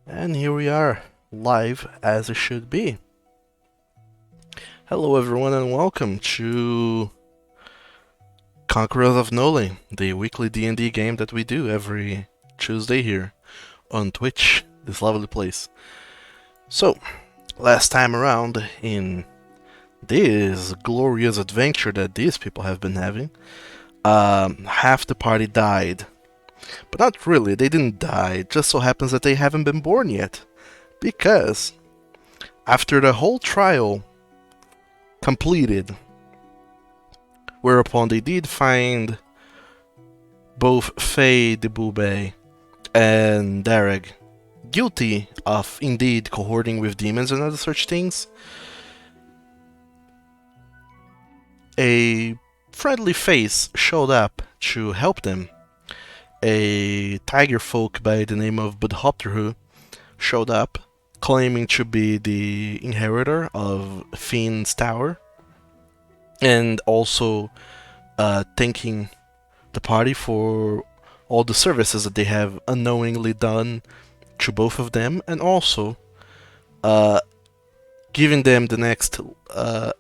And here we are, live as it should be. Hello everyone and welcome to Conquerors of Nolyn, the weekly D&D game that we do every Tuesday here on Twitch, this lovely place. So, last time around in this glorious adventure that these people have been having, half the party died. But not really, they didn't die, it just so happens that they haven't been born yet. Because after the whole trial completed, whereupon they did find both Faye de Boubet and Dareg guilty of indeed cohorting with demons and other such things, a friendly face showed up to help them. A tiger folk by the name of Budhopterhu showed up, claiming to be the inheritor of Fiend's Tower, and also thanking the party for all the services that they have unknowingly done to both of them, and also giving them the next a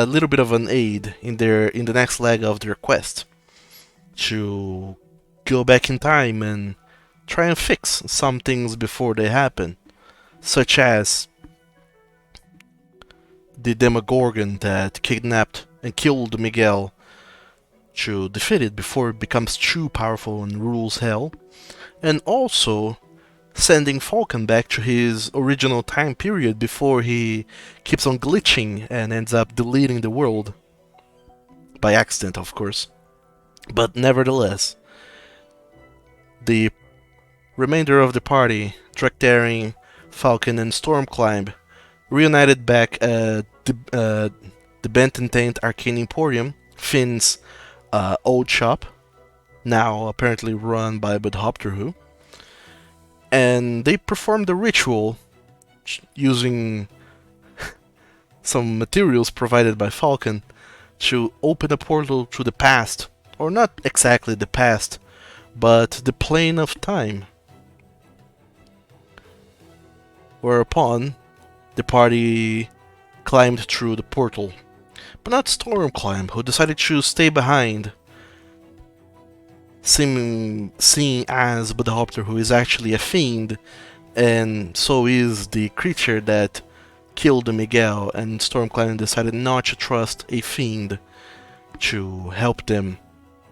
little bit of an aid in the next leg of their quest to go back in time and try and fix some things before they happen, such as the Demogorgon that kidnapped and killed Miguel, to defeat it before it becomes too powerful and rules hell, and also sending Falcon back to his original time period before he keeps on glitching and ends up deleting the world. By accident, of course. But nevertheless, the remainder of the party, Drakdaring, Falcon, and Stormclimb, reunited back at the Bent and Taint Arcane Emporium, Finn's old shop, now apparently run by Budhopterhu, and they performed a ritual using some materials provided by Falcon to open a portal to the past, or not exactly the past, but the plane of time. Whereupon the party climbed through the portal, but not Stormclimb, who decided to stay behind, seeing as Budhopter, who is actually a fiend, and so is the creature that killed Miguel, and Stormclimb decided not to trust a fiend to help them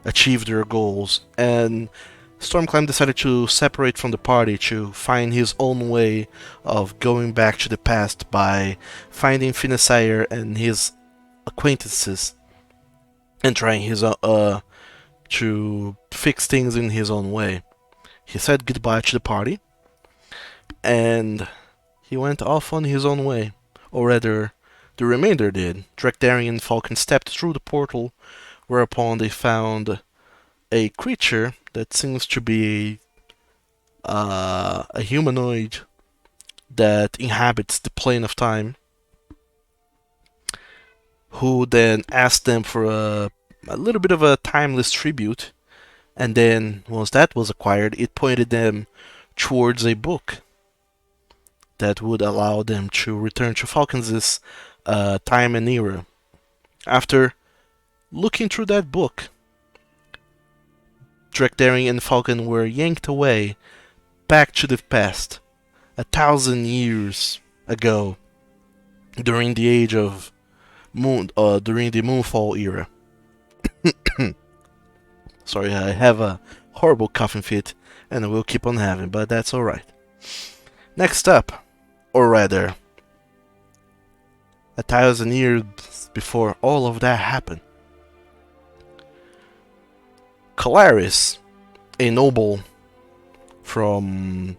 achieve their goals, and Stormclimb decided to separate from the party to find his own way of going back to the past by finding Finnessire and his acquaintances and trying his to fix things in his own way. He said goodbye to the party and he went off on his own way, or rather, the remainder did. Drakdaring and Falcon stepped through the portal, whereupon they found a creature that seems to be a humanoid that inhabits the plane of time, who then asked them for a little bit of a timeless tribute, and then once that was acquired, it pointed them towards a book that would allow them to return to Falcon's time and era. After looking through that book, Drakdaring and Falcon were yanked away back to the past, 1,000 years ago, during the age of during the Moonfall era. Sorry, I have a horrible coughing fit, and I will keep on having, but that's alright. Next up, or rather, 1,000 years before all of that happened, Calaris, a noble from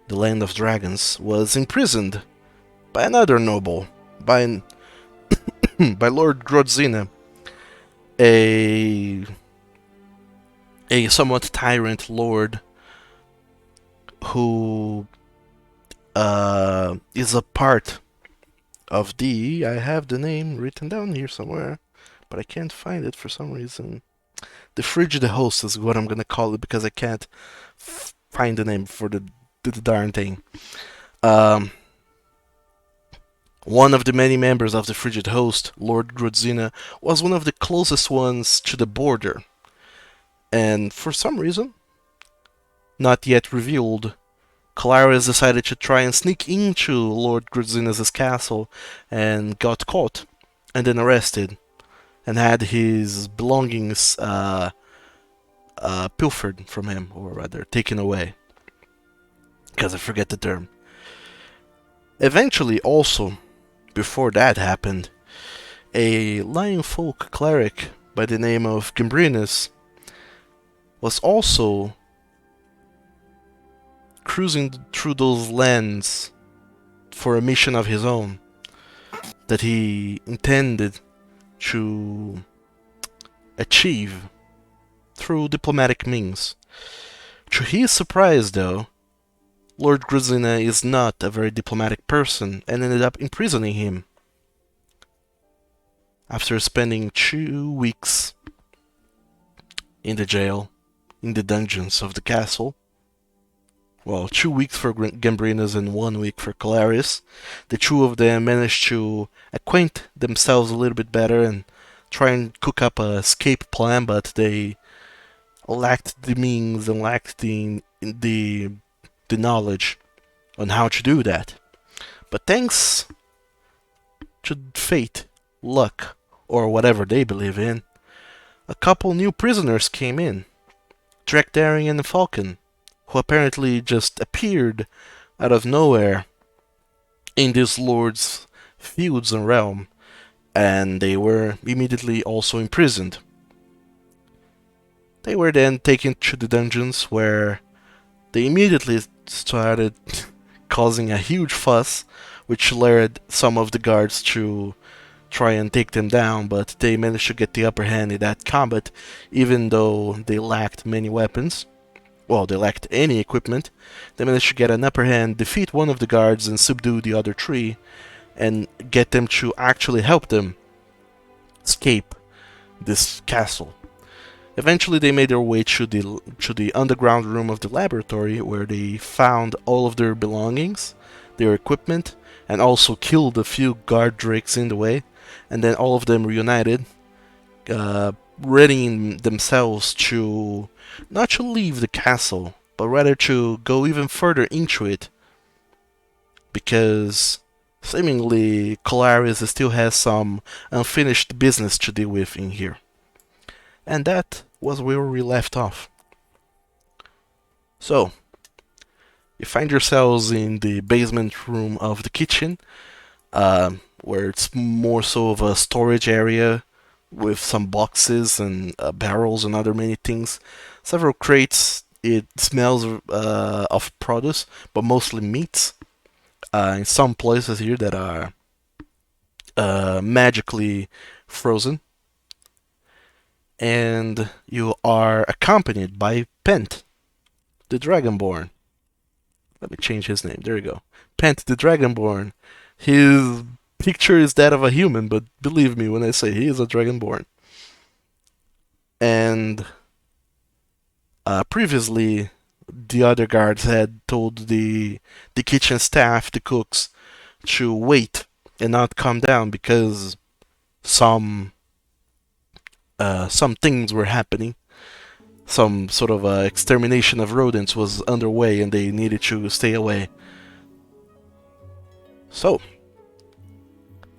the land of dragons, was imprisoned by another noble, by by Lord Grodzina, a somewhat tyrant lord who is a part of the... I have the name written down here somewhere, but I can't find it for some reason. The Frigid Host is what I'm gonna call it, because I can't find the name for the the darn thing. Um, One of the many members of the frigid host, Lord Grudzina, was one of the closest ones to the border, and for some reason, not yet revealed, Clarice decided to try and sneak into Lord Grudzina's castle and got caught, and then arrested, and had his belongings pilfered from him, or rather, taken away. Because I forget the term. Eventually, also, before that happened, a lion folk cleric by the name of Gambrinus was also cruising through those lands for a mission of his own that he intended to achieve through diplomatic means. To his surprise, though, Lord Grudzina is not a very diplomatic person and ended up imprisoning him. After spending 2 weeks in the jail, in the dungeons of the castle, well, 2 weeks for Gambrinus and 1 week for Clarice, the two of them managed to acquaint themselves a little bit better and try and cook up a escape plan, but they lacked the means and lacked the knowledge on how to do that. But thanks to fate, luck, or whatever they believe in, a couple new prisoners came in, Drekdarian and Falcon, who apparently just appeared out of nowhere in this lord's fields and realm, and they were immediately also imprisoned. They were then taken to the dungeons where they immediately started causing a huge fuss, which led some of the guards to try and take them down, but they managed to get the upper hand in that combat, even though they lacked many weapons. Well, they lacked any equipment. They managed to get an upper hand, defeat one of the guards, and subdue the other three, and get them to actually help them escape this castle. Eventually, they made their way to the underground room of the laboratory, where they found all of their belongings, their equipment, and also killed a few guard drakes in the way. And then all of them reunited, readying themselves to not to leave the castle, but rather to go even further into it, because seemingly Clarice still has some unfinished business to deal with in here. And that was where we left off. So, you find yourselves in the basement room of the kitchen, where it's more so of a storage area with some boxes and barrels and other many things. Several crates. It smells of produce, but mostly meats. In some places here that are magically frozen. And you are accompanied by Pent, the Dragonborn. Let me change his name. There you go. Pent, the Dragonborn. His picture is that of a human, but believe me when I say he is a Dragonborn. And previously, the other guards had told the kitchen staff, the cooks, to wait and not come down because some things were happening. Some sort of extermination of rodents was underway, and they needed to stay away. So,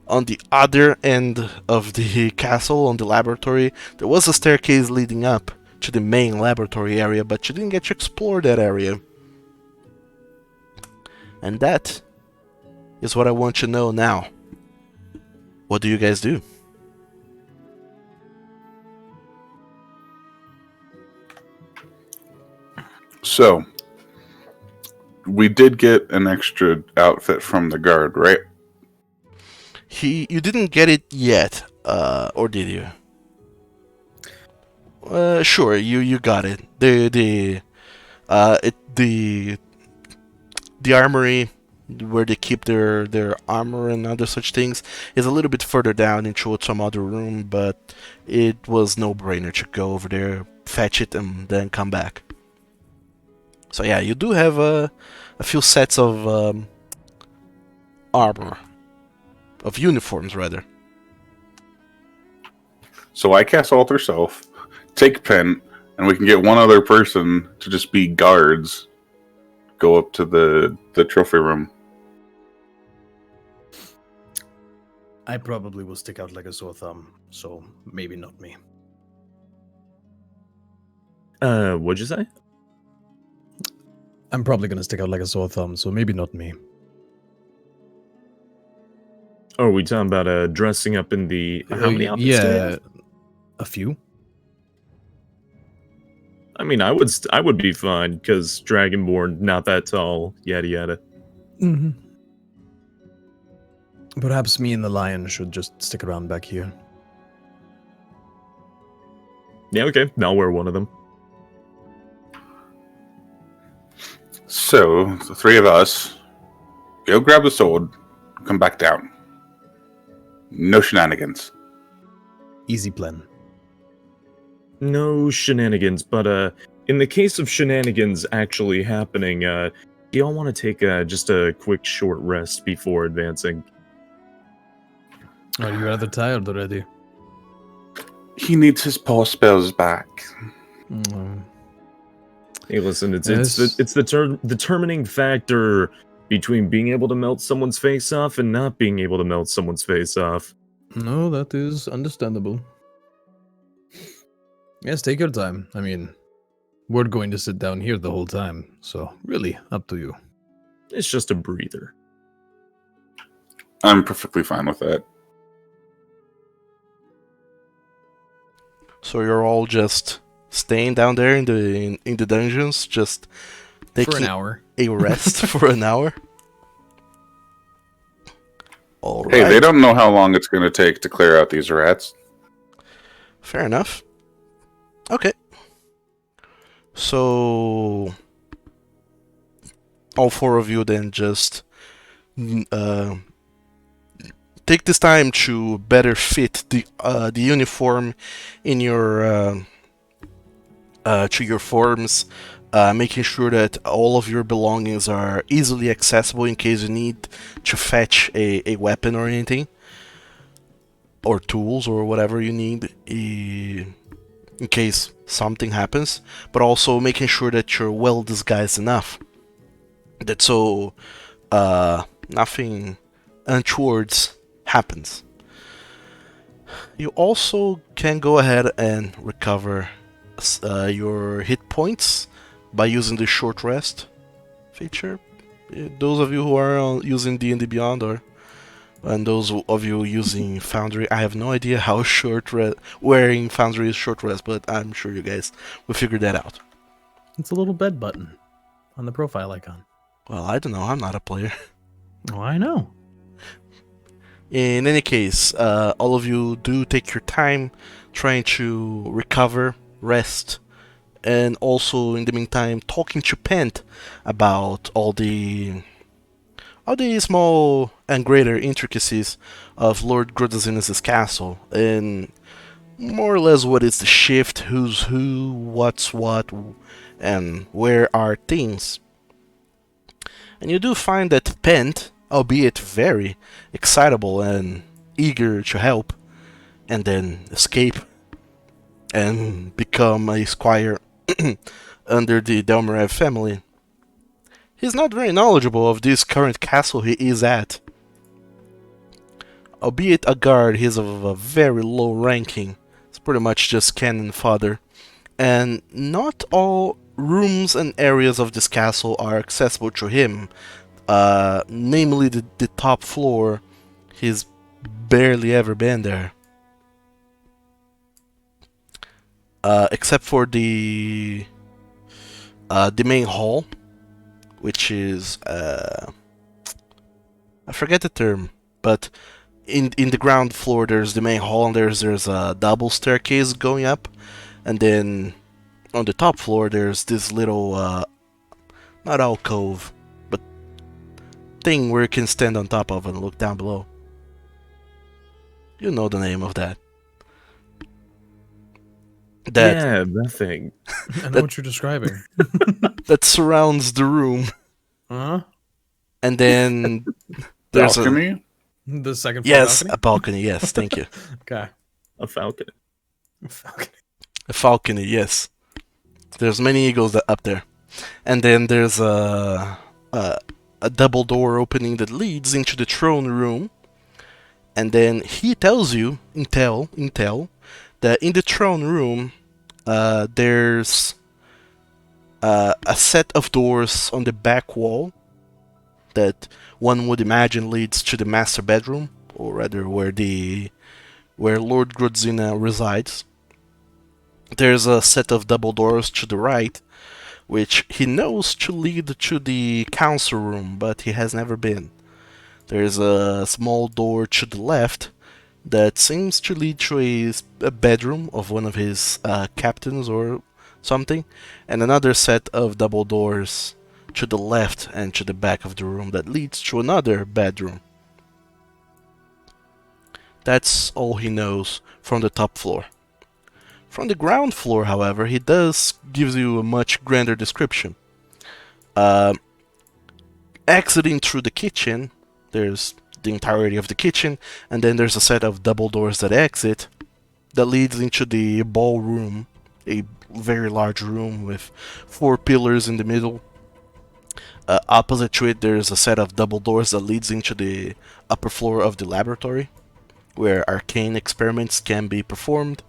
on the other end of the castle, on the laboratory, there was a staircase leading up to the main laboratory area, but you didn't get to explore that area. And that is what I want to know now. What do you guys do? So, we did get an extra outfit from the guard, right? You didn't get it yet, or did you? Sure, you got it. The armory where they keep their armor and other such things is a little bit further down into some other room, but it was no brainer to go over there, fetch it, and then come back. So yeah, you do have a few sets of armor, of uniforms rather. So I cast Alter Self, take Pen, and we can get one other person to just be guards. Go up to the trophy room. I probably will stick out like a sore thumb, so maybe not me. What'd you say? I'm probably gonna stick out like a sore thumb, so maybe not me. Oh, are we talking about dressing up in the... How many outfits do we have? A few. I mean, I would be fine, because Dragonborn, not that tall, yada yada. Mm-hmm. Perhaps me and the lion should just stick around back here. Yeah, okay, I'll wear one of them. So the three of us go grab the sword, come back down. No shenanigans. Easy plan. No shenanigans, but in the case of shenanigans actually happening, do y'all want to take just a quick short rest before advancing? Are you rather tired already? He needs his power spells back. Mm. Hey, listen, it's Yes. it's the determining factor between being able to melt someone's face off and not being able to melt someone's face off. No, that is understandable. Yes, take your time. I mean, we're going to sit down here the whole time, so really, up to you. It's just a breather. I'm perfectly fine with that. So you're all just staying down there in the dungeons, just taking For an hour. a rest for an hour. All right. Hey, they don't know how long it's going to take to clear out these rats. Fair enough. Okay. So all four of you then just take this time to better fit the uniform in your to your forms, making sure that all of your belongings are easily accessible in case you need to fetch a weapon or anything, or tools or whatever you need in case something happens, but also making sure that you're well disguised enough that so nothing untowards happens. You also can go ahead and recover your hit points by using the short rest feature. Those of you who are using D&D Beyond, and those of you using Foundry, I have no idea how wearing Foundry is short rest, but I'm sure you guys will figure that out. It's a little bed button on the profile icon. Well, I don't know. I'm not a player. Oh, I know. In any case, all of you do take your time trying to recover, rest, and also in the meantime talking to Pent about all the small and greater intricacies of Lord Grudazinus' castle, and more or less what is the shift, who's who, what's what, and where are things. And you do find that Pent, albeit very excitable and eager to help, and then escape and become a squire under the Delmarev family, he's not very knowledgeable of this current castle he is at. Albeit a guard, he's of a very low ranking. It's pretty much just cannon fodder. And not all rooms and areas of this castle are accessible to him. Namely the top floor. He's barely ever been there. Except for the main hall, which is I forget the term, but in the ground floor there's the main hall, and there's a double staircase going up, and then on the top floor there's this little not alcove, but thing where you can stand on top of and look down below. You know the name of that. Yeah, that thing. I know what you're describing. that surrounds the room, Huh? and then there's a Balcony? The second floor yes, balcony? a balcony. Yes, thank you. Okay. A falcon. Falcony. A balcony. Yes, there's many eagles that up there, and then there's a double door opening that leads into the throne room, and then he tells you intel that in the throne room there's a set of doors on the back wall that one would imagine leads to the master bedroom, or rather where Lord Grodzina resides. There's a set of double doors to the right, which he knows to lead to the council room, but he has never been. There's a small door to the left that seems to lead to a bedroom of one of his captains or something, and another set of double doors to the left and to the back of the room that leads to another bedroom. That's all he knows from the top floor. From the ground floor, however, he does gives you a much grander description. Uh, Exiting through the kitchen, there's the entirety of the kitchen, and then there's a set of double doors that exit that leads into the ballroom, a very large room with 4 pillars in the middle. Opposite to it, there's a set of double doors that leads into the upper floor of the laboratory, where arcane experiments can be performed.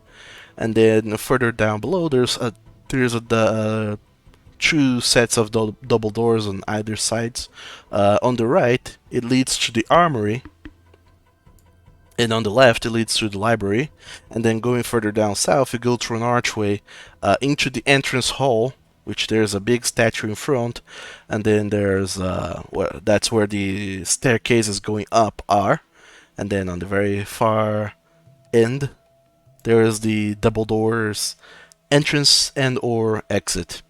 And then further down below, there's the 2 sets of double doors on either sides. On the right, it leads to the armory, and on the left, it leads to the library. And then going further down south, you go through an archway into the entrance hall, which there's a big statue in front, and then there's that's where the staircases going up are. And then on the very far end, there is the double doors entrance and or exit.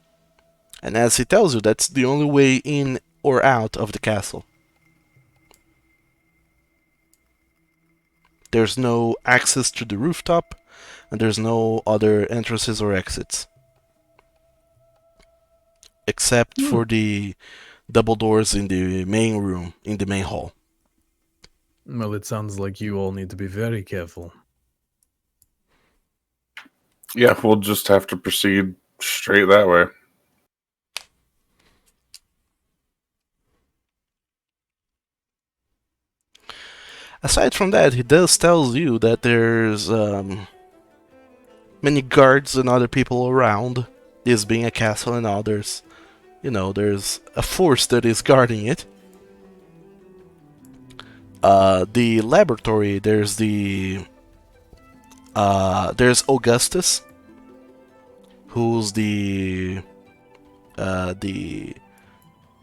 And as he tells you, that's the only way in or out of the castle. There's no access to the rooftop, and there's no other entrances or exits. Except for the double doors in the main room, in the main hall. Well, it sounds like you all need to be very careful. Yeah, we'll just have to proceed straight that way. Aside from that, he does tell you that there's many guards and other people around, this being a castle and others. There's a force that is guarding it. The laboratory, there's Augustus, who's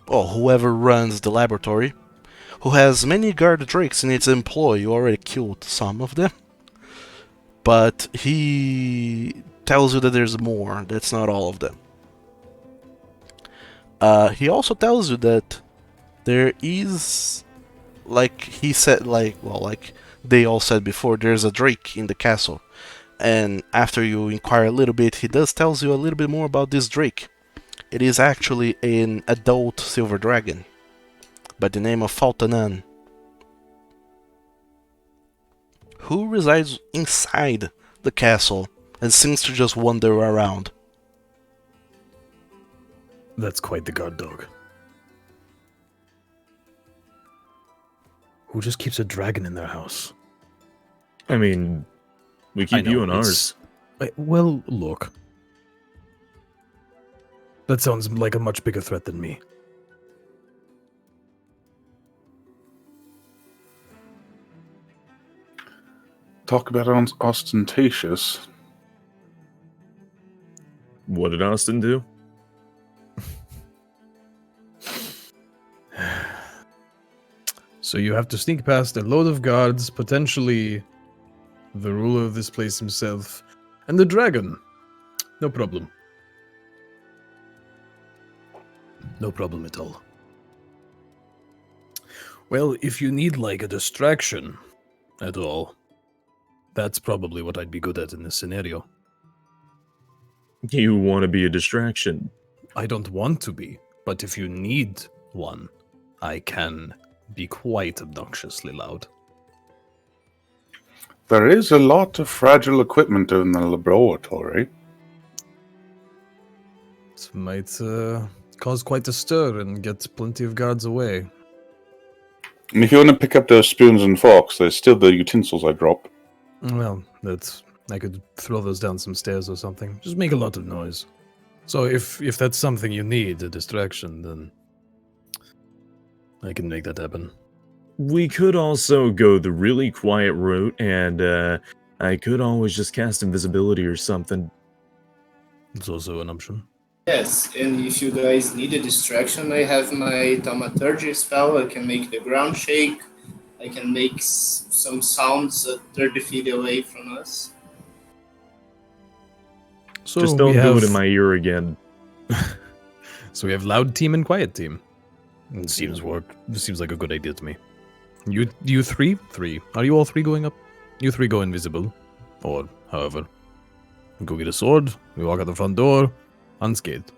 whoever runs the laboratory, who has many guard drakes in its employ. You already killed some of them, but he tells you that there's more. That's not all of them. He also tells you that there is, like he said, like they all said before, there's a drake in the castle. And after you inquire a little bit, he tells you a little bit more about this drake. It is actually an adult silver dragon by the name of Faltanan, who resides inside the castle and seems to just wander around. That's quite the guard dog. Who just keeps a dragon in their house? I mean, we keep you in ours. Well, look. That sounds like a much bigger threat than me. Talk about ostentatious. What did Austin do? So you have to sneak past a load of guards, potentially the ruler of this place himself, and the dragon. No problem. No problem at all. Well, if you need, like, a distraction at all, that's probably what I'd be good at in this scenario. You want to be a distraction? I don't want to be, but if you need one, I can be quite obnoxiously loud. There is a lot of fragile equipment in the laboratory. It might cause quite a stir and get plenty of guards away. And if you want to pick up those spoons and forks, there's still the utensils I dropped. Well, I could throw those down some stairs or something. Just make a lot of noise. So if that's something you need, a distraction, then I can make that happen. We could also go the really quiet route, and I could always just cast invisibility or something. It's also an option. Yes, and if you guys need a distraction, I have my thaumaturgy spell. I can make the ground shake. I can make some sounds 30 feet away from us. So Just don't we do have, it in my ear again. So we have loud team and quiet team. It seems like a good idea to me. You three? Are you all three going up? You three go invisible. Or however. Go get a sword, we walk out the front door, unscathed.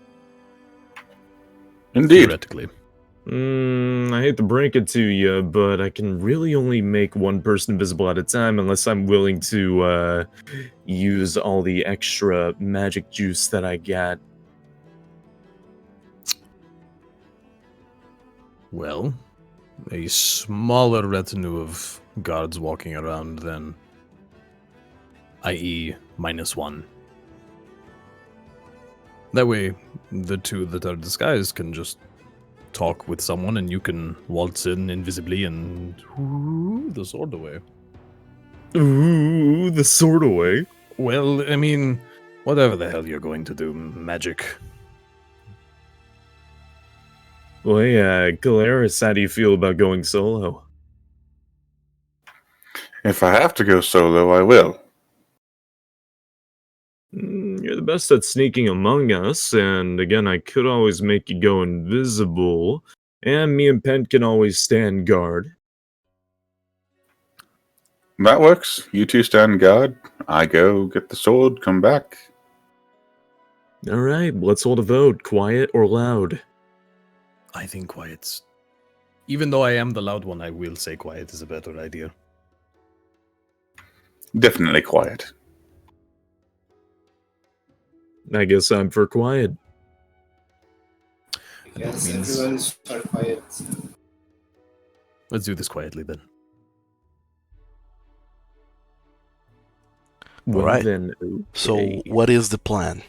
Indeed. Theoretically. I hate to break it to you, but I can really only make one person invisible at a time unless I'm willing to use all the extra magic juice that I got. Well, a smaller retinue of guards walking around then, i.e. -1. That way, the two that are disguised can just talk with someone and you can waltz in invisibly and the sword away. Ooh, the sword away. Well, I mean, whatever the hell you're going to do, magic. Well, hey, Galaris, how do you feel about going solo? If I have to go solo, I will. You're the best at sneaking among us, and again, I could always make you go invisible, and me and Pent can always stand guard. That works. You two stand guard. I go get the sword, come back. Alright, let's hold a vote, quiet or loud. I think quiet's... Even though I am the loud one, I will say quiet is a better idea. Definitely quiet. I guess I'm for quiet. Yes, means- everyone's for quiet. Let's do this quietly then. Well, Alright. then, So, okay. what is the plan?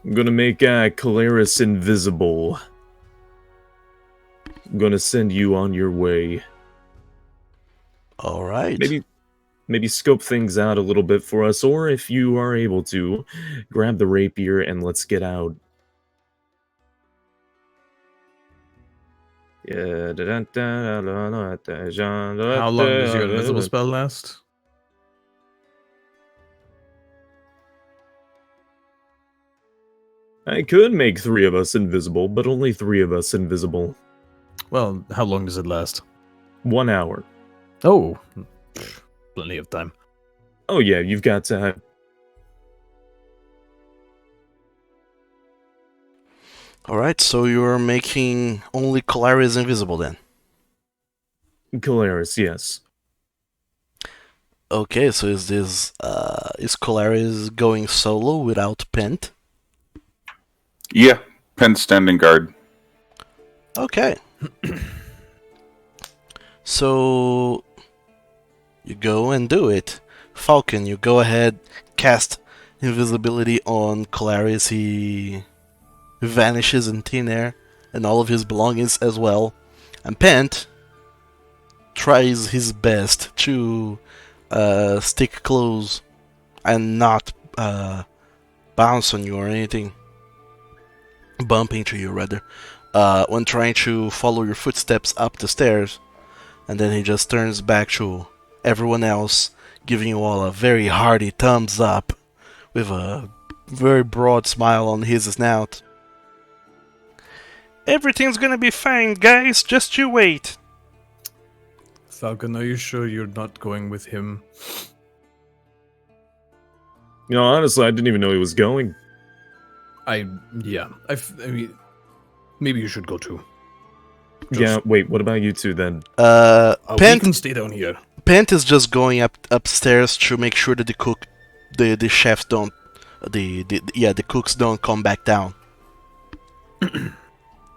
I'm gonna make Calaris invisible. I'm gonna send you on your way. Alright. Maybe scope things out a little bit for us, or if you are able to, grab the rapier and let's get out. How long does your invisible spell last? I could make 3 of us invisible, but only 3 of us invisible. Well, how long does it last? 1 hour. Oh, plenty of time. Oh yeah, you've got Alright, so you're making only Calaris invisible then. Calaris, yes. Okay, so is Calaris going solo without Pent? Yeah, Pent standing guard. Okay. So you go and do it. Falcon, you go ahead, cast invisibility on Calaris. He vanishes in thin air, and all of his belongings as well. And Pent tries his best to stick close and not bounce on you or anything. Bump into you, rather. When trying to follow your footsteps up the stairs. And then he just turns back to everyone else, giving you all a very hearty thumbs up with a very broad smile on his snout. Everything's gonna be fine, guys. Just you wait. Falcon, are you sure you're not going with him? You know, honestly, I didn't even know he was going. I mean, maybe you should go too. Yeah, wait, what about you two then? We Pent, can stay down here. Pent is just going upstairs to make sure that the chefs don't, the cooks don't come back down.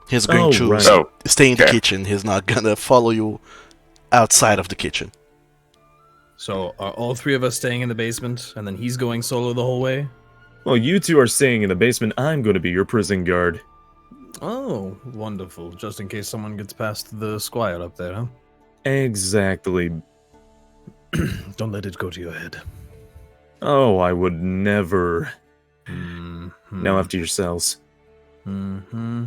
He's going Oh, to right. Oh, stay in the okay. kitchen. He's not gonna follow you outside of the kitchen. So are all three of us staying in the basement, and then he's going solo the whole way? Well, you two are staying in the basement. I'm going to be your prison guard. Oh, wonderful. Just in case someone gets past the squire up there, huh? Exactly. Don't let it go to your head. Oh, I would never. Mm-hmm. Now after yourselves. Mm-hmm.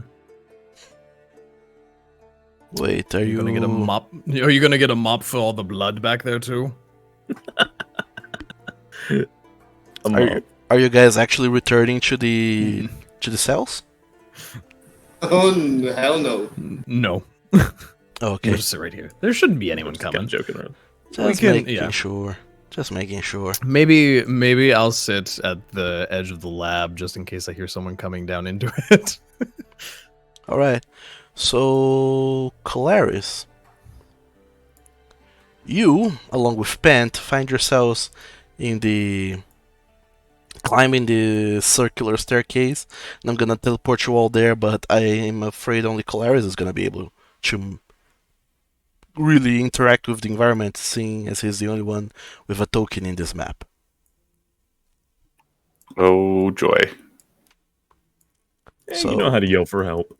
Wait, are you gonna get a mop? Are you gonna get a mop for all the blood back there too? Are you guys actually returning to the cells? Oh, hell no. No. Okay, We'll just sit right here. There shouldn't be anyone Just kind coming. of joking around. just can- making yeah. sure. Just making sure. Maybe I'll sit at the edge of the lab just in case I hear someone coming down into it. All right. So, Colaris, you, along with Pent, find yourselves climbing the circular staircase, and I'm gonna teleport you all there. But I am afraid only Colaris is gonna be able to really interact with the environment, seeing as he's the only one with a token in this map. Oh joy. So You know how to yell for help.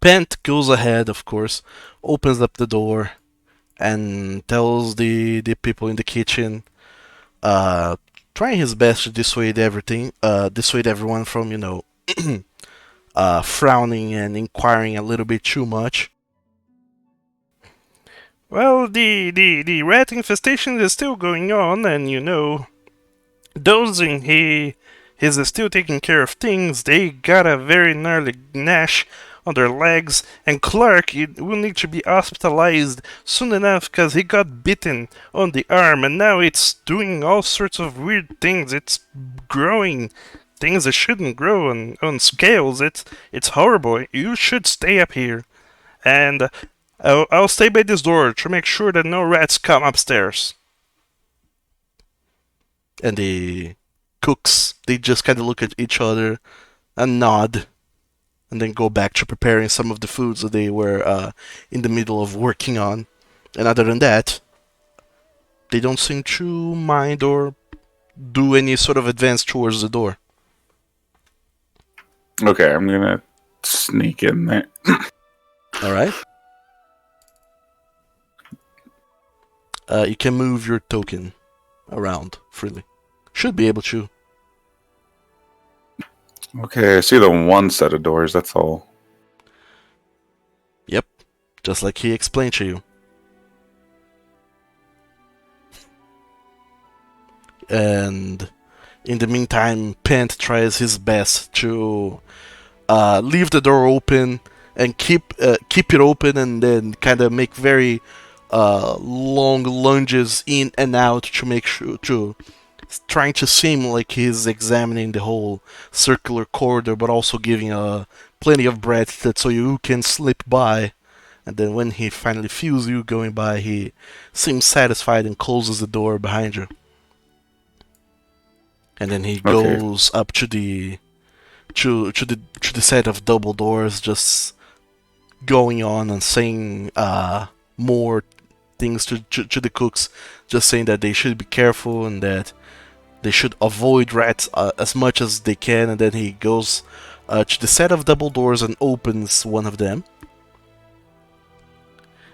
Pent goes ahead, of course, opens up the door, and tells the people in the kitchen, trying his best to dissuade everyone from, frowning and inquiring a little bit too much. Well, the rat infestation is still going on, and Dozing, he's still taking care of things. They got a very gnarly gnash on their legs, and Clark will need to be hospitalized soon enough because he got bitten on the arm, and now it's doing all sorts of weird things. It's growing things that shouldn't grow on scales. It's horrible. You should stay up here, and I'll stay by this door to make sure that no rats come upstairs. And the cooks, they just kind of look at each other and nod, and then go back to preparing some of the foods that they were in the middle of working on. And other than that, they don't seem to mind or do any sort of advance towards the door. Okay, I'm gonna sneak in there. Alright. You can move your token around freely. Should be able to. Okay, I see the one set of doors, that's all. Yep. Just like he explained to you. And in the meantime, Pent tries his best to leave the door open and keep it open, and then kind of make very long lunges in and out to make sure to trying to seem like he's examining the whole circular corridor, but also giving plenty of breadth that so you can slip by. And then when he finally feels you going by, he seems satisfied and closes the door behind you. And then he goes up to the set of double doors, just going on and saying more things to the cooks, just saying that they should be careful and that they should avoid rats as much as they can. And then he goes to the set of double doors and opens one of them.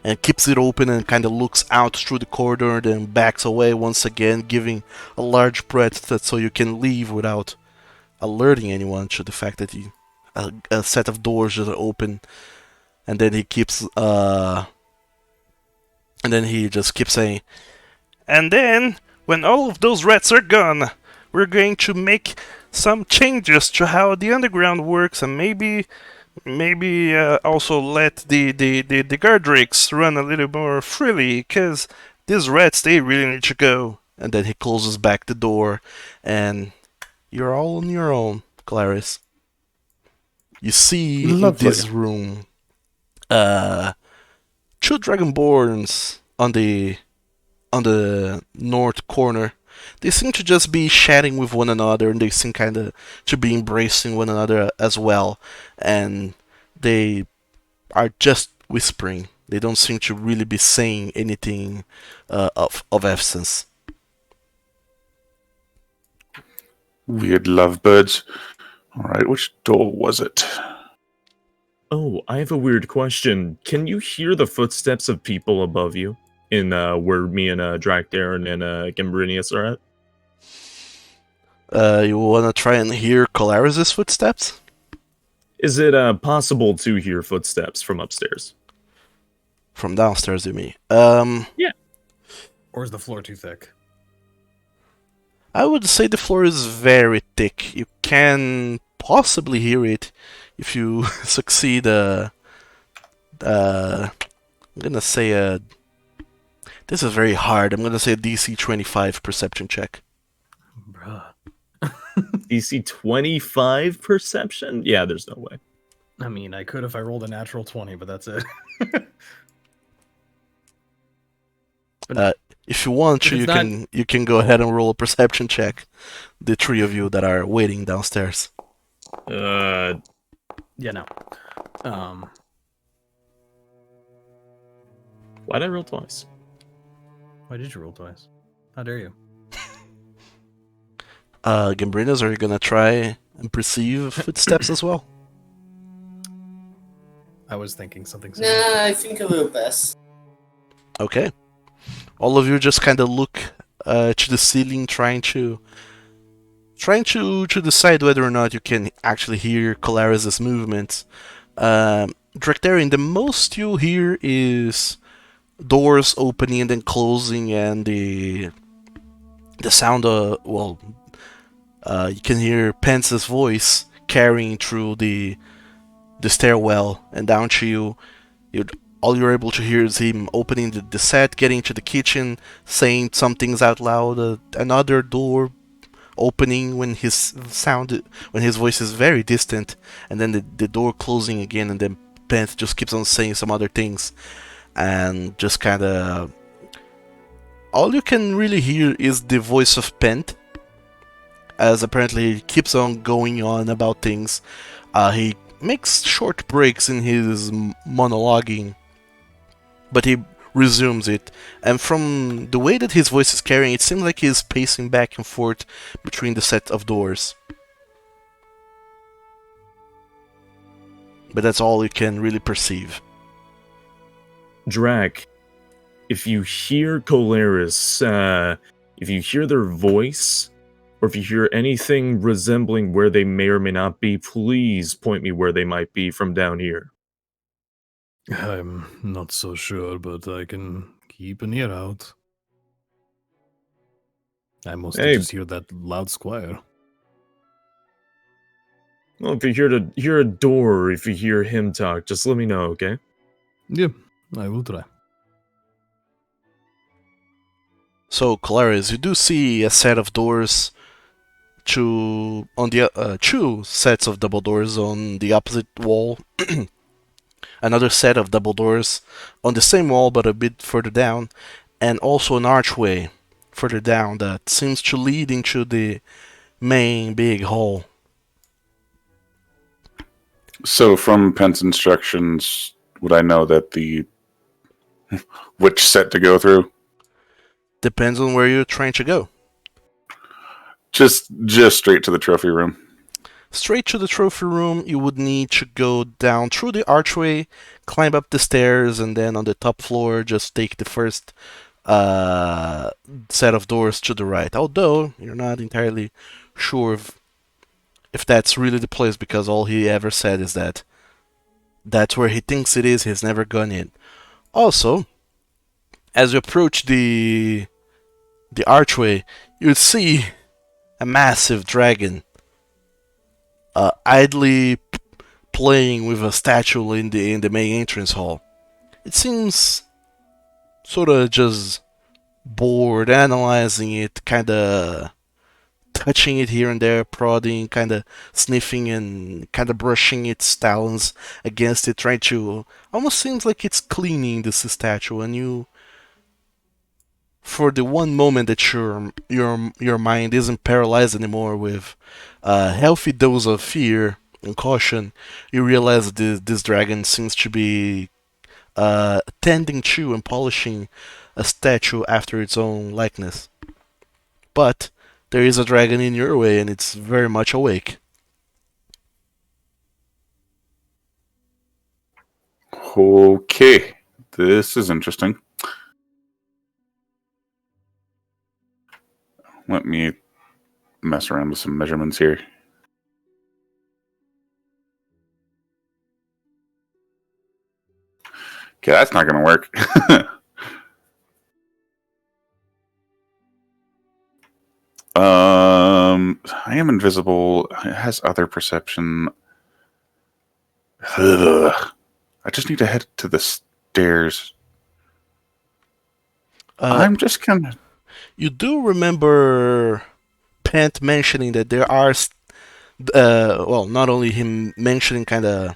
And keeps it open and kind of looks out through the corridor, then backs away once again, giving a large breadth so you can leave without alerting anyone to the fact that a set of doors just open. And then he just keeps saying, and then when all of those rats are gone, we're going to make some changes to how the underground works, and maybe also let the guard rakes run a little more freely, because these rats, they really need to go. And then he closes back the door, and you're all on your own, Clarice. You see in Lovely. this room two dragonborns on the north corner. They seem to just be chatting with one another, and they seem kind of to be embracing one another as well. And they are just whispering. They don't seem to really be saying anything of essence. Weird lovebirds. All right, which door was it? Oh, I have a weird question. Can you hear the footsteps of people above you in where me and Drakdarin and Gimbrinius are at? You wanna try and hear Colaris' footsteps? Is it possible to hear footsteps from upstairs? From downstairs, you mean? Or is the floor too thick? I would say the floor is very thick. You can possibly hear it if you succeed. I'm gonna say this is very hard. I'm gonna say a DC 25 perception check. Bruh. DC 25 perception? Yeah, there's no way. I mean, I could if I rolled a natural 20, but that's it. If you want If to, it's you can go ahead and roll a perception check. The three of you that are waiting downstairs. Yeah, no. Why'd I roll twice? Why did you roll twice? How dare you? Gambrinas, are you gonna try and perceive footsteps as well? I was thinking something similar. Nah, I think I will pass. Okay. All of you just kind of look to the ceiling, trying to decide whether or not you can actually hear Colaris' movements. Drakdarin, the most you hear is doors opening and then closing, and the sound of you can hear Pence's voice carrying through the stairwell and down to you. All you're able to hear is him opening the set, getting to the kitchen, saying some things out loud. Another door opening when his voice is very distant, and then the door closing again, and then Pence just keeps on saying some other things, and just kind of all you can really hear is the voice of Pent, as apparently he keeps on going on about things. He makes short breaks in his monologuing, but he resumes it, and from the way that his voice is carrying, it seems like he's pacing back and forth between the set of doors. But that's all you can really perceive. Drak, if you hear Colaris, if you hear their voice, or if you hear anything resembling where they may or may not be, please point me where they might be from down here. I'm not so sure, but I can keep an ear out. I mostly just hear that loud squire. Well, if you hear a door, or if you hear him talk, just let me know, okay? Yeah, I will try. So, Colaris, you do see a set of doors, two sets of double doors on the opposite wall. Another set of double doors on the same wall but a bit further down, and also an archway further down that seems to lead into the main big hall. So, from Penn's instructions, would I know that which set to go through? Depends on where you're trying to go. Just straight to the trophy room. Straight to the trophy room, you would need to go down through the archway, climb up the stairs, and then on the top floor, just take the first set of doors to the right. Although, you're not entirely sure if that's really the place, because all he ever said is that that's where he thinks it is. He's never gone in. Also, as you approach the archway, you see a massive dragon idly playing with a statue in the main entrance hall. It seems sort of just bored, analyzing it, kind of touching it here and there, prodding, kind of sniffing and kind of brushing its talons against it, trying to. Almost seems like it's cleaning this statue, and you. For the one moment that your mind isn't paralyzed anymore with a healthy dose of fear and caution, you realize that this dragon seems to be tending to and polishing a statue after its own likeness. But there is a dragon in your way, and it's very much awake. Okay, this is interesting. Let me mess around with some measurements here. Okay, that's not going to work. I am invisible. It has other perception. Ugh. I just need to head to the stairs. I'm just gonna. You do remember Pant mentioning that there are, well, not only him mentioning kind of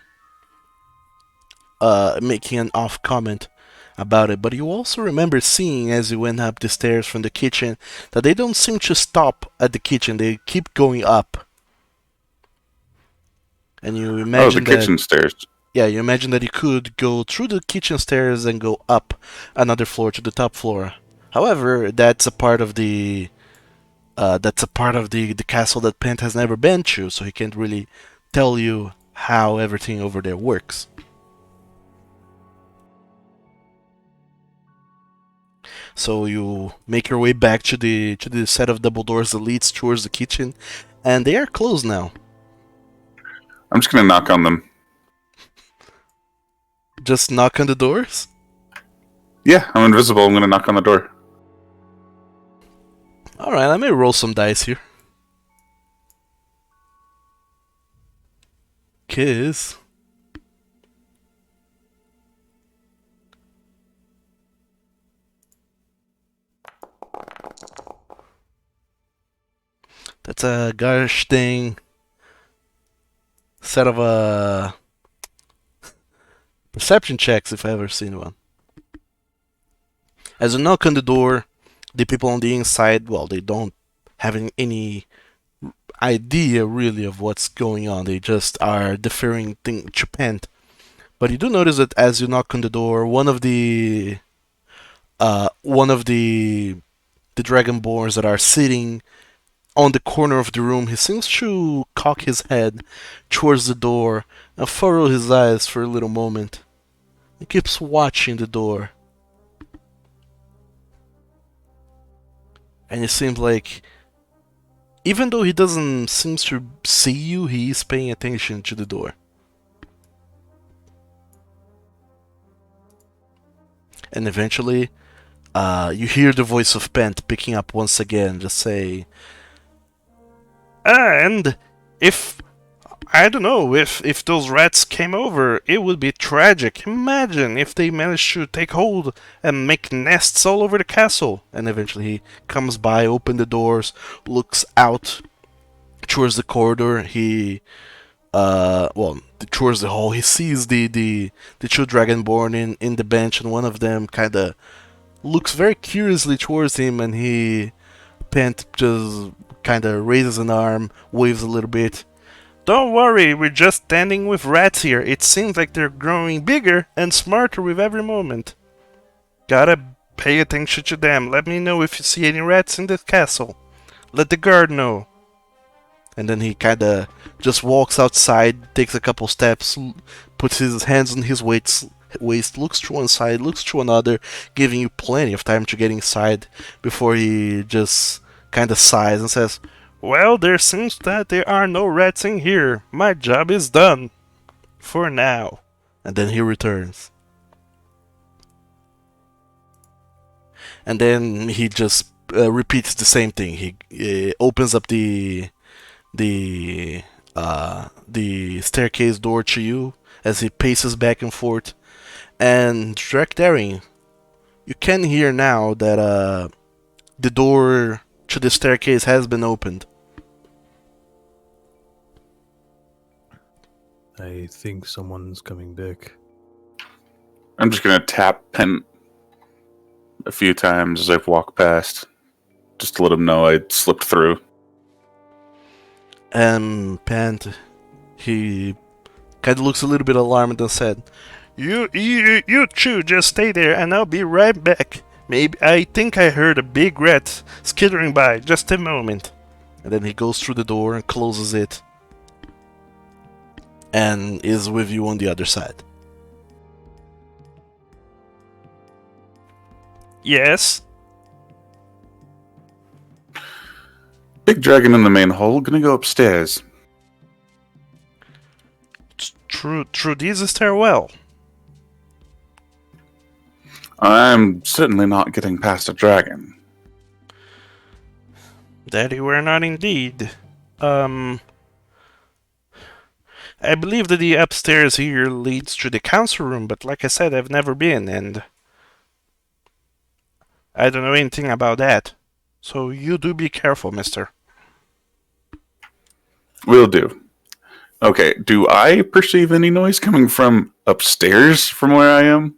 making an off comment about it, but you also remember seeing as you went up the stairs from the kitchen that they don't seem to stop at the kitchen, they keep going up. And you imagine the kitchen stairs. Yeah, you imagine that you could go through the kitchen stairs and go up another floor to the top floor. However, that's a part of the the castle that Pent has never been to, so he can't really tell you how everything over there works. So you make your way back to the set of double doors that leads towards the kitchen, and they are closed now. I'm just gonna knock on them. Just knock on the doors? Yeah, I'm invisible. I'm gonna knock on the door. Alright, let me roll some dice here. Kiss. That's a gosh dang set of perception checks if I've ever seen one. As you knock on the door, the people on the inside, well, they don't have any idea really of what's going on. They just are deferring to Pent. But you do notice that as you knock on the door, one of the Dragonborns that are sitting on the corner of the room, he seems to cock his head towards the door and furrow his eyes for a little moment. He keeps watching the door. And it seems like, even though he doesn't seem to see you, he is paying attention to the door. And eventually, you hear the voice of Pent picking up once again, just say, and if I don't know, if those rats came over, it would be tragic. Imagine if they managed to take hold and make nests all over the castle. And eventually he comes by, opens the doors, looks out towards the corridor. He, towards the hall. He sees the two Dragonborn in the bench, and one of them kind of looks very curiously towards him, and Pent just kind of raises an arm, waves a little bit. Don't worry, we're just standing with rats here. It seems like they're growing bigger and smarter with every moment. Gotta pay attention to them. Let me know if you see any rats in this castle. Let the guard know. And then he kinda just walks outside, takes a couple steps, puts his hands on his waist, looks to one side, looks to another, giving you plenty of time to get inside before he just kinda sighs and says, well, there seems that there are no rats in here. My job is done. For now. And then he returns. And then he just repeats the same thing. He opens up the staircase door to you as he paces back and forth. And Drekdaring, you can hear now that the door to the staircase has been opened. I think someone's coming back. I'm just gonna tap Pen a few times as I've walked past, just to let him know I slipped through. Pant, he kind of looks a little bit alarmed and said, You two just stay there and I'll be right back. Maybe I think I heard a big rat skittering by. Just a moment." And then he goes through the door and closes it and is with you on the other side. Yes? Big dragon in the main hall. Gonna go upstairs. Through this stairwell. I'm certainly not getting past a dragon. That you were not indeed. I believe that the upstairs here leads to the council room, but like I said, I've never been, and I don't know anything about that. So you do be careful, mister. Will do. Okay, do I perceive any noise coming from upstairs from where I am?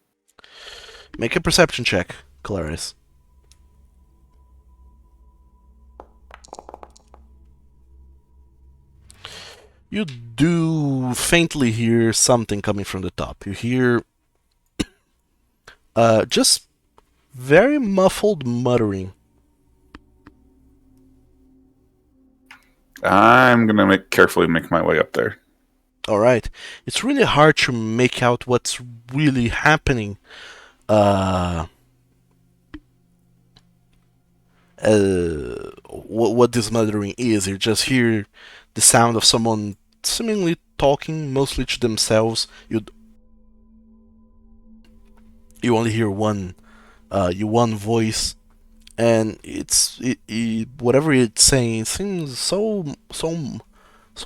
Make a perception check, Clarice. You do faintly hear something coming from the top. You hear just very muffled muttering. I'm gonna carefully make my way up there. Alright. It's really hard to make out what's really happening. What this muttering is. You just hear the sound of someone seemingly talking mostly to themselves. You only hear one voice, and whatever it's saying, it seems so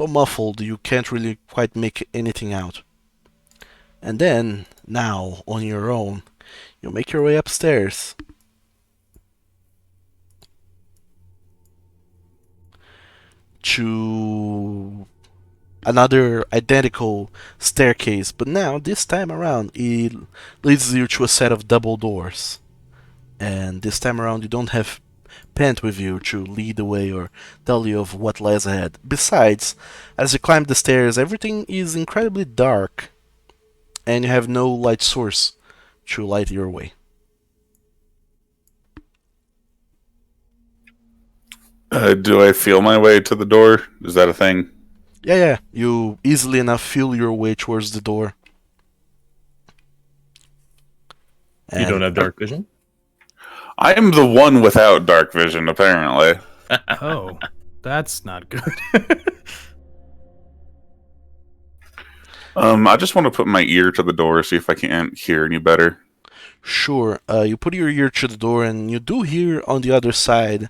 muffled you can't really quite make anything out. And then, now, on your own, you make your way upstairs. To another identical staircase, but now, this time around, it leads you to a set of double doors. And this time around, you don't have Pant with you to lead the way or tell you of what lies ahead. Besides, as you climb the stairs, everything is incredibly dark, and you have no light source to light your way. Do I feel my way to the door? Is that a thing? Yeah, you easily enough feel your way towards the door. You don't have dark vision? I am the one without dark vision, apparently. Oh, that's not good. I just want to put my ear to the door, see if I can't hear any better. Sure, you put your ear to the door and you do hear on the other side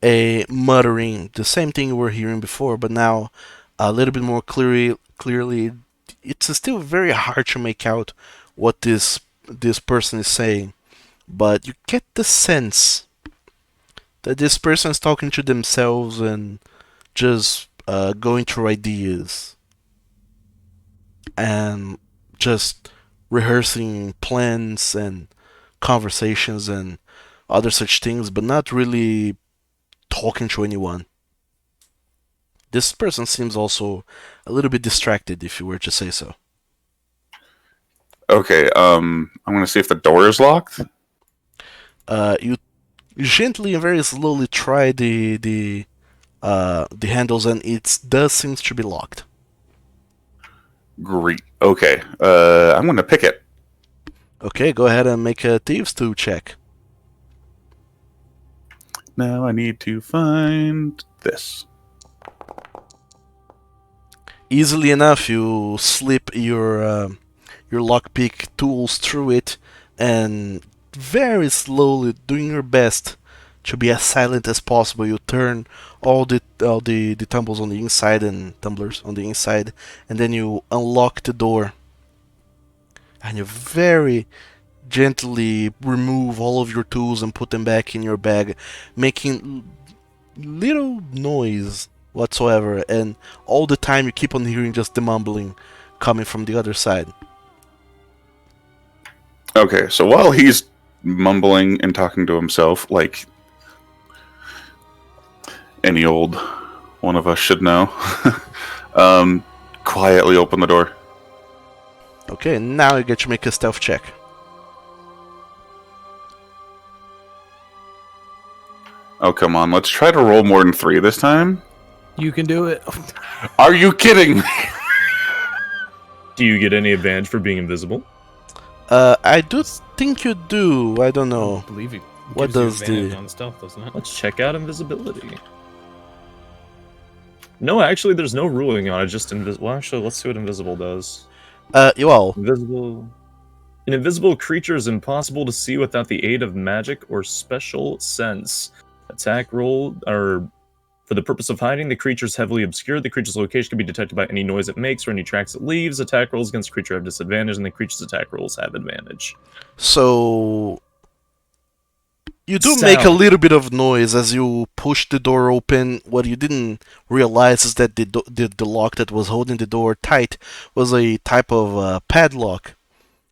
a muttering, the same thing you were hearing before, but now a little bit more clearly. It's still very hard to make out what this person is saying, but you get the sense that this person is talking to themselves and just going through ideas and just rehearsing plans and conversations and other such things, but not really talking to anyone. This person seems also a little bit distracted, if you were to say so. Okay, I'm gonna see if the door is locked. You gently and very slowly try the handles, and it does seem to be locked. Great. Okay, I'm gonna pick it. Okay, go ahead and make a thieves' tool check. Now I need to find this. Easily enough, you slip your lockpick tools through it, and very slowly, doing your best to be as silent as possible, you turn all the tumbles on the inside and tumblers on the inside, and then you unlock the door, and you very gently remove all of your tools and put them back in your bag, making little noise whatsoever, and all the time you keep on hearing just the mumbling coming from the other side. Okay, so while he's mumbling and talking to himself, like any old one of us should know, quietly open the door. Okay, now you get to make a stealth check. Oh, come on. Let's try to roll more than 3 this time. You can do it. Are you kidding me? Do you get any advantage for being invisible? I do think you do. I don't I know. believe you. What gives you does advantage the- on stealth, doesn't it? Let's check out invisibility. No, actually, there's no ruling on it. Just invisible. Well, actually, let's see what invisible does. Well, Invisible. An invisible creature is impossible to see without the aid of magic or special sense. Attack roll, or for the purpose of hiding, the creature is heavily obscured. The creature's location can be detected by any noise it makes or any tracks it leaves. Attack rolls against the creature have disadvantage, and the creature's attack rolls have advantage. so you do make a Sound. little bit of noise as you push the door open. What you didn't realize is that the lock that was holding the door tight was a type of padlock.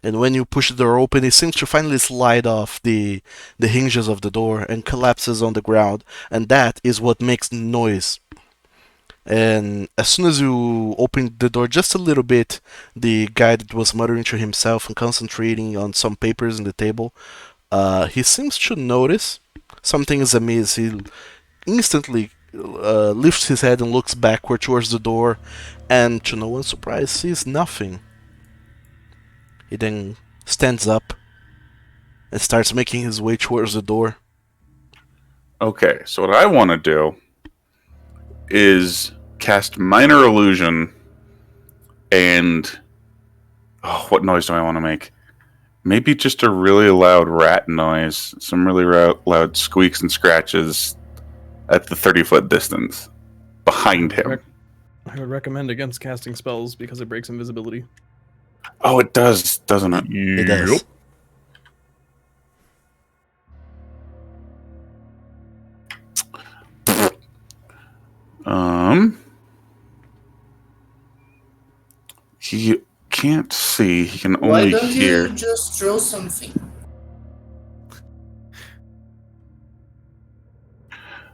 And when you push the door open, it seems to finally slide off the hinges of the door and collapses on the ground. And that is what makes noise. And as soon as you open the door just a little bit, the guy that was muttering to himself and concentrating on some papers on the table, he seems to notice something is amiss. He instantly lifts his head and looks backward towards the door, and to no one's surprise, sees nothing. He then stands up and starts making his way towards the door. Okay, so what I want to do is cast Minor Illusion and... Oh, what noise do I want to make? Maybe just a really loud rat noise. Some really loud squeaks and scratches at the 30-foot distance behind him. I would recommend against casting spells because it breaks invisibility. Oh, it does, doesn't it? It does. He can't see. He can Why only don't hear. you just throw something?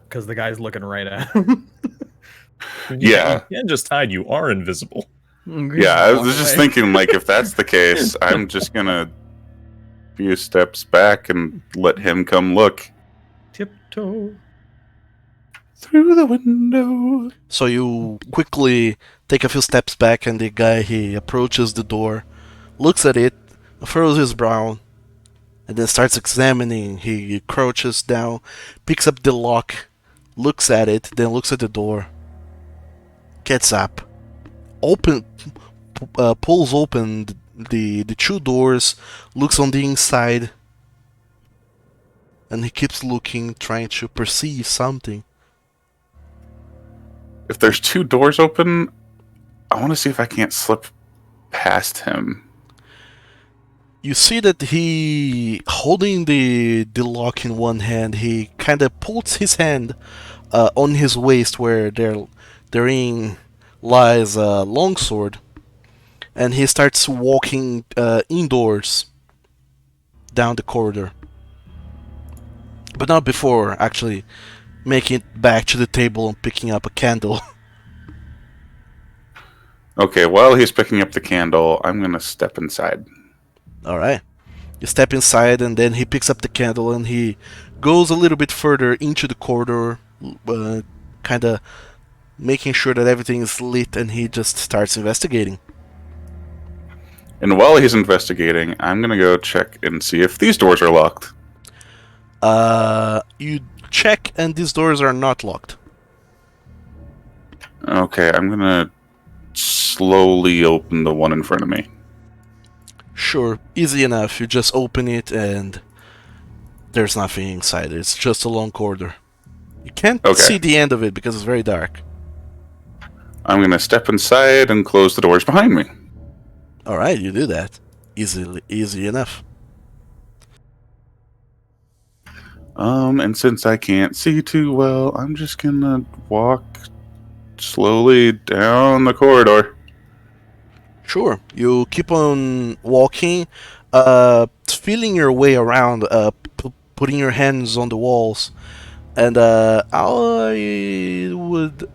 Because the guy's looking right at him. Yeah. You can't just hide. You are invisible. Yeah, I was just thinking, like, if that's the case, I'm just gonna few steps back and let him come look Tiptoe. through the window. So you quickly take a few steps back, and the guy, he approaches the door, looks at it, furrows his brow, and then starts examining. He crouches down, picks up the lock, looks at it, then looks at the door, gets up, pulls open the two doors, looks on the inside, and he keeps looking, trying to perceive something. If there's 2 doors open, I want to see if I can't slip past him. You see that he, holding the lock in one hand, he kind of pulls his hand on his waist where therein lies a longsword, and he starts walking indoors down the corridor. But not before actually making it back to the table and picking up a candle. Okay, while he's picking up the candle, I'm gonna step inside. Alright. You step inside, and then he picks up the candle and he goes a little bit further into the corridor, kind of making sure that everything is lit, and he just starts investigating. And while he's investigating, I'm gonna go check and see if these doors are locked. You check, and these doors are not locked. Okay, I'm gonna slowly open the one in front of me. Sure, easy enough. You just open it, and there's nothing inside. It's just a long corridor. You can't Okay. see the end of it because it's very dark. I'm gonna step inside and close the doors behind me. Alright, you do that. Easy enough. And since I can't see too well, I'm just gonna walk slowly down the corridor. Sure. You keep on walking, feeling your way around, putting your hands on the walls, and I would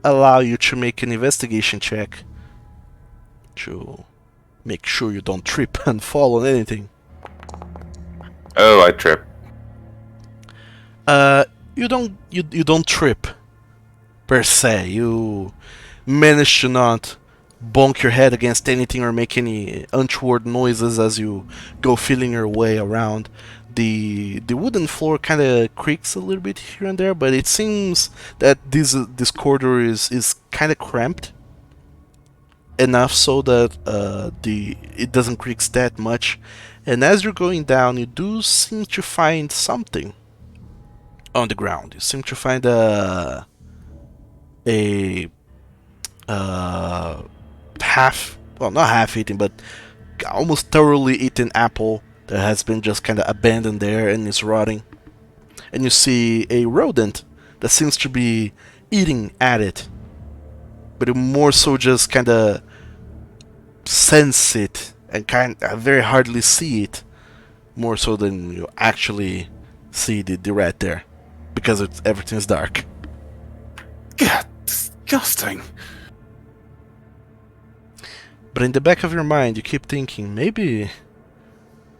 allow you to make an investigation check to make sure you don't trip and fall on anything. Oh, I trip. You don't trip per se. You manage to not bonk your head against anything or make any untoward noises as you go feeling your way around. The wooden floor kind of creaks a little bit here and there, but it seems that this corridor is kind of cramped enough so that it doesn't creak that much. And as you're going down, you do seem to find something on the ground. You seem to find a half, well, not half eaten, but almost thoroughly eaten apple that has been just kind of abandoned there and is rotting. And you see a rodent that seems to be eating at it, but it more so just kind of sense it and kind of very hardly see it, more so than you actually see the rat there, because everything's dark. God, disgusting. But in the back of your mind, you keep thinking, maybe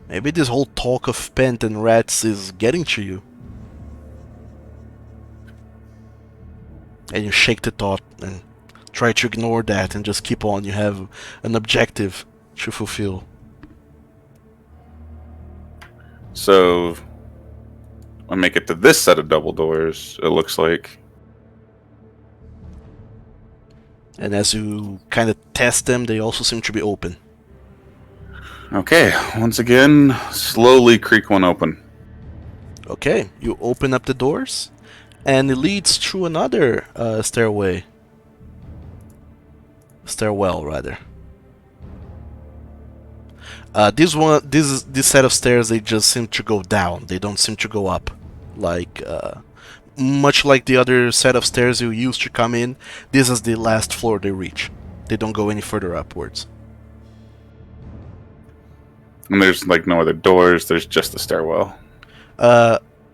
this whole talk of pent and rats is getting to you. And you shake the thought and try to ignore that and just keep on. You have an objective to fulfill. So, I make it to this set of double doors, it looks like. And as you kind of test them, they also seem to be open. Okay, once again, slowly creak one open. Okay, you open up the doors, and it leads to another stairwell, rather. This set of stairs, they just seem to go down. They don't seem to go up, much like the other set of stairs you used to come in. This is the last floor they reach. They don't go any further upwards. And there's like no other doors, there's just the stairwell.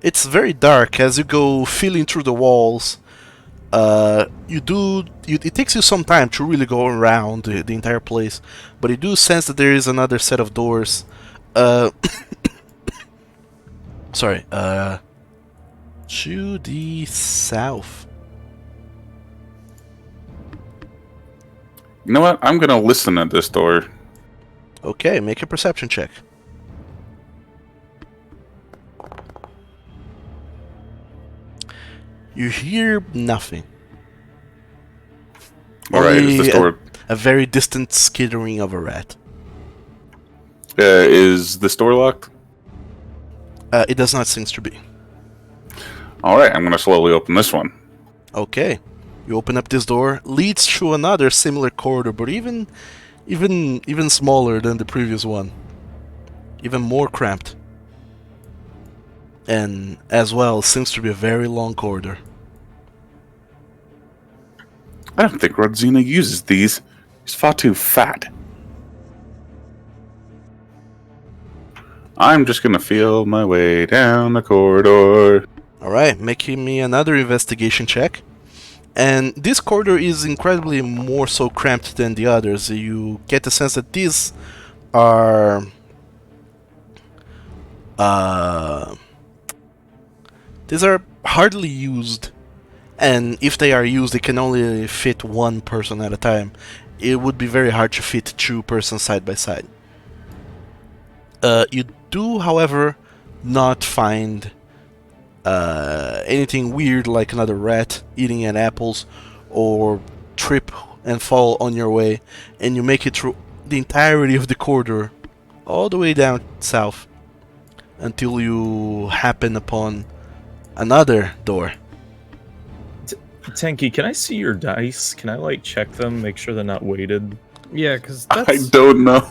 It's very dark as you go feeling through the walls. It takes you some time to really go around the entire place, but you do sense that there is another set of doors. Sorry, to the south. You know what? I'm gonna listen at this door. Okay, make a perception check. You hear nothing. Alright, is this door... A very distant skittering of a rat. is this door locked? It does not seem to be. Alright, I'm gonna slowly open this one. Okay. You open up this door, leads to another similar corridor, but even smaller than the previous one. Even more cramped. And as well, seems to be a very long corridor. I don't think Rodzina uses these. He's far too fat. I'm just gonna feel my way down the corridor. Alright, making me another investigation check. And this corridor is incredibly more so cramped than the others. You get the sense that these are... these are hardly used. And if they are used, they can only fit one person at a time. It would be very hard to fit two persons side by side. You do, however, not find anything weird like another rat eating at apples or trip and fall on your way, and you make it through the entirety of the corridor all the way down south until you happen upon another door. Tenki, can I see your dice? Can I like check them, make sure they're not weighted? Yeah, because I that's don't know.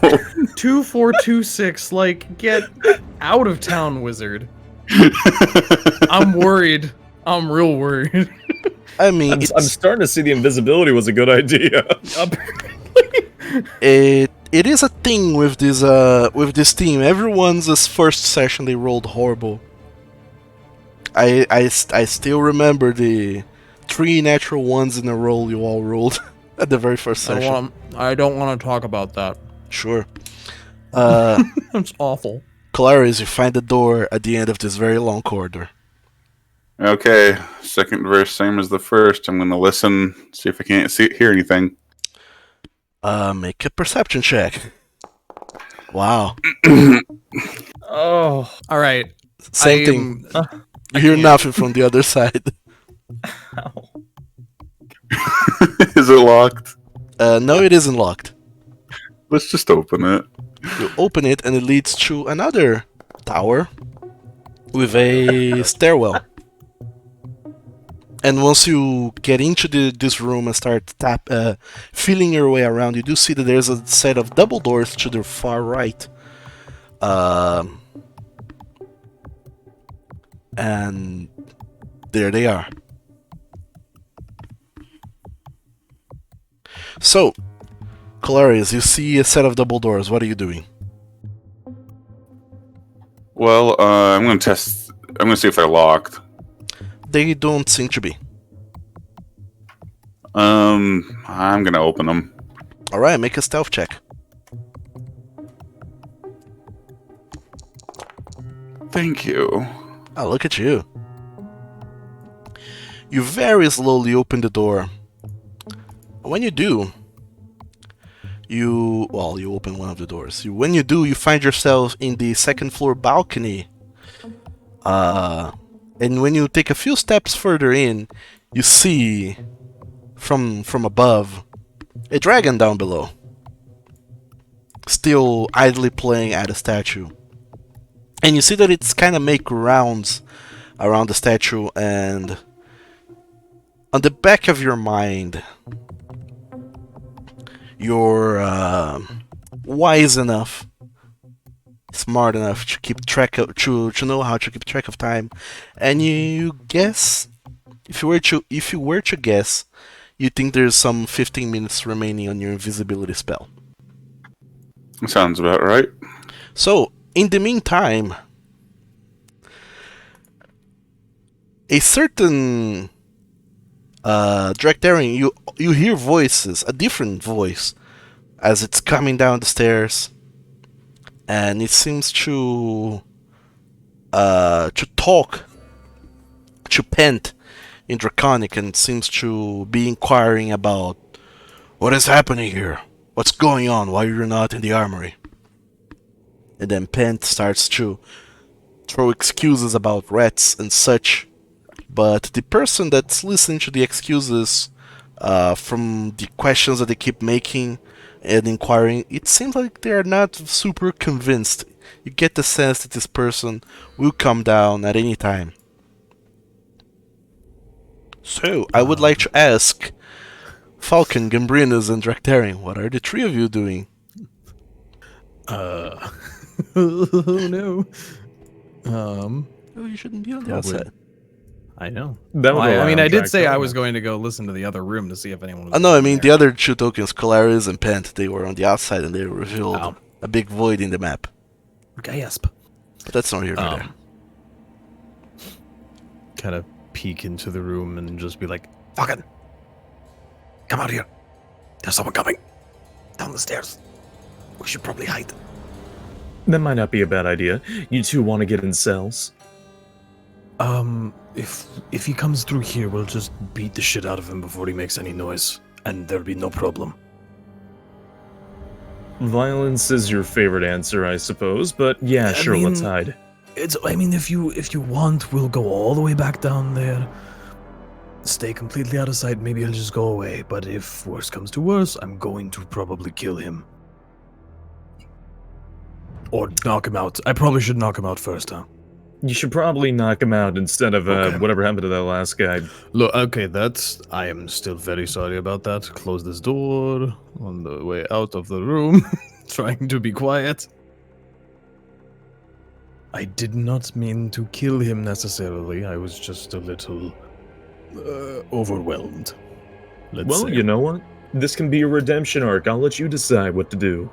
2, 4, 2, 6. Like, get out of town, wizard. I'm worried. I'm real worried. I mean, I'm starting to see the invisibility was a good idea. Apparently, It is a thing with this team. Everyone's first session they rolled horrible. I still remember the 3 natural ones in a row you all rolled at the very first session. I don't want to talk about that. Sure. It's awful. Clarice, you find the door at the end of this very long corridor. Okay, second verse, same as the first. I'm gonna listen, see if I can't hear anything. Make a perception check. Wow. Oh, All right. Same thing. You hear nothing from the other side. ow. Is it locked? No, it isn't locked. Let's just open it. You open it and it leads to another tower with a stairwell. And once you get into this room and start feeling your way around, you do see that there's a set of double doors to the far right. And there they are. So, Clarice, you see a set of double doors. What are you doing? Well, I'm gonna test. I'm gonna see if they're locked. They don't seem to be. I'm gonna open them. Alright, make a stealth check. Thank you. Oh, look at you. You very slowly open the door. When you do, you open one of the doors. When you do, you find yourself in the second floor balcony. And when you take a few steps further in, you see from above a dragon down below, still idly playing at a statue. And you see that it's kind of make rounds around the statue, and on the back of your mind, you're wise enough, smart enough to keep track of to know how to keep track of time, and you guess, if you were to guess, you think there's some 15 minutes remaining on your invisibility spell. Sounds about right. So, in the meantime, a certain Draktharian, you hear voices, a different voice, as it's coming down the stairs, and it seems to talk, to pant in Draconic, and seems to be inquiring about what is happening here, what's going on, why you're not in the armory. And then Pent starts to throw excuses about rats and such, but the person that's listening to the excuses from the questions that they keep making and inquiring, it seems like they're not super convinced. You get the sense that this person will come down at any time. So, I would like to ask Falcon, Gambrinus, and Draktharian, what are the three of you doing? Oh no. Oh, you shouldn't be on the Probably. outside. I know. That would I mean, allow I did Jack say I Dog. was going to go listen to the other room to see if anyone was. No, I mean there. the other two tokens, Colaris and Pent, they were on the outside and they revealed Oh. a big void in the map. Gasp. But that's not here nor there. Kind of peek into the room and just be like, "Fucking, come out here! There's someone coming down the stairs. We should probably hide." That might not be a bad idea. You two want to get in cells? If he comes through here, we'll just beat the shit out of him before he makes any noise, and there'll be no problem. Violence is your favorite answer, I suppose, but yeah, sure, let's hide. I mean, if you want, we'll go all the way back down there. Stay completely out of sight. Maybe he'll just go away. But if worse comes to worse, I'm going to probably kill him. Or knock him out. I probably should knock him out first, huh? You should probably knock him out instead of Okay. whatever happened to that last guy. Look, okay, I am still very sorry about that. Close this door on the way out of the room. Trying to be quiet. I did not mean to kill him necessarily. I was just a little overwhelmed. Let's Well, say. you know what? this can be a redemption arc. I'll let you decide what to do.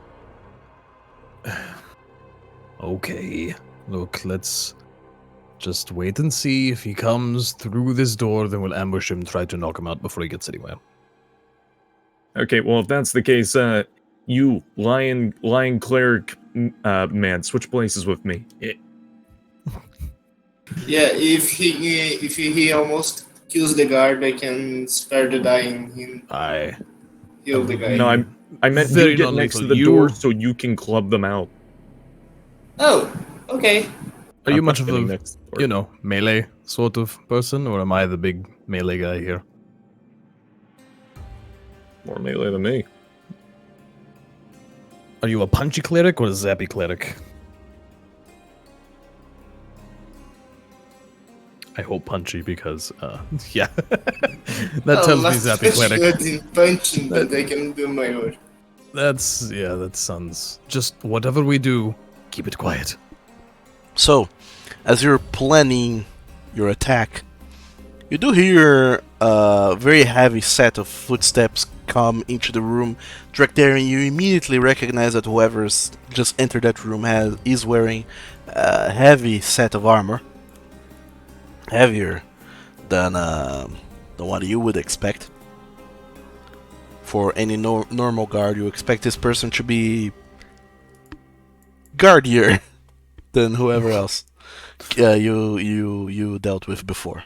Okay. Look, let's just wait and see. If he comes through this door, then we'll ambush him, try to knock him out before he gets anywhere. Okay, well, if that's the case, you, lion cleric man, switch places with me. Yeah, if he almost kills the guard, I can spare the dying and heal the guy. No, I meant Very you get next to the non-lethal. door You- so you can club them out. Oh, okay. Are you I'm much not of getting a, next to the door. melee sort of person, or am I the big melee guy here? More melee than me. Are you a punchy cleric or a zappy cleric? I hope punchy because, yeah. That tells me zappy cleric. Good in punching, but I can do my work. That sounds... Just whatever we do, keep it quiet. So, as you're planning your attack, you do hear a very heavy set of footsteps come into the room. Directarian, you immediately recognize that whoever's just entered that room is wearing a heavy set of armor. Heavier than what you would expect. For any normal guard, you expect this person to be guardier than whoever else you dealt with before.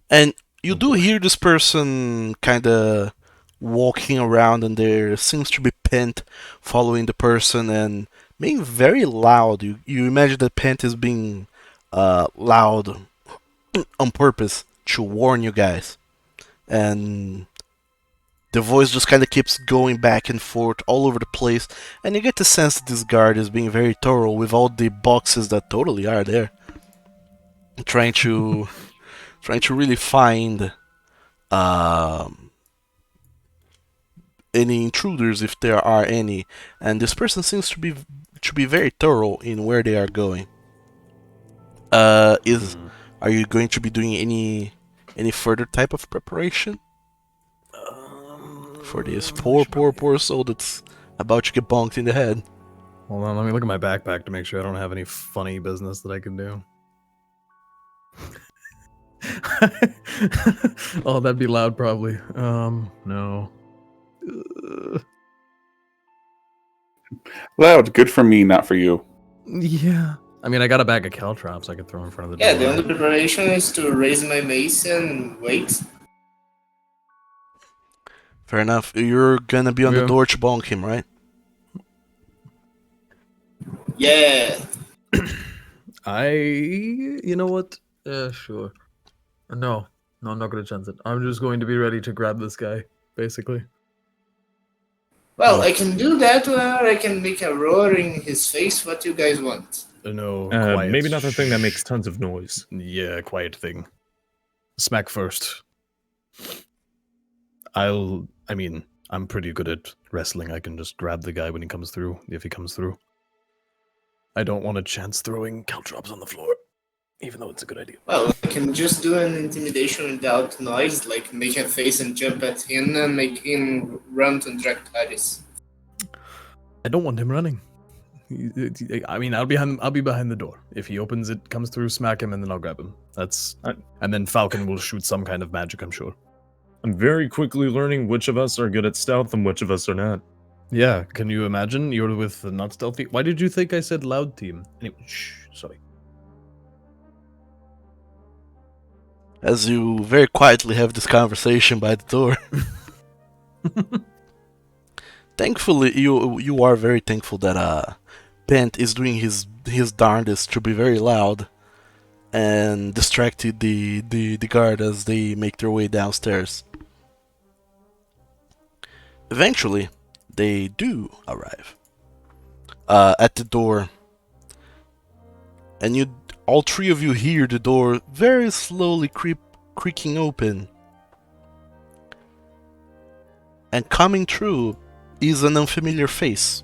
And you do hear this person kind of walking around, and there seems to be Pent following the person and being very loud. You imagine that Pent is being loud on purpose to warn you guys. And the voice just kind of keeps going back and forth all over the place, and you get the sense that this guard is being very thorough with all the boxes that totally are there, trying to really find any intruders if there are any. And this person seems to be very thorough in where they are going. Are you going to be doing any further type of preparation for this poor soul that's about to get bonked in the head? Hold on, let me look at my backpack to make sure I don't have any funny business that I can do. Oh, that'd be loud probably. No. Loud, good for me, not for you. Yeah. I mean, I got a bag of caltrops I could throw in front of the Yeah, door. the only preparation is to raise my mace and wait. Fair enough. You're gonna be on the Yeah. door to bonk him, right? Yeah. You know what? Sure. No, I'm not gonna chance it. I'm just going to be ready to grab this guy, basically. Well, No. I can do that, or I can make a roar in his face. What you guys want? No, quiet. Maybe not the thing that makes tons of noise. Yeah, quiet thing. Smack first. I'm pretty good at wrestling. I can just grab the guy when he comes through, if he comes through. I don't want a chance throwing caltrops on the floor, even though it's a good idea. Well, I can just do an intimidation without noise, like make a face and jump at him and make him run to Dractaris. I don't want him running. I mean, I'll be behind the door. If he opens it, comes through, smack him, and then I'll grab him. And then Falcon will shoot some kind of magic, I'm sure. I'm very quickly learning which of us are good at stealth and which of us are not. Yeah, can you imagine? You're with the not stealthy. Why did you think I said loud team? Anyway, shh, sorry. As you very quietly have this conversation by the door. Thankfully, you are very thankful that Pent is doing his darndest to be very loud and distracted the guard as they make their way downstairs. Eventually, they do arrive at the door, and all three of you hear the door very slowly creaking open, and coming through is an unfamiliar face,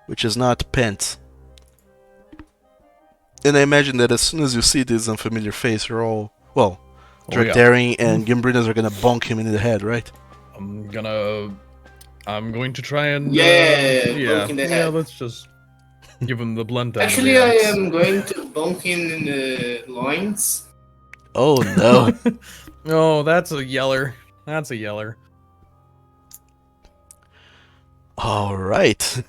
which is not Pent. And I imagine that as soon as you see this unfamiliar face, you're all, well, Dractarian and Gimbrinas are gonna bonk him in the head, right? I'm going to try and bonk in the head. let's just give him the blunt end. Actually, I am going to bonk in the loins. Oh no. Oh, that's a yeller. That's a yeller. All right.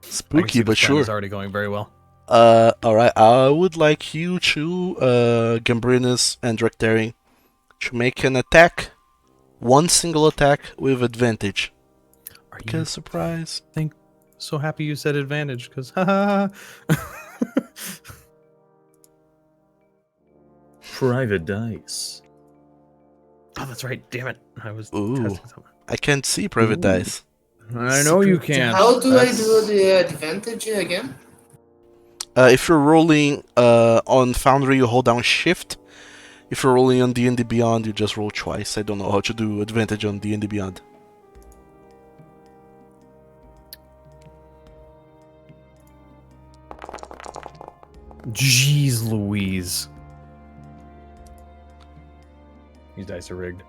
Spooky, but It's sure. already going very well. All right. I would like you to, Gambrinus and Drakdaring, to make an attack, one single attack with advantage. Are you Because surprise. so happy you said advantage? Because ha. Private dice. Oh, that's right. Damn it. I was Ooh. testing something. I can't see private Ooh. dice. I know you can't. How do I do the advantage again? If you're rolling on Foundry, you hold down Shift. If you're rolling on D&D Beyond, you just roll twice. I don't know how to do advantage on D&D Beyond. Jeez Louise. These dice are rigged.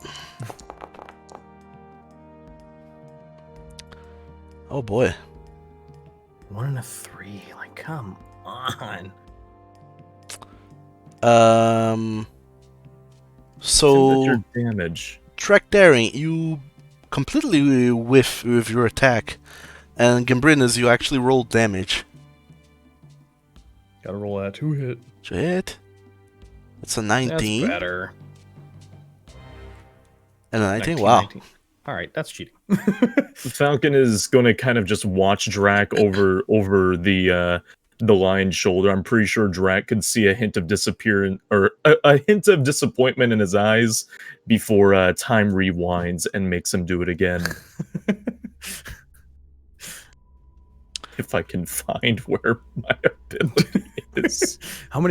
Oh boy. 1 and a 3. Like, come on. So Your damage. Drakdaring, you completely whiff with your attack, and Gambrinus, you actually roll damage. Gotta roll that 2 hit. Shit. It's a That's 19 better. and a 19. Wow. All right, that's cheating. Falcon is going to kind of just watch Drac over the lion's shoulder. I'm pretty sure Drac could see a hint of disappearance or a hint of disappointment in his eyes before time rewinds and makes him do it again. If I can find where my ability is. How's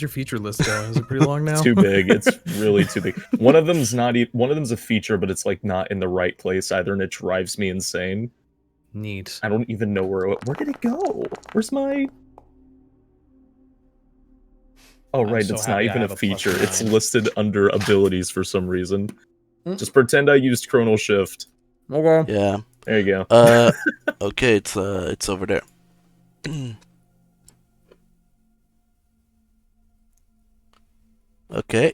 your feature list going? Is it pretty long now? It's too big. It's really too big. One of them's one of them's a feature, but it's like not in the right place either, and it drives me insane. Neat. I don't even know where did it go? Where's my? Oh I'm right, so it's not happy I even have a a feature. +9. It's listed under abilities for some reason. Hmm. Just pretend I used Chronal Shift. Okay. Yeah. There you go. Okay, it's over there. Okay.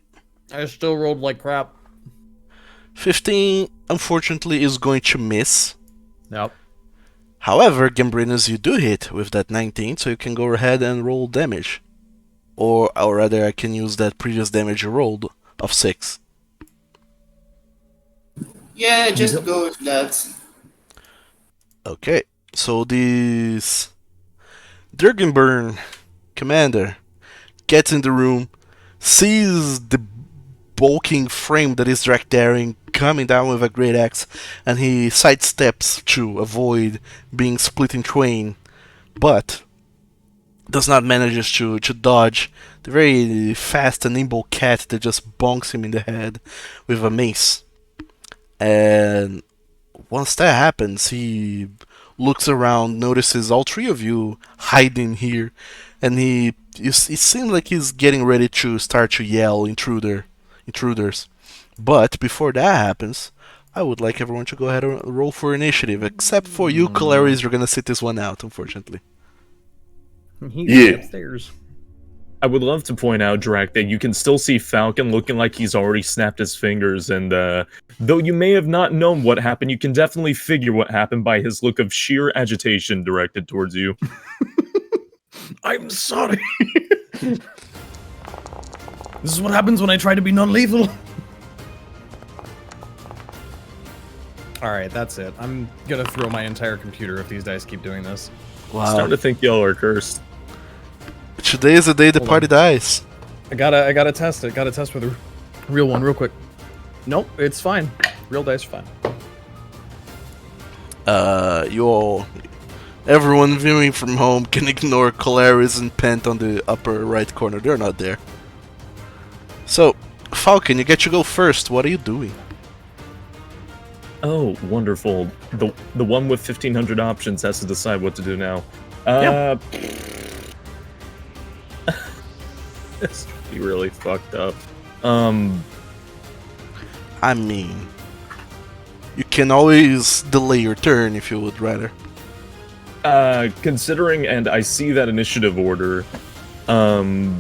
I still rolled like crap. 15, unfortunately, is going to miss. Yep. However, Gambrinus, you do hit with that 19, so you can go ahead and roll damage. Or rather, I can use that previous damage you rolled of 6. Yeah, just go with that. Okay, so this Durgenburn commander gets in the room, sees the bulking frame that is Drakdaring coming down with a great axe, and he sidesteps to avoid being split in twain, but does not manage to dodge the very fast and nimble cat that just bonks him in the head with a mace. And once that happens, he looks around, notices all three of you hiding here, and it seems like he's getting ready to start to yell intruders. But before that happens, I would like everyone to go ahead and roll for initiative, except for you, Calaris, you're gonna sit this one out, unfortunately. He's upstairs. I would love to point out, Drac, that you can still see Falcon looking like he's already snapped his fingers, and though you may have not known what happened, you can definitely figure what happened by his look of sheer agitation directed towards you. I'm sorry. This is what happens when I try to be non-lethal. Alright, that's it. I'm gonna throw my entire computer if these dice keep doing this. Wow. Starting to think y'all are cursed. Today is the day the Hold party on. dies. I gotta test it. Gotta test with a real one real quick. Nope, it's fine. Real dice are fine. Everyone viewing from home can ignore Calaris and Pent on the upper right corner. They're not there. So, Falcon, you get to go first. What are you doing? Oh, wonderful. The one with 1,500 options has to decide what to do now. This would be really fucked up. I mean, You can always delay your turn if you would rather. Considering, and I see that initiative order, hold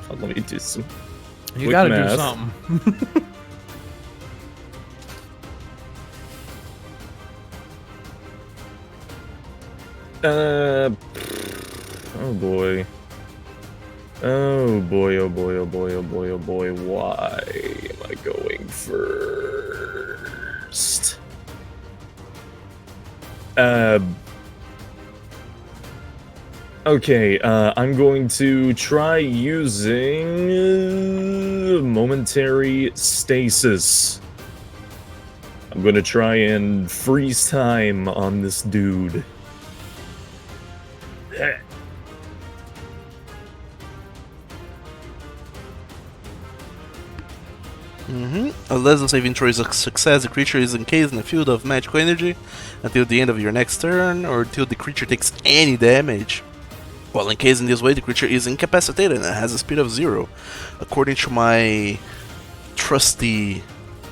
on, let me do some You quick gotta math. do something. Oh boy. Oh boy, oh boy, oh boy, oh boy, oh boy, why am I going first? Okay, I'm going to try using momentary stasis. I'm gonna try and freeze time on this dude. Unless the saving throw is a success, the creature is encased in a field of magical energy until the end of your next turn, or until the creature takes any damage. While encased in this way, the creature is incapacitated and has a speed of 0. According to my trusty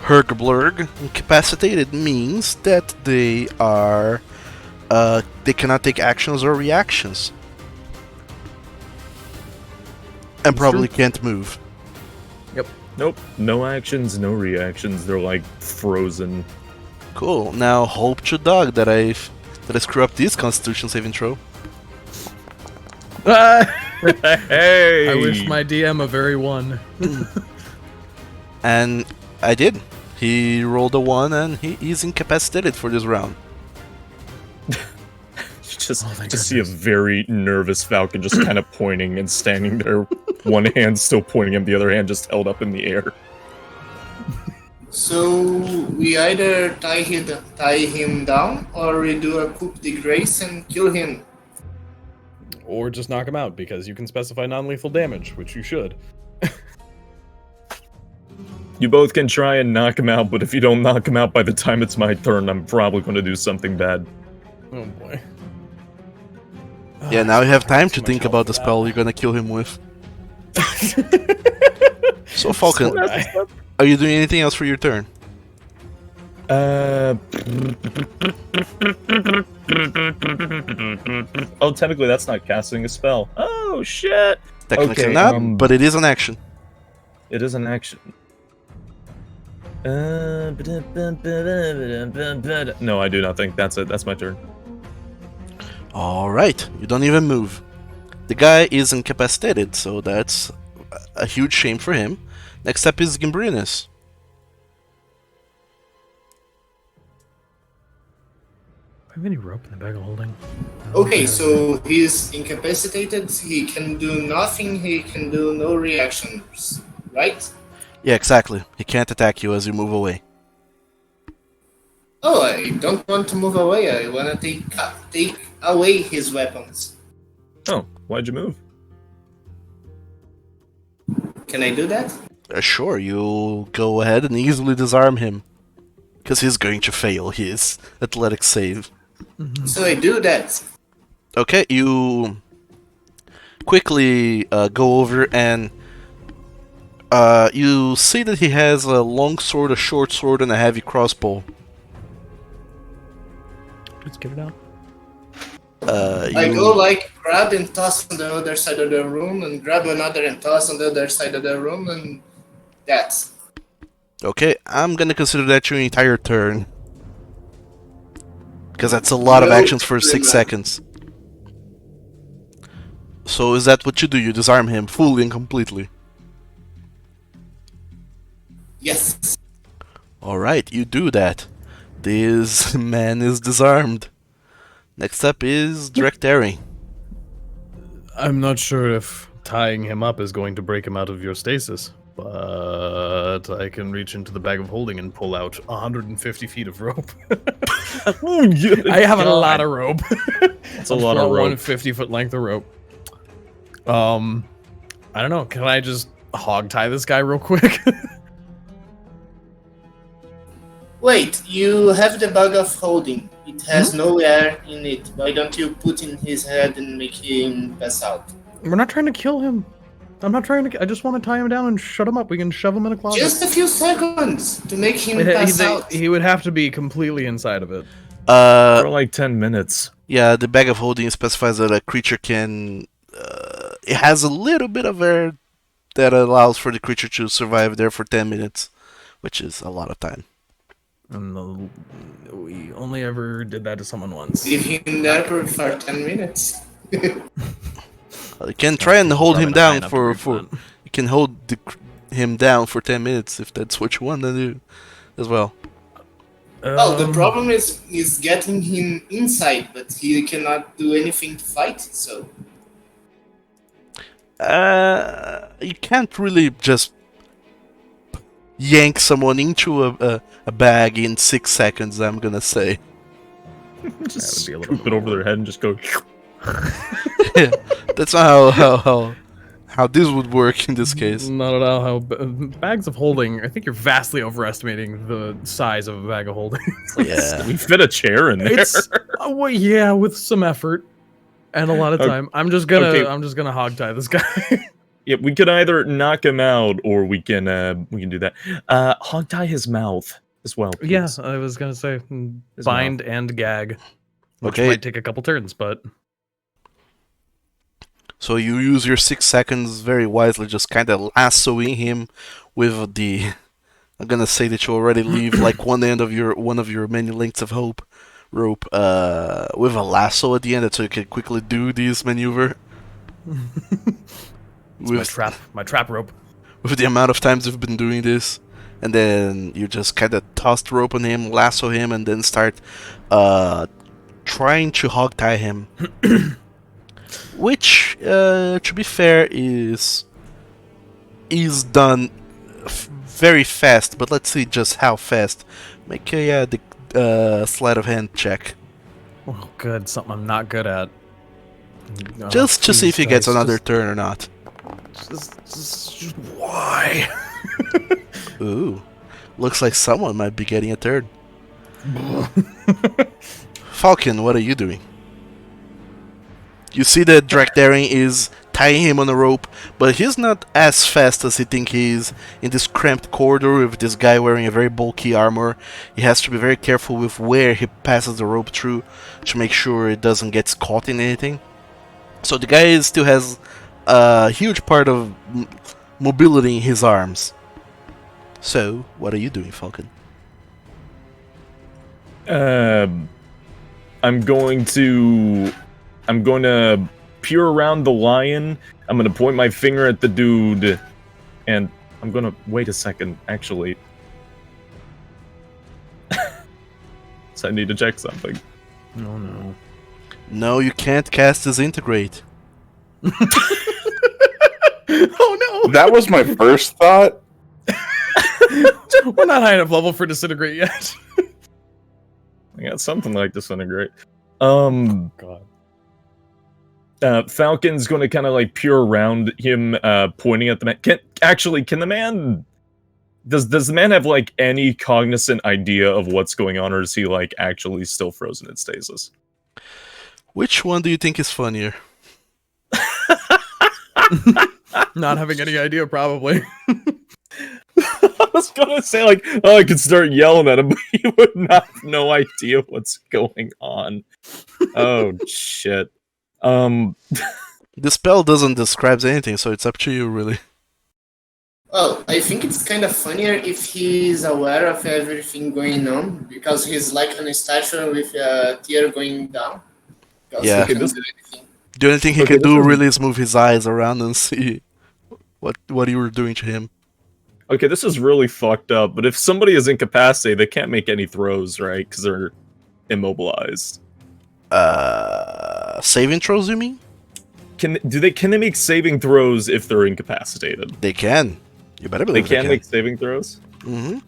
Hergblurg, incapacitated means that they are they cannot take actions or reactions, and probably can't move. Nope, no actions, no reactions. They're like frozen. Cool. Now hope to dog that I screw up this Constitution saving throw. Hey! I wish my DM a very one. And I did. He rolled a 1 and he is incapacitated for this round. Just, Oh, thank just see a very nervous Falcon just kind of pointing and standing there, one hand still pointing him, the other hand just held up in the air. So we either tie him down, or we do a coup de grace and kill him. Or just knock him out, because you can specify non-lethal damage, which you should. You both can try and knock him out, but if you don't knock him out by the time it's my turn, I'm probably going to do something bad. Oh boy. Yeah, now you have time to Too much think help about for the that. spell you're gonna kill him with. So Falcon, So are you doing anything else for your turn? Oh, technically that's not casting a spell. Oh, shit! Technically Okay, not, but it is an action. It is an action. No, I do nothing. That's it. That's my turn. Alright, you don't even move. The guy is incapacitated, so that's a huge shame for him. Next up is Gimbrinus. I have any rope in the bag of holding? Okay, so he's incapacitated, he can do nothing, he can do no reactions, right? Yeah, exactly. He can't attack you as you move away. Oh, I don't want to move away, I want to take away his weapons. Oh, why'd you move? Can I do that? Sure, you go ahead and easily disarm him. Because he's going to fail his athletic save. So I do that. Okay, you quickly go over and you see that he has a long sword, a short sword, and a heavy crossbow. Let's get it out. I go like grab and toss on the other side of the room, and grab another and toss on the other side of the room, and that's. Okay, I'm gonna consider that your entire turn. Because that's a lot of No, actions for pretty 6 much. seconds. So is that what you do? You disarm him fully and completely? Yes. Alright, you do that. This man is disarmed. Next up is Drekdari. I'm not sure if tying him up is going to break him out of your stasis, but I can reach into the bag of holding and pull out 150 feet of rope. Oh, yeah, I have a lot of rope. It's a lot of rope. 150-foot length of rope. I don't know. Can I just hog tie this guy real quick? Wait, you have the bag of holding. It has no air in it. Why don't you put in his head and make him pass out? We're not trying to kill him. I'm not trying to. I just want to tie him down and shut him up. We can shove him in a closet. Just a few seconds to make him pass out. He would have to be completely inside of it. For like 10 minutes. Yeah, the bag of holding specifies that a creature can. It has a little bit of air that allows for the creature to survive there for 10 minutes, which is a lot of time. And we only ever did that to someone once. Leave him there for 10 minutes. You can try and hold him down you can hold him down for 10 minutes if that's what you want to do as well. Well, the problem is getting him inside, but he cannot do anything to fight, so... You can't really just yank someone into a bag in 6 seconds, I'm gonna say. Just scoop it over their head and just go... Yeah, that's not how this would work in this case. Not at all how bags of holding. I think you're vastly overestimating the size of a bag of holding. Yeah. We fit a chair in there. It's well, yeah, with some effort and a lot of time. I'm just gonna hog tie this guy. Yeah, we could either knock him out or we can do that. Hog tie his mouth as well. Please. Yeah, I was gonna say bind and gag, which Okay. might take a couple turns, but So you use your 6 seconds very wisely, just kind of lassoing him with the. I'm gonna say that you already leave like one end of one of your many lengths of rope with a lasso at the end, so you can quickly do this maneuver. it's my trap rope. With the amount of times you've been doing this, and then you just kind of toss the rope on him, lasso him, and then start trying to hog tie him. Which, to be fair, is done very fast, but let's see just how fast. Make the sleight of hand check. Oh, good. Something I'm not good at. Oh, Just to see if he Jesus, gets another turn or not. Just why? Ooh, looks like someone might be getting a turn. Falcon, what are you doing? You see that Drakdaring is tying him on a rope, but he's not as fast as he thinks he is in this cramped corridor with this guy wearing a very bulky armor. He has to be very careful with where he passes the rope through to make sure it doesn't get caught in anything. So the guy still has a huge part of mobility in his arms. So, what are you doing, Falcon? I'm going to peer around the lion. I'm going to point my finger at the dude, and I'm going to wait a second. Actually, so I need to check something. Oh no. No, you can't cast Disintegrate. Oh no! That was my first thought. We're not high enough level for disintegrate yet. I got something like disintegrate. God. Falcon's going to kind of like peer around him, pointing at the man. Can the man? Does the man have like any cognizant idea of what's going on, or is he like actually still frozen in stasis? Which one do you think is funnier? Not having any idea, probably. I was gonna say like, oh, I could start yelling at him, but he would not have no idea what's going on. Oh shit. The spell doesn't describe anything, so it's up to you, really. Well, I think it's kind of funnier if he's aware of everything going on, because he's like on a statue with a tear going down. Because Yeah. he can't do anything. The only thing he Okay, can this do is- really is move his eyes around and see what you were doing to him. Okay, this is really fucked up. But if somebody is incapacitated, they can't make any throws, right? Because they're immobilized. Saving throws, you mean? Can they make saving throws if they're incapacitated? They can. You better They believe can make saving throws. Mm-hmm.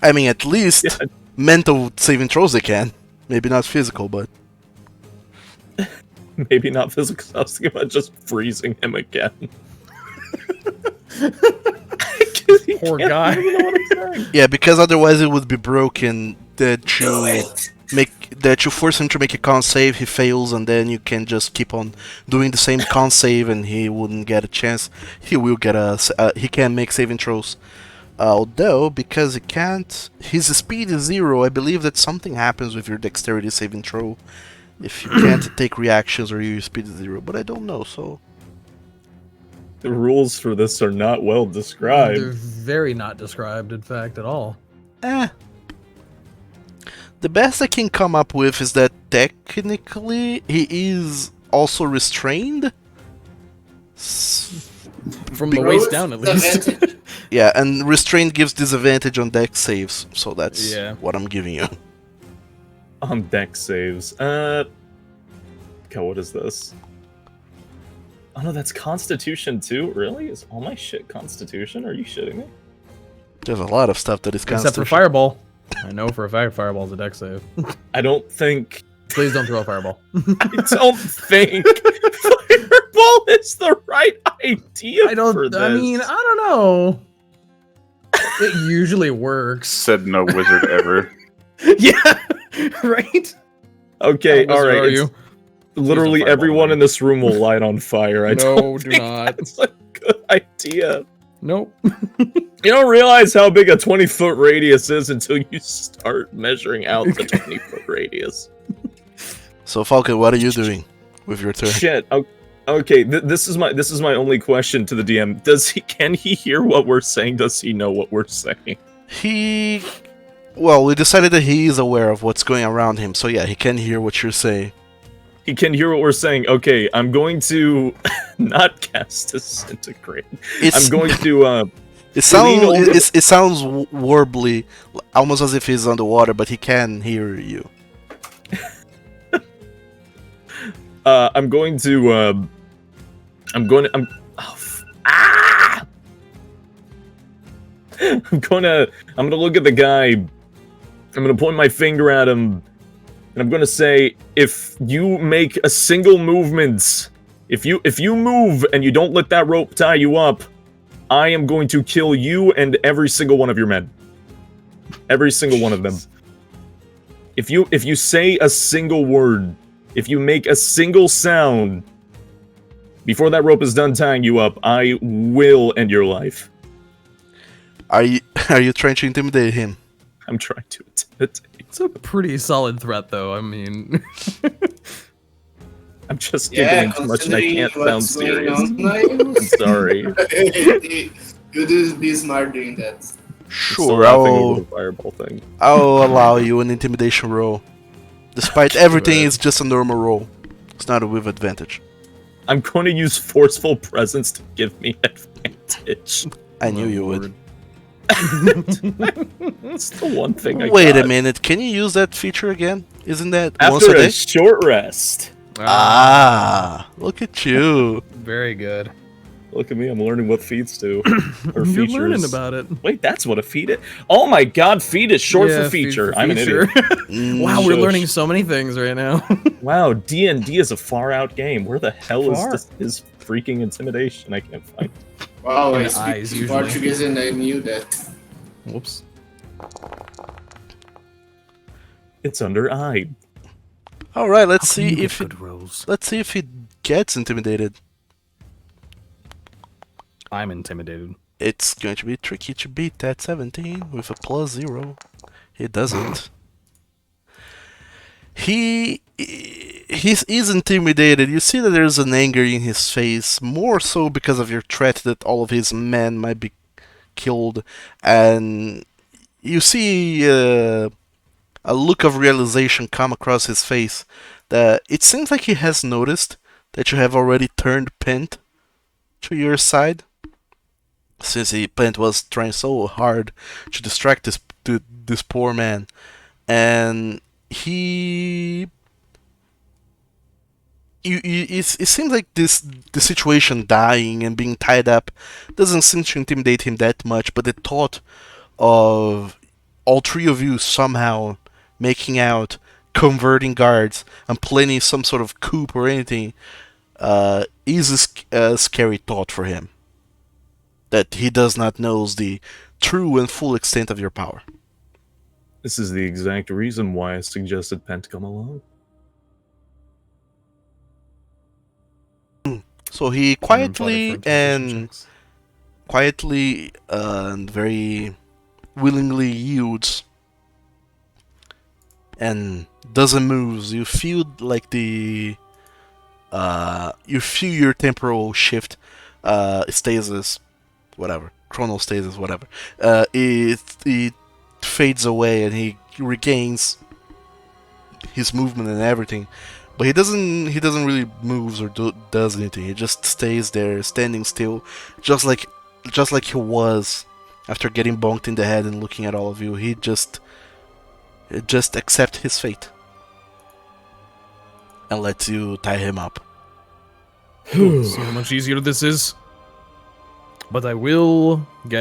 I mean, at least Yeah. mental saving throws they can. Maybe not physical, but Maybe not physical. I was thinking about just freezing him again. Poor guy. yeah, because otherwise it would be broken. That Do you it! you force him to make a con save, he fails, and then you can just keep on doing the same con save, and he wouldn't get a chance. He will get he can make saving throws. Although, because he can't, his speed is 0, I believe that something happens with your dexterity saving throw if you can't take reactions or your speed is 0, but I don't know, so... The rules for this are not well They're described. very not described, in fact, at all. The best I can come up with is that technically he is also restrained. From the waist down, at least. Yeah, and restraint gives disadvantage on dex saves, so that's what I'm giving you. On deck saves. Okay, what is this? Oh no, that's Constitution too? Really? Is all my shit Constitution? Are you shitting me? There's a lot of stuff that is Except for Constitution. Fireball. I know for a fact Fireball's a dex save. I don't think... Please don't throw a Fireball. I don't think Fireball is the right idea for this. I mean, I don't know. It usually works. Said no wizard ever. Yeah, right? Okay, How wizard alright. are you? Literally Fireball, everyone man. in this room will light on fire. I No, don't do think not. that's a good idea. Nope. You don't realize how big a 20-foot radius is until you start measuring out the 20-foot radius. So Falcon, what are you doing with your turn? Shit. Okay, this is my only question to the DM. Can he hear what we're saying? Does he know what we're saying? Well, we decided that he is aware of what's going around him, so yeah, he can hear what you're saying. He can hear what we're saying. Okay, I'm going to not cast Disintegrate. I'm going to It sounds warbly, almost as if he's underwater, but he can hear you. I'm going to I'm gonna look at the guy. I'm gonna point my finger at him, and I'm gonna say, if you make a single movement, if you move and you don't let that rope tie you up, I am going to kill you and every single one of your men. Every single one of them. If you say a single word, if you make a single sound before that rope is done tying you up, I will end your life. Are you trying to intimidate him? I'm trying to intimidate. It's a pretty solid threat, though. I mean... I'm just giggling too much and I can't sound serious. I'm sorry. You do be smart doing that. Sure, Laughing over the fireball thing. I'll allow you an intimidation roll. Despite everything, it's just a normal roll. It's not with advantage. I'm going to use forceful presence to give me advantage. I knew you would. That's the one thing I Wait got. a minute, can you use that feature again? Isn't that once After a day? a short rest. Look at you. Very good. Look at me, I'm learning what feats do. Or You're features. learning about it. Wait, that's what a feat is? Oh my god, feat is short Yeah, for feat feature. for I'm feature. an idiot. Wow, we're Shush. learning so many things right now. Wow, D&D is a far out game. Where the hell Far. is this freaking intimidation? I can't find. Wow, In I the speak eyes, usually. Portuguese and I knew that. Whoops. It's under I. All right, let's How can you see get if good rolls. let's see if he gets intimidated. I'm intimidated. It's going to be tricky to beat that 17 with a +0. He doesn't. He's intimidated. You see that there's an anger in his face, more so because of your threat that all of his men might be killed, and you see a look of realization come across his face. That it seems like he has noticed that you have already turned Pent to your side, since Pent was trying so hard to distract this poor man, and it seems like the situation dying and being tied up doesn't seem to intimidate him that much, but the thought of all three of you somehow making out, converting guards, and planning some sort of coup or anything is a scary thought for him. That he does not know the true and full extent of your power. This is the exact reason why I suggested Pen to come along. So he Cannon fodder for quietly intimidation and very willingly yields and doesn't move. You feel like you feel your temporal shift, stasis, whatever, chronostasis, whatever. It fades away and he regains his movement and everything. But he doesn't really moves or does anything. He just stays there, standing still, just like he was after getting bonked in the head and looking at all of you. He just accept his fate and lets you tie him up. Cool. See how much easier this is. But I will put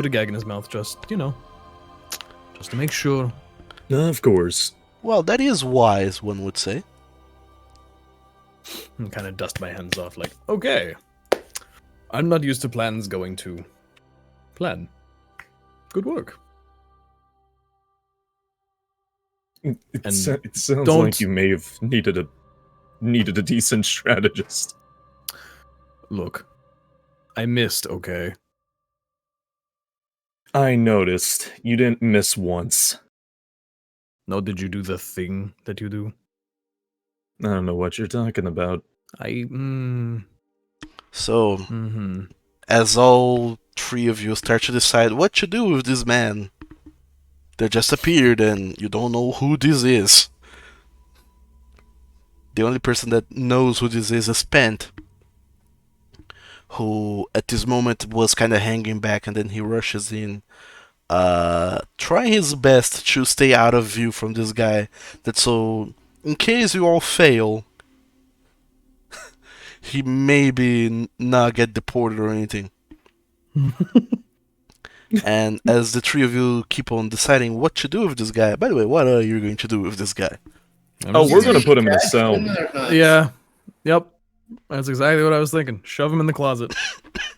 a gag in his mouth, just to make sure. Of course. Well, that is wise, one would say. And kind of dust my hands off, like, okay. I'm not used to plans going to plan. Good work. It And sounds don't- like you may have needed a decent strategist. Look, I missed, okay? I noticed you didn't miss once. No, did you do the thing that you do? I don't know what you're talking about. So, as all three of you start to decide what to do with this man that just appeared and you don't know who this is. The only person that knows who this is Pent, who at this moment was kind of hanging back, and then he rushes in, trying his best to stay out of view from this guy. That so, in case you all fail, he maybe not get deported or anything. And as the three of you keep on deciding what to do with this guy, by the way, what are you going to do with this guy? We're gonna put him in a cell. Yeah. Yep. That's exactly what I was thinking. Shove him in the closet.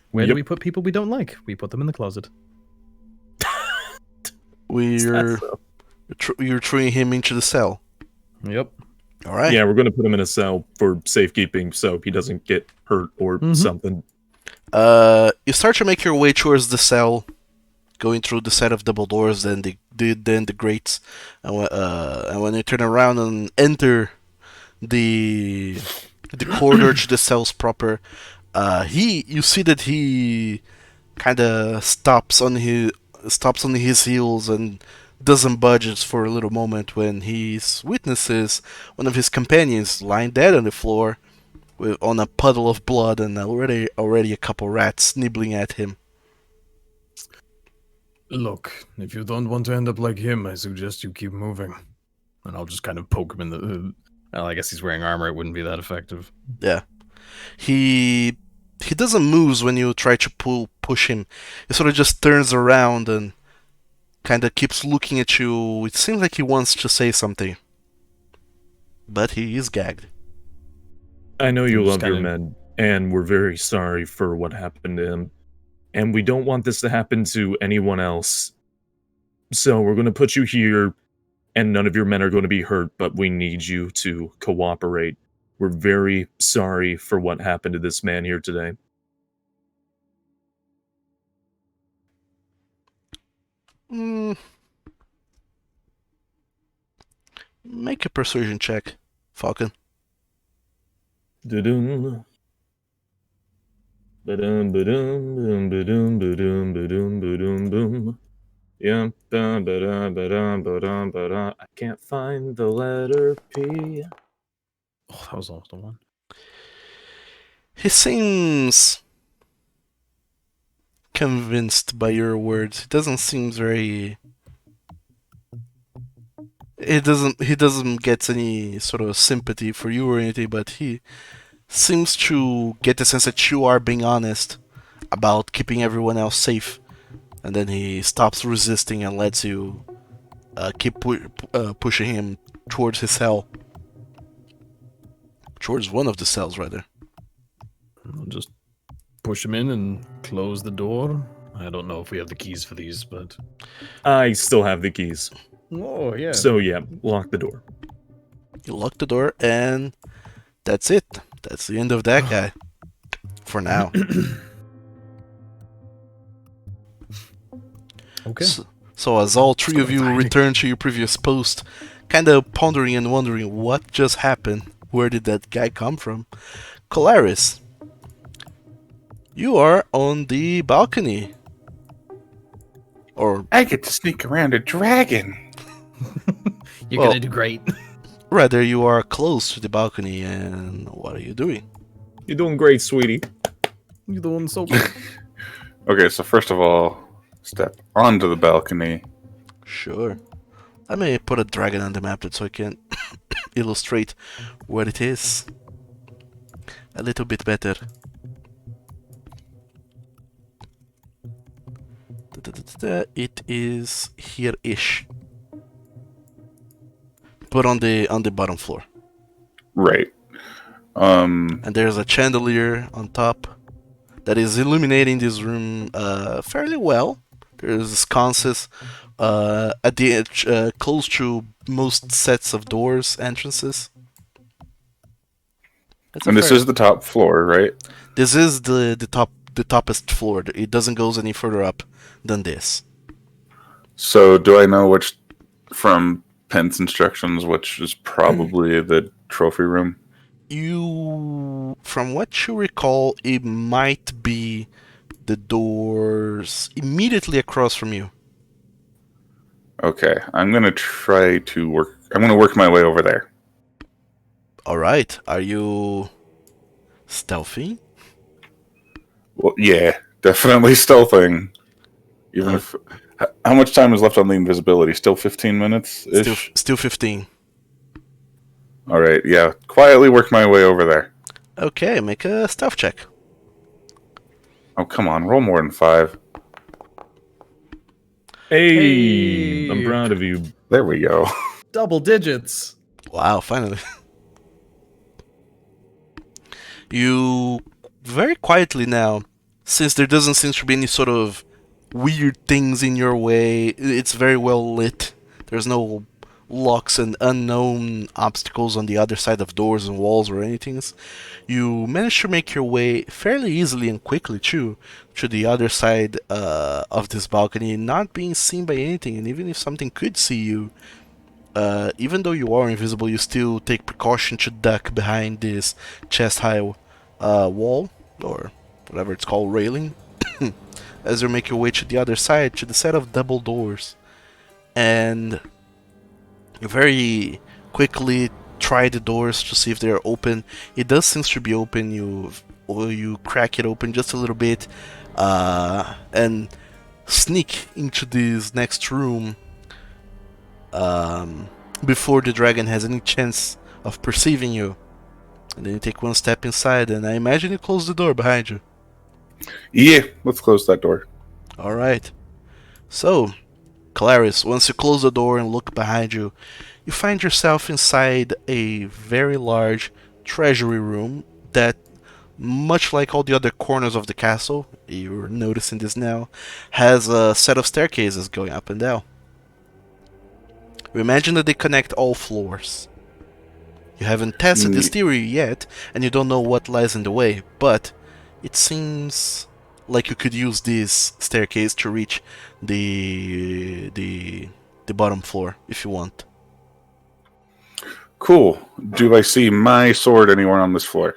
Where do Yep. we put people we don't like? We put them in the closet. You're throwing him into the cell. Yep. All right. Yeah, we're gonna put him in a cell for safekeeping so he doesn't get hurt or something. You start to make your way towards the cell, going through the set of double doors, then the grates, and when you turn around and enter the corridor to the cells proper, you see that he kind of stops on his heels and doesn't budge for a little moment when he witnesses one of his companions lying dead on the floor on a puddle of blood and already a couple rats nibbling at him. Look, if you don't want to end up like him, I suggest you keep moving. And I'll just kind of poke him in the... well, I guess he's wearing armor, it wouldn't be that effective. Yeah. He doesn't move when you try to push him. He sort of just turns around and kind of keeps looking at you. It seems like he wants to say something. But he is gagged. I know you I'm just love your kinda- men, and we're very sorry for what happened to him. And we don't want this to happen to anyone else. So we're going to put you here, and none of your men are going to be hurt, but we need you to cooperate. We're very sorry for what happened to this man here today. Make a persuasion check, Falcon. Ba-dum. Ba-dum, ba-dum, ba-dum, ba-dum, ba-dum, ba-dum, ba-dum, boom. Yeah, ba-dum, ba-dum, ba-dum, ba-dum. I can't find the letter P. Oh, that was almost the one. He seems convinced by your words. He doesn't seem very... He doesn't get any sort of sympathy for you or anything, but he seems to get the sense that you are being honest about keeping everyone else safe. And then he stops resisting and lets you keep pushing him towards his cell. Towards one of the cells, rather. I'll just push him in and close the door. I don't know if we have the keys for these, but... I still have the keys. Oh, yeah. So yeah, lock the door. You lock the door, and that's it. That's the end of that guy. For now. Okay. So as all three of you Tiny. return to your previous post, kind of pondering and wondering what just happened, where did that guy come from? Colaris, you are on the balcony. Or I get to sneak around a dragon. You're Well- gonna do great. rather, you are close to the balcony, and what are you doing? You're doing great, sweetie. You're doing so good. Okay, so first of all, step onto the balcony. Sure. Let me put a dragon on the map so I can illustrate what it is a little bit better. It is here-ish, but on the bottom floor. Right. And there's a chandelier on top that is illuminating this room fairly well. There's sconces at the edge, close to most sets of doors, entrances. That's a And this fair- is the top floor, right? This is the toppest floor. It doesn't go any further up than this. So do I know which, from Pence instructions, which is probably the trophy room? You, from what you recall, it might be the doors immediately across from you. Okay, I'm gonna try to work. I'm gonna work my way over there. All right. Are you stealthy? Well, yeah, definitely stealthing. Even if, how much time is left on the invisibility? Still 15 minutes ish. Still 15. All right, yeah. Quietly work my way over there. Okay, make a stealth check. Oh, come on, roll more than 5. Hey, I'm Hey. proud of you. There we go. Double digits. Wow, finally. You very quietly now, since there doesn't seem to be any sort of weird things in your way, it's very well lit. There's no locks and unknown obstacles on the other side of doors and walls or anything. You manage to make your way fairly easily and quickly too to the other side of this balcony, not being seen by anything. And even if something could see you, even though you are invisible, you still take precaution to duck behind this chest-high wall, or whatever it's called, railing, as you make your way to the other side, to the set of double doors. And you very quickly try the doors to see if they are open. It does seem to be open. You crack it open just a little bit, and sneak into this next room before the dragon has any chance of perceiving you. And then you take one step inside, and I imagine you close the door behind you. Yeah, let's close that door. Alright. So, Clarice, once you close the door and look behind you, you find yourself inside a very large treasury room that, much like all the other corners of the castle, you're noticing this now, has a set of staircases going up and down. We imagine that they connect all floors. You haven't tested this theory yet, and you don't know what lies in the way, but it seems like you could use this staircase to reach the bottom floor if you want. Cool. Do I see my sword anywhere on this floor?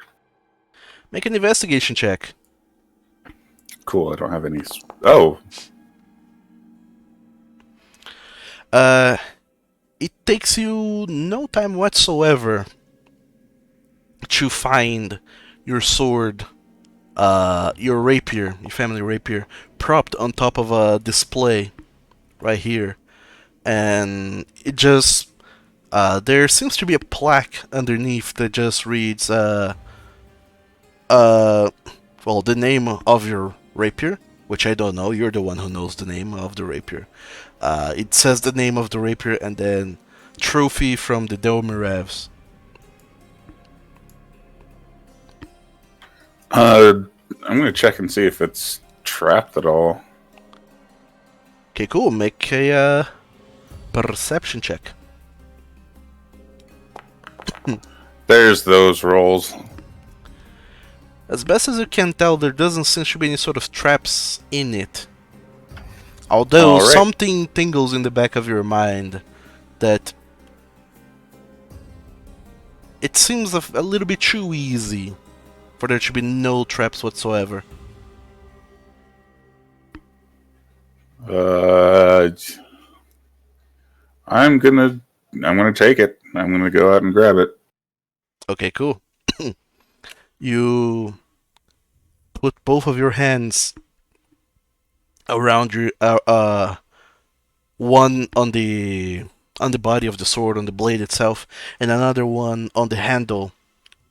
Make an investigation check. Cool, I don't have any. Oh, It takes you no time whatsoever to find your sword, your rapier, your family rapier, propped on top of a display right here. And it just, there seems to be a plaque underneath that just reads, well, the name of your rapier, which I don't know. You're the one who knows the name of the rapier. It says the name of the rapier and then trophy from the Delmirevs. I'm gonna check and see if it's trapped at all. Okay, cool. Make a perception check. There's those rolls. As best as you can tell, there doesn't seem to be any sort of traps in it. Although All right. something tingles in the back of your mind that it seems a little bit too easy for there to be no traps whatsoever. I'm gonna take it. I'm gonna go out and grab it. Okay, cool. You put both of your hands around your one on the body of the sword, on the blade itself, and another one on the handle.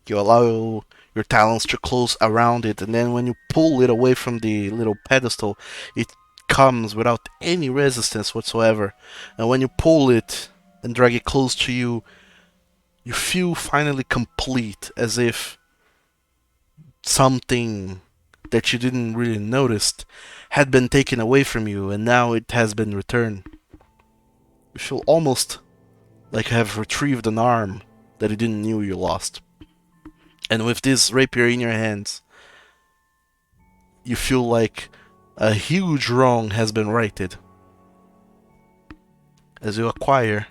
You allow your talons to close around it, and then when you pull it away from the little pedestal, it comes without any resistance whatsoever. And when you pull it and drag it close to you, you feel finally complete, as if something that you didn't really notice had been taken away from you, and now it has been returned. You feel almost like you have retrieved an arm that you didn't know you lost. And with this rapier in your hands, you feel like a huge wrong has been righted, as you acquire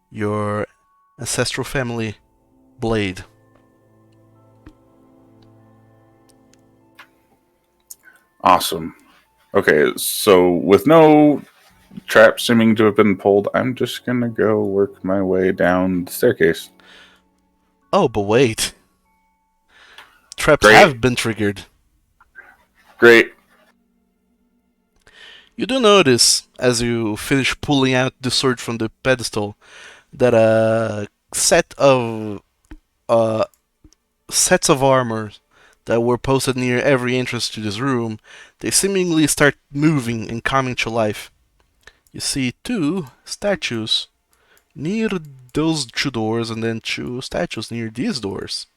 your ancestral family blade. Awesome. Okay, so with no trap seeming to have been pulled, I'm just gonna go work my way down the staircase. Oh, but wait. Traps Great. have been triggered. Great. You do notice, as you finish pulling out the sword from the pedestal, that a set of sets of armor that were posted near every entrance to this room, they seemingly start moving and coming to life. You see 2 statues near those 2 doors, and then 2 statues near these doors.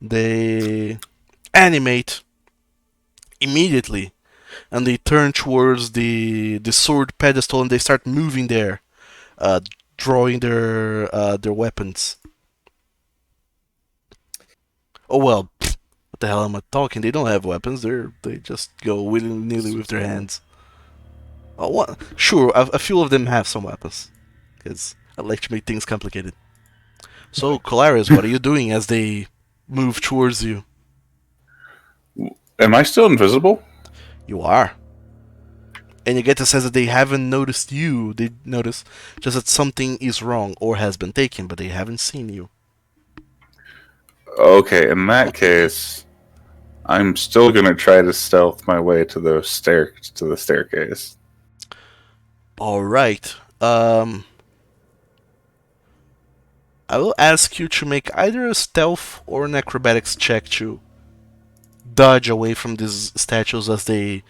They animate immediately, and they turn towards the sword pedestal, and they start moving there, drawing their weapons. Oh well, what the hell am I talking? They don't have weapons. They just go willy-nilly with their hands. Oh, what? Sure, a few of them have some weapons, because I like to make things complicated. So, Colaris, what are you doing as they move towards you? Am I still invisible? You are. And you get the sense that they haven't noticed you. They notice just that something is wrong or has been taken, but they haven't seen you. Okay, in that case, I'm still gonna try to stealth my way to the staircase. All right. I will ask you to make either a stealth or an acrobatics check to dodge away from these statues as they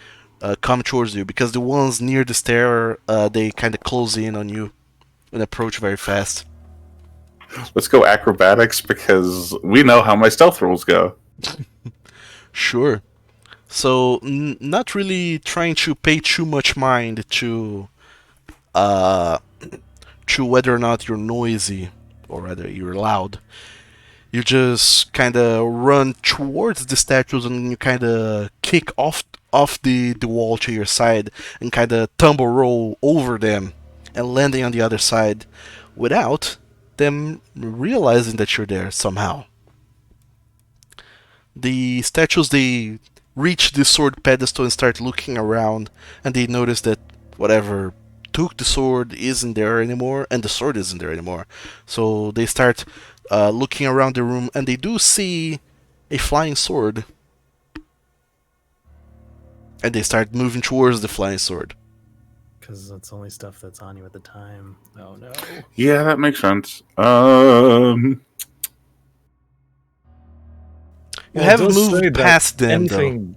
come towards you, because the ones near the stair, they kind of close in on you and approach very fast. Let's go acrobatics, because we know how my stealth rolls go. Sure. So, not really trying to pay too much mind to whether or not you're noisy, or rather you're loud. You just kind of run towards the statues, and you kind of kick off the wall to your side and kind of tumble roll over them and landing on the other side without them realizing that you're there somehow. The statues, they reach the sword pedestal and start looking around, and they notice that whatever took the sword isn't there anymore, and the sword isn't there anymore. So they start looking around the room, and they do see a flying sword. And they start moving towards the flying sword. Because that's only stuff that's on you at the time. Oh no. Yeah, that makes sense. You have moved past them, though.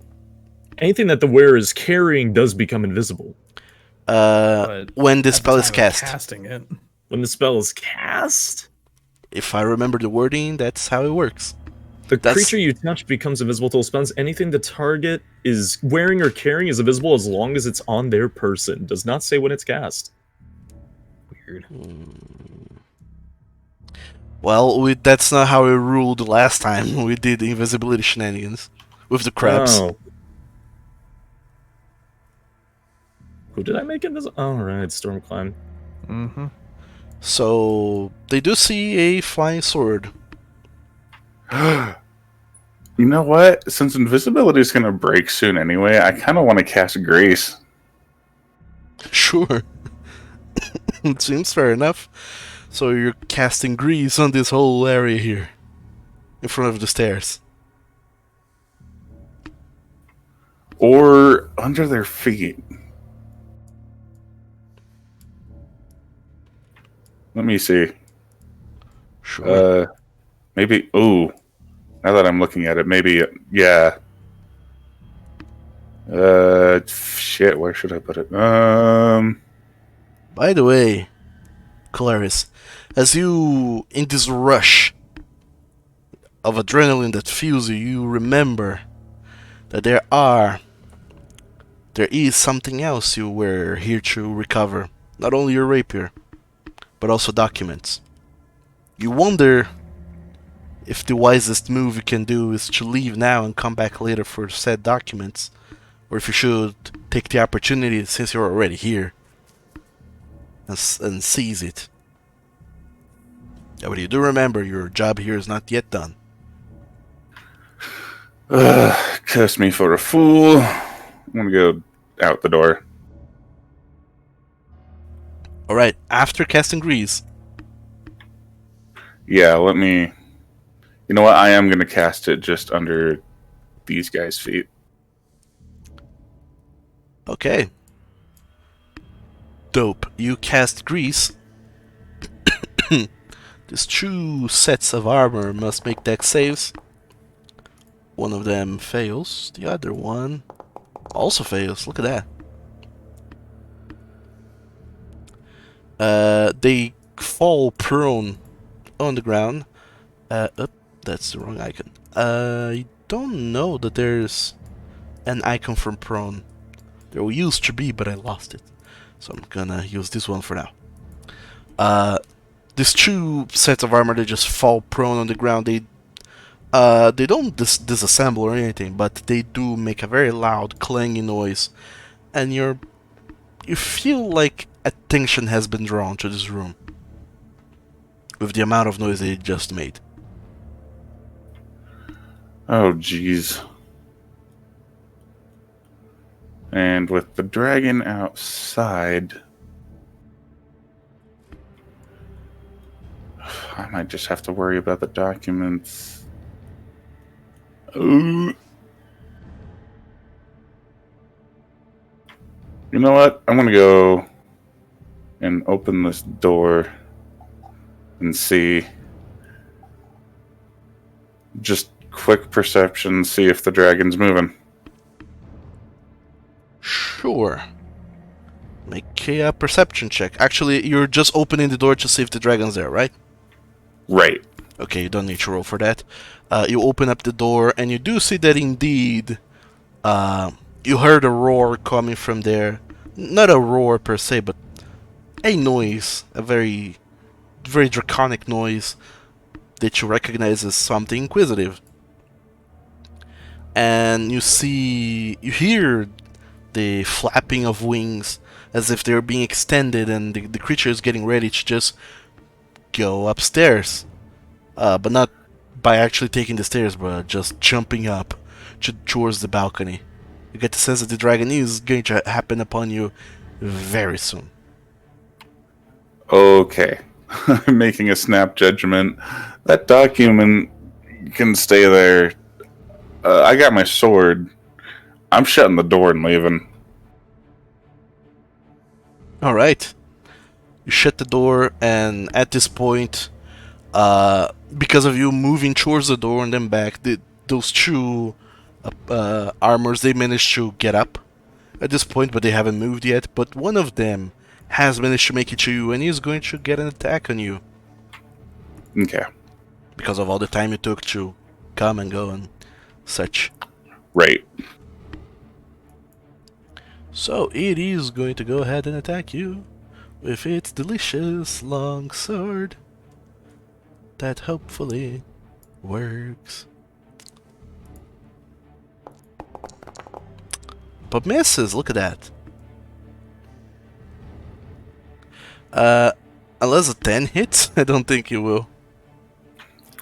Anything that the wearer is carrying does become invisible. When the spell is cast. Casting it. When the spell is cast? If I remember the wording, that's how it works. The creature you touch becomes invisible till spells. Anything the target is wearing or carrying is invisible as long as it's on their person. Does not say when it's cast. weird. Well, that's not how we ruled last time. We did the invisibility shenanigans with the crabs. Oh. Who did I make invisible? Oh, right, Stormclimb. Mm-hmm. So they do see a flying sword. You know what? Since invisibility is going to break soon anyway, I kind of want to cast Grace. Sure. It seems fair enough. So you're casting grease on this whole area here. In front of the stairs. Or under their feet. Let me see. Sure. Maybe. Ooh. Now that I'm looking at it, maybe. Yeah. Shit. Where should I put it? By the way, Clarice, as you, in this rush of adrenaline that fuels you, you remember that there is something else you were here to recover. Not only your rapier, but also documents. You wonder if the wisest move you can do is to leave now and come back later for said documents, or if you should take the opportunity since you're already here and seize it. Yeah, but you do remember your job here is not yet done. Curse me for a fool. I'm gonna go out the door. Alright, after casting grease. Yeah, let me. You know what? I am gonna cast it just under these guys' feet. Okay. Dope. You cast grease. These 2 sets of armor must make dex saves. One of them fails. The other one also fails. Look at that. They fall prone on the ground. That's the wrong icon. I don't know that there's an icon from prone. There used to be, but I lost it. So I'm gonna use this one for now. These 2 sets of armor, they just fall prone on the ground. They don't disassemble or anything, but they do make a very loud clanging noise, and you feel like attention has been drawn to this room with the amount of noise they just made. Oh, jeez. And with the dragon outside, I might just have to worry about the documents. Ooh. You know what? I'm gonna go and open this door and see. Just quick perception, see if the dragon's moving. Sure. Make a perception check. Actually, you're just opening the door to see if the dragon's there, right? Right. Okay, you don't need to roll for that. You open up the door, and you do see that indeed, you heard a roar coming from there. Not a roar per se, but a noise. A very, very draconic noise that you recognize as something inquisitive. And you hear the flapping of wings as if they're being extended, and the creature is getting ready to just go upstairs. But not by actually taking the stairs, but just jumping up towards the balcony. You get the sense that the dragon is going to happen upon you very soon. Okay. I'm making a snap judgment. That document can stay there. I got my sword. I'm shutting the door and leaving. Alright. You shut the door, and at this point, because of you moving towards the door and then back, those 2 armors, they managed to get up at this point, but they haven't moved yet. But one of them has managed to make it to you, and he's going to get an attack on you. Okay. Because of all the time you took to come and go and such. Right. So it is going to go ahead and attack you with its delicious long sword that hopefully works. But misses, look at that. Unless a 10 hits, I don't think you will.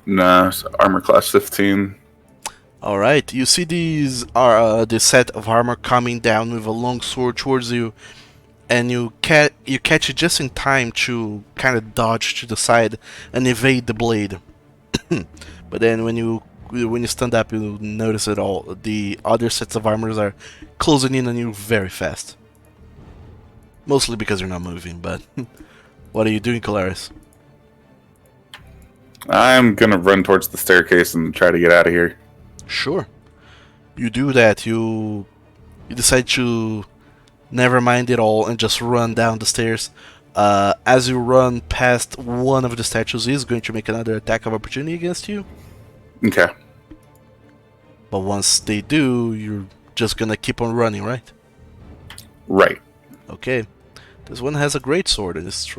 Nah, it's armor class 15. Alright, you see this set of armor coming down with a long sword towards you, and you catch it just in time to kind of dodge to the side and evade the blade. But then when you stand up, you notice that all the other sets of armors are closing in on you very fast. Mostly because you're not moving, but what are you doing, Colaris? I'm gonna run towards the staircase and try to get out of here. Sure. You do that. You decide to never mind it all and just run down the stairs. As you run past one of the statues, he's going to make another attack of opportunity against you. Okay. But once they do, you're just gonna keep on running, right? Right. Okay. This one has a great sword and it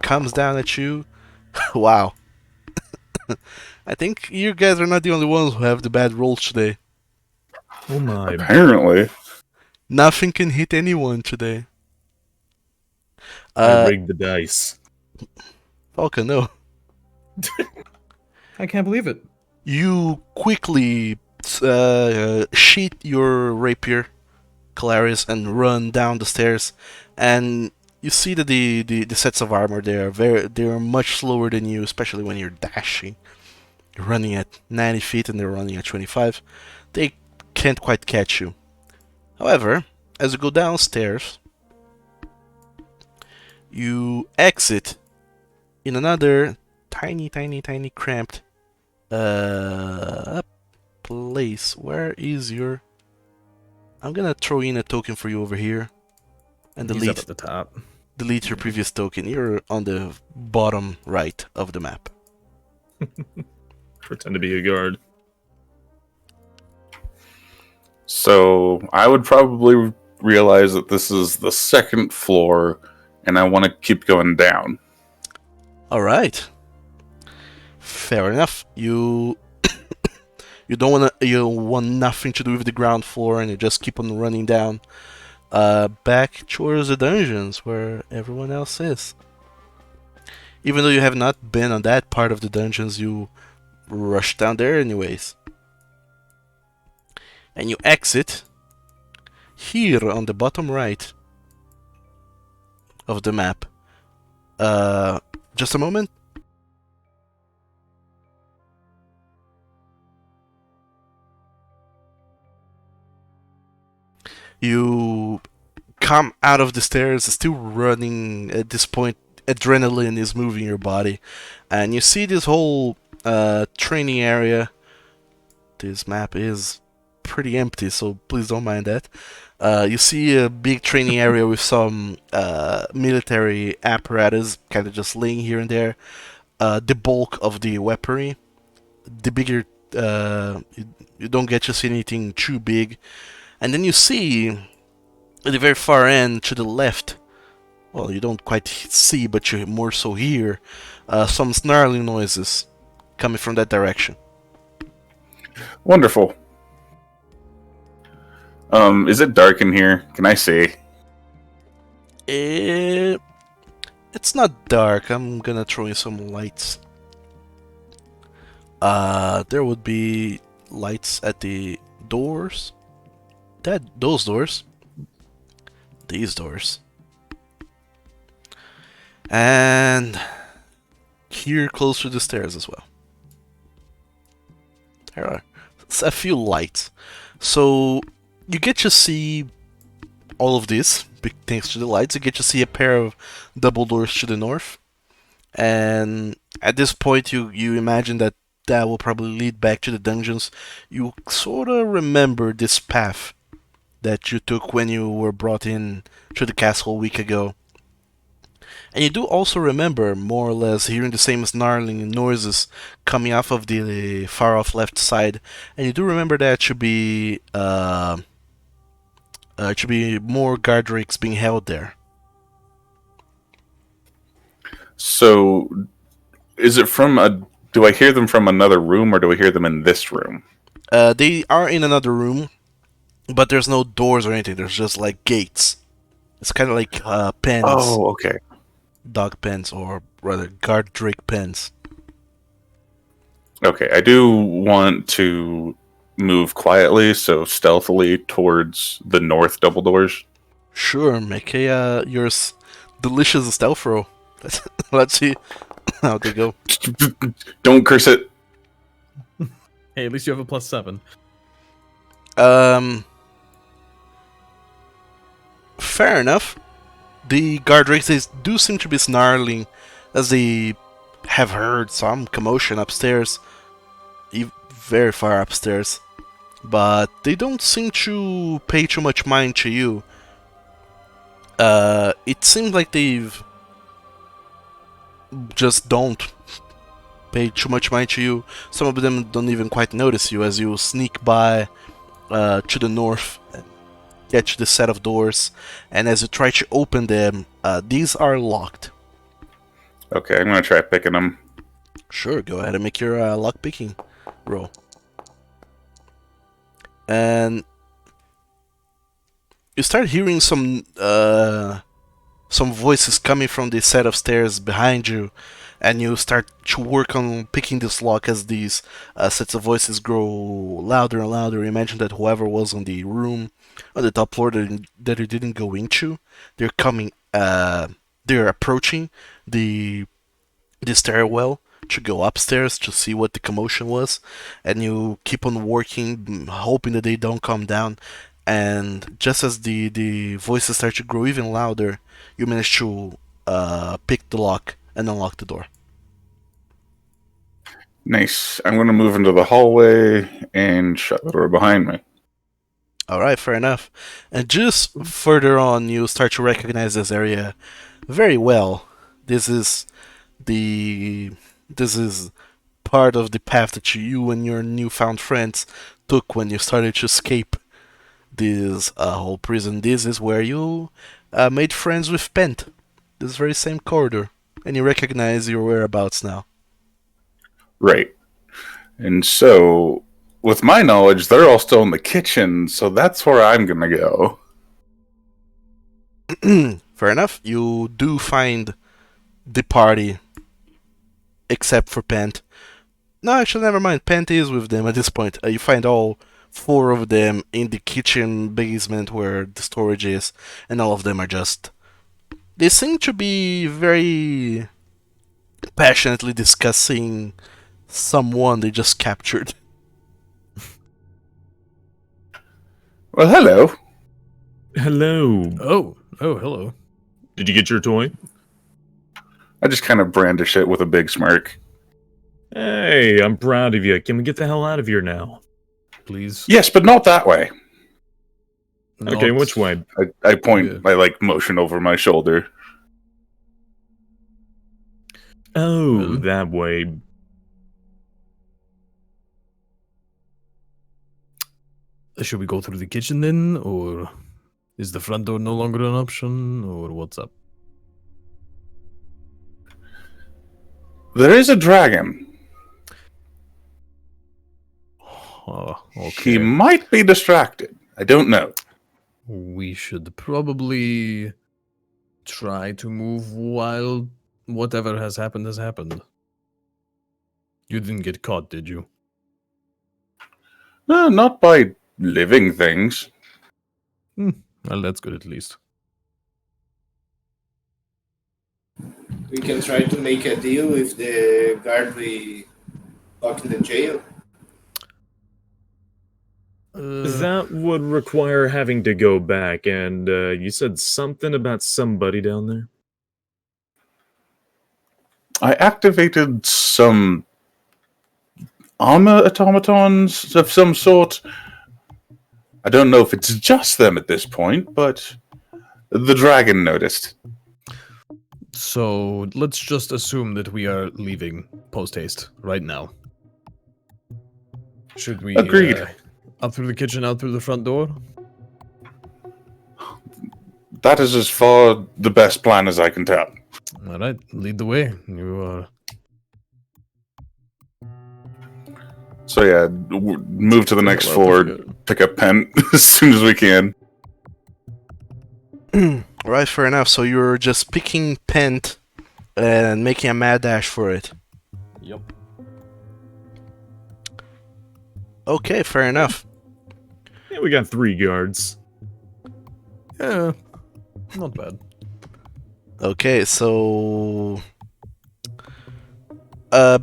comes down at you. Wow. I think you guys are not the only ones who have the bad rolls today. Oh my. Apparently. Nothing can hit anyone today. I rigged the dice. Falcon, no. I can't believe it. You quickly sheath your rapier, Clarice, and run down the stairs. And you see that the sets of armor they're much slower than you, especially when you're dashing. You're running at 90 feet and they're running at 25. They can't quite catch you. However, as you go downstairs, you exit in another tiny cramped place. Where is your... I'm gonna throw in a token for you over here and He's up at the top. delete your previous token. You're on the bottom right of the map. Pretend to be a guard. So I would probably realize that this is the second floor, and I want to keep going down. All right. Fair enough. You you want nothing to do with the ground floor, and you just keep on running down, back towards the dungeons where everyone else is. Even though you have not been on that part of the dungeons, you rush down there anyways. And you exit here on the bottom right of the map. Just a moment. You come out of the stairs, still running. At this point, adrenaline is moving your body, and you see this whole training area. This map is pretty empty, so please don't mind that. You see a big training area with some military apparatus kind of just laying here and there. The bulk of the weaponry. The bigger... you don't get to see anything too big. And then you see, at the very far end, to the left, well, you don't quite see, but you more so hear, some snarling noises coming from that direction. Wonderful. Is it dark in here? Can I see? It's not dark. I'm gonna throw in some lights. There would be lights at the doors. Those doors. These doors. And here close to the stairs as well. There are a few lights. So you get to see all of this, thanks to the lights. You get to see a pair of double doors to the north. And at this point you imagine that will probably lead back to the dungeons. You sort of remember this path that you took when you were brought in to the castle a week ago. And you do also remember, more or less, hearing the same snarling noises coming off of the far-off left side. And you do remember that should be more guard rakes being held there. So, is it from a? Do I hear them from another room, or do I hear them in this room? They are in another room, but there's no doors or anything. There's just like gates. It's kind of like pens, Oh, okay. dog pens, or rather guard drake pens. Okay, I do want to move quietly, so stealthily towards the north double doors. Sure, make a delicious stealth roll. Let's see how they go. Don't curse it. Hey, at least you have a +7. Fair enough. The guard races do seem to be snarling as they have heard some commotion upstairs, very far upstairs, but they don't seem to pay too much mind to you. It seems like they've just don't pay too much mind to you. Some of them don't even quite notice you as you sneak by to the north, get to the set of doors, and as you try to open them, these are locked. Okay, I'm gonna try picking them. Sure, go ahead and make your lock picking roll. And you start hearing some voices coming from the set of stairs behind you, and you start to work on picking this lock as these sets of voices grow louder and louder. Imagine that whoever was on the room on the top floor that you didn't go into, they're coming. They're approaching the stairwell to go upstairs to see what the commotion was, and you keep on working, hoping that they don't come down. And just as the voices start to grow even louder, you manage to pick the lock and unlock the door. Nice. I'm gonna move into the hallway and shut the door behind me. Alright, fair enough. And just further on, you start to recognize this area very well. This is part of the path that you and your newfound friends took when you started to escape this whole prison. This is where you made friends with Pent. This very same corridor. And you recognize your whereabouts now. Right. And so, with my knowledge, they're all still in the kitchen, so that's where I'm gonna go. Fair enough. You do find the party, except for Pent. No, actually, never mind. Pent is with them at this point. You find all 4 of them in the kitchen basement where the storage is, and all of them are just... They seem to be very passionately discussing someone they just captured. Well, hello. Hello. Oh, hello. Did you get your toy? I just kind of brandish it with a big smirk. Hey, I'm proud of you. Can we get the hell out of here now? Please. Yes, but not that way. Okay, Not- which way? I point, Yeah. I motion over my shoulder. Oh, Well. that way. Should we go through the kitchen then, or is the front door no longer an option, or what's up? There is a dragon. Oh, He okay. might be distracted. I don't know. We should probably try to move while whatever has happened has happened. You didn't get caught, did you? Not by living things. Well, that's good at least. We can try to make a deal with the guard we lock in the jail. That would require having to go back, and you said something about somebody down there? I activated some armor automatons of some sort. I don't know if it's just them at this point, but the dragon noticed. So let's just assume that we are leaving post haste right now. Should we? Agreed. Up through the kitchen, out through the front door. That is as far the best plan as I can tell. All right, lead the way. You So yeah, move to the next Hell out of floor, here. pick up pen as soon as we can. Right, fair enough. So you're just picking Pent and making a mad dash for it. Yep. Okay, fair enough. Yeah, we got 3 guards. Yeah, not bad. Okay, so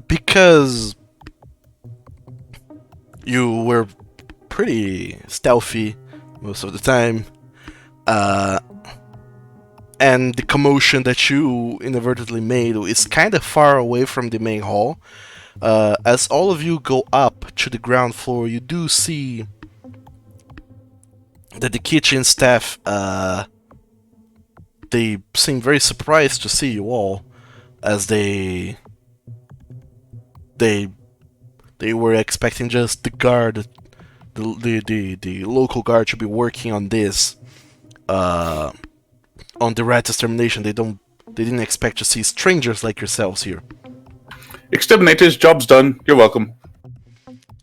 because you were pretty stealthy most of the time, and the commotion that you inadvertently made is kind of far away from the main hall. As all of you go up to the ground floor, you do see that the kitchen staff, they seem very surprised to see you all, as they were expecting just the guard, the local guard, to be working on this, on the rat extermination. They didn't expect to see strangers like yourselves here. Exterminators, job's done. You're welcome.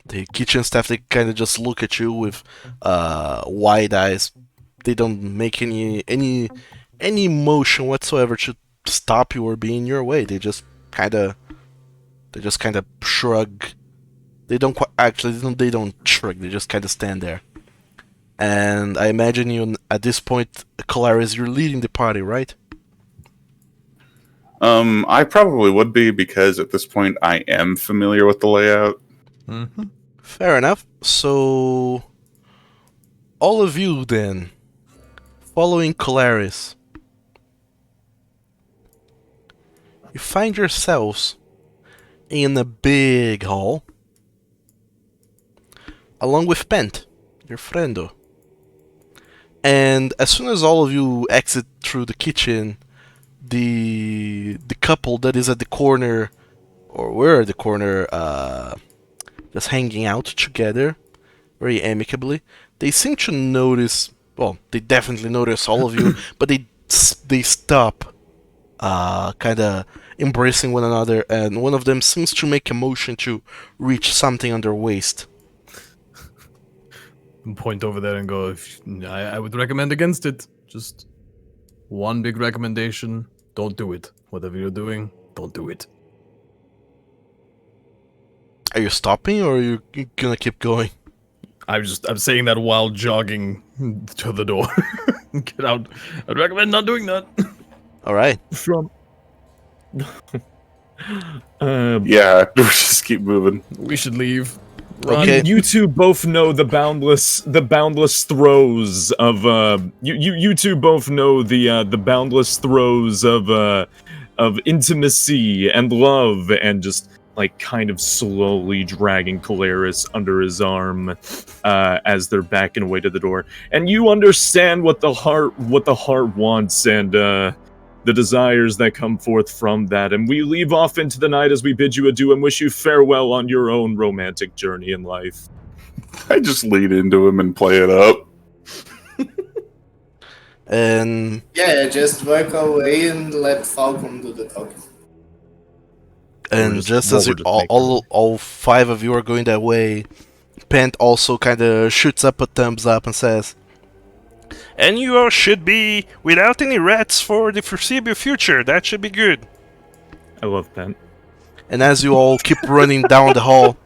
The kitchen staff, they kind of just look at you with wide eyes. They don't make any motion whatsoever to stop you or be in your way. They just kind of shrug. They don't they don't shrug. They just kind of stand there. And I imagine you at this point, Colaris, you're leading the party, right? I probably would be because at this point I am familiar with the layout. Mm-hmm. Fair enough. So, all of you then, following Colaris, you find yourselves in a big hall, along with Pent, your friendo. And as soon as all of you exit through the kitchen, the couple that is at the corner, or were at the corner, just hanging out together, very amicably, they seem to notice. Well, they definitely notice all of you, but they stop, kind of embracing one another, and one of them seems to make a motion to reach something on their waist. Point over there and go, I would recommend against it. Just one big recommendation. Don't do it. Whatever you're doing, don't do it. Are you stopping, or are you gonna keep going? I'm saying that while jogging to the door. Get out. I'd recommend not doing that. All right. From. Yeah, we just keep moving. We should leave. Okay. You two both know the boundless throes of you two both know the boundless throes of intimacy and love, and just like kind of slowly dragging Colaris under his arm as they're backing away to the door. And you understand what the heart wants, and the desires that come forth from that. And we leave off into the night as we bid you adieu and wish you farewell on your own romantic journey in life. I just lead into him and play it up. And Yeah, just walk away and let Falcon do the talking. just as you, all 5 of you are going that way, Pent also kind of shoots up a thumbs up and says, "And you all should be without any rats for the foreseeable future. That should be good." I love Pen. And as you all keep running down the hall,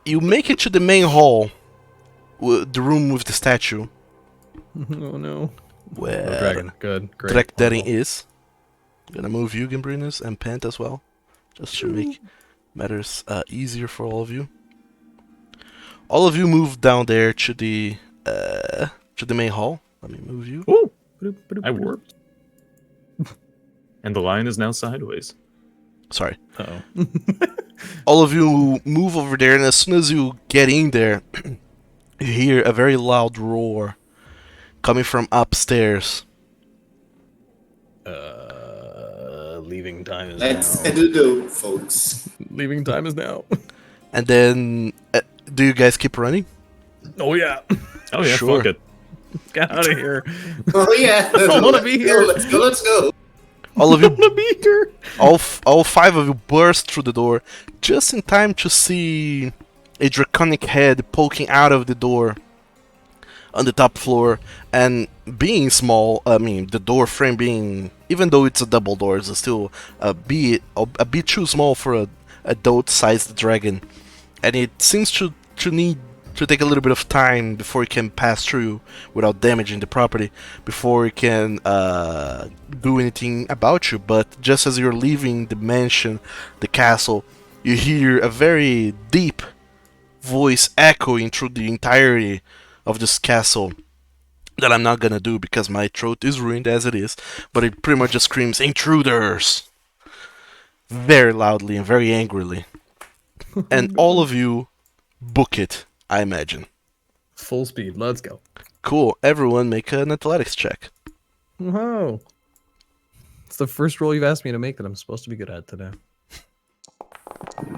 you make it to the main hall, the room with the statue, Oh no. where Dragon. Good. Great. Drekdaring is. Gonna move you, Gambrinus, and Pent as well, just to make matters easier for all of you. All of you move down there to the main hall. Let me move you. Ooh, I warped. And the line is now sideways. Sorry. Uh-oh. All of you move over there, and as soon as you get in there, you hear a very loud roar coming from upstairs. Leaving time is Let's now. do, folks. Leaving time is now. And then, do you guys keep running? Oh yeah. Oh yeah, Sure. fuck it. Get out of here. Oh yeah, I don't wanna be here. Let's go. All of you, wanna be here. all five of you burst through the door just in time to see a draconic head poking out of the door on the top floor, and being small, I mean, the door frame being, even though it's a double door, it's still a bit too small for a adult-sized dragon, and it seems to need to take a little bit of time before it can pass through without damaging the property, before it can do anything about you. But just as you're leaving the mansion, the castle, you hear a very deep voice echoing through the entirety of this castle that I'm not gonna do because my throat is ruined as it is, but it pretty much just screams, "Intruders!" very loudly and very angrily. And all of you book it, I imagine. Full speed. Let's go. Cool, everyone make an athletics check. Wow. It's the first roll you've asked me to make that I'm supposed to be good at today.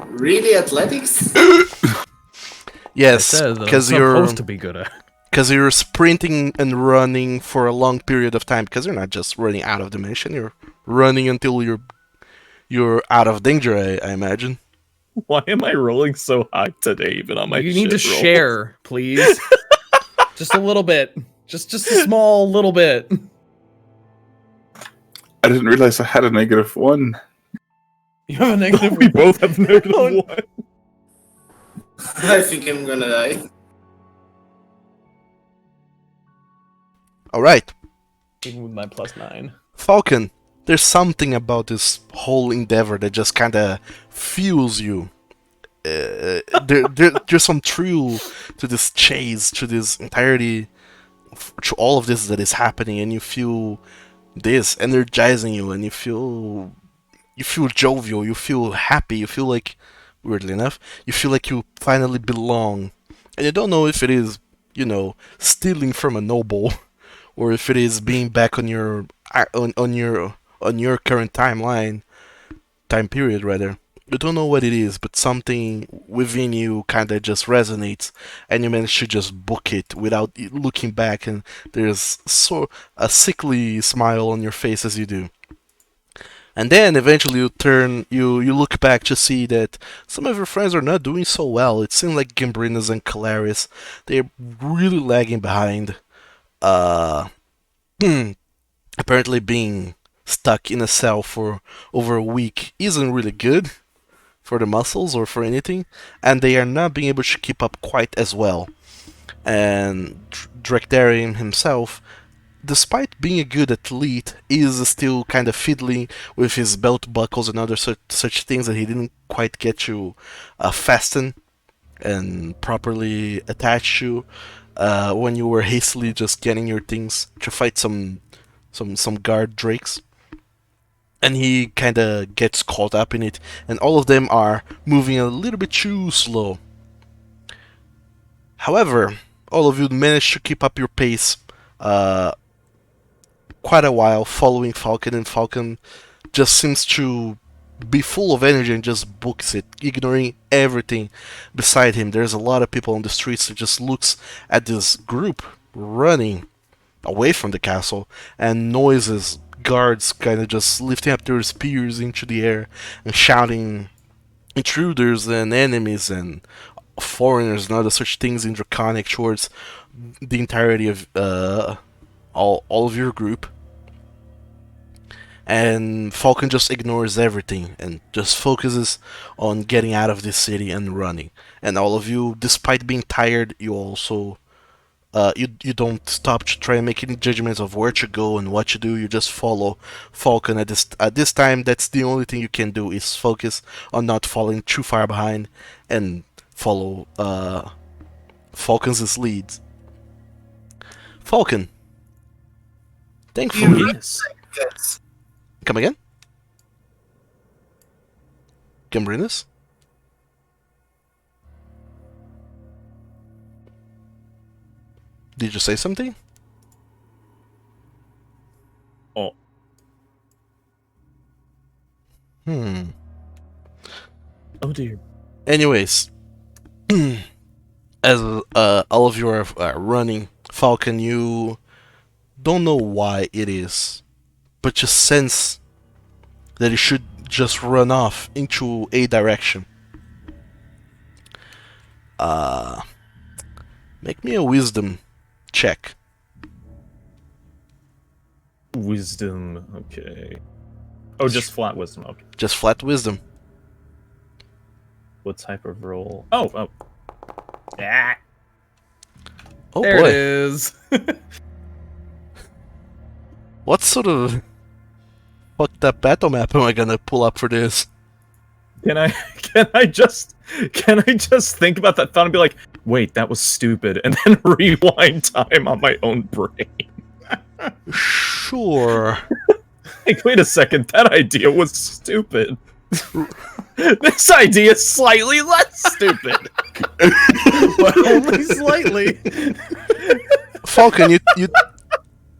Really, athletics? Yes, Says that I'm because you're supposed to be good at. because you're sprinting and running for a long period of time. Because you're not just running out of the mission, you're running until you're out of danger. I imagine. Why am I rolling so high today, even on my You need to shit roll? share, please. Just a little bit. Just a small little bit. I didn't realize I had a -1. You have a negative. We both have negative Oh, 1. I think I'm gonna die. All right, Even with my +9. Falcon. There's something about this whole endeavor that just kind of fuels you. There's some thrill to this chase, to this entirety, to all of this that is happening, and you feel this energizing you, and you feel jovial, you feel happy, you feel like, weirdly enough, you feel like you finally belong, and you don't know if it is, stealing from a noble, or if it is being back on your current time period rather. You don't know what it is, but something within you kind of just resonates, and you manage to just book it without looking back, and there's a sickly smile on your face as you do. And then eventually you look back to see that some of your friends are not doing so well. It seems like Gambrinus and Calaris, they're really lagging behind. Apparently being stuck in a cell for over a week isn't really good for the muscles or for anything, and they are not being able to keep up quite as well. And Drectarian himself, despite being a good athlete, is still kind of fiddling with his belt buckles and other such things that he didn't quite get to fasten and properly attach to when you were hastily just getting your things to fight some guard drakes. And he kind of gets caught up in it, and all of them are moving a little bit too slow. However, all of you manage to keep up your pace quite a while, following Falcon, and Falcon just seems to be full of energy and just books it, ignoring everything beside him. There's a lot of people on the streets that just looks at this group running away from the castle, and noises, guards kind of just lifting up their spears into the air and shouting intruders and enemies and foreigners and other such things in Draconic towards the entirety of all of your group. And Falcon just ignores everything and just focuses on getting out of this city and running. And all of you, despite being tired, you also you don't stop to try and make any judgments of where to go and what to do. You just follow Falcon at this time. That's the only thing you can do, is focus on not falling too far behind and follow Falcon's leads. Falcon, thankfully, Yes. Yes. come again. Gambrinus? Did you say something? Oh. Oh dear. Anyways, as all of you are running, Falcon, you don't know why it is, but you sense that you should just run off into a direction. Make me a wisdom check. Wisdom. Okay. Oh, just flat wisdom. Okay. Just flat wisdom. What type of roll? Oh. Ah. Oh There boy. it is. What sort of fucked up battle map am I gonna pull up for this? Can I just think about that thought and be like, wait, that was stupid, and then rewind time on my own brain? Sure. Like, wait a second, that idea was stupid. This idea is slightly less stupid. But only slightly. Falcon,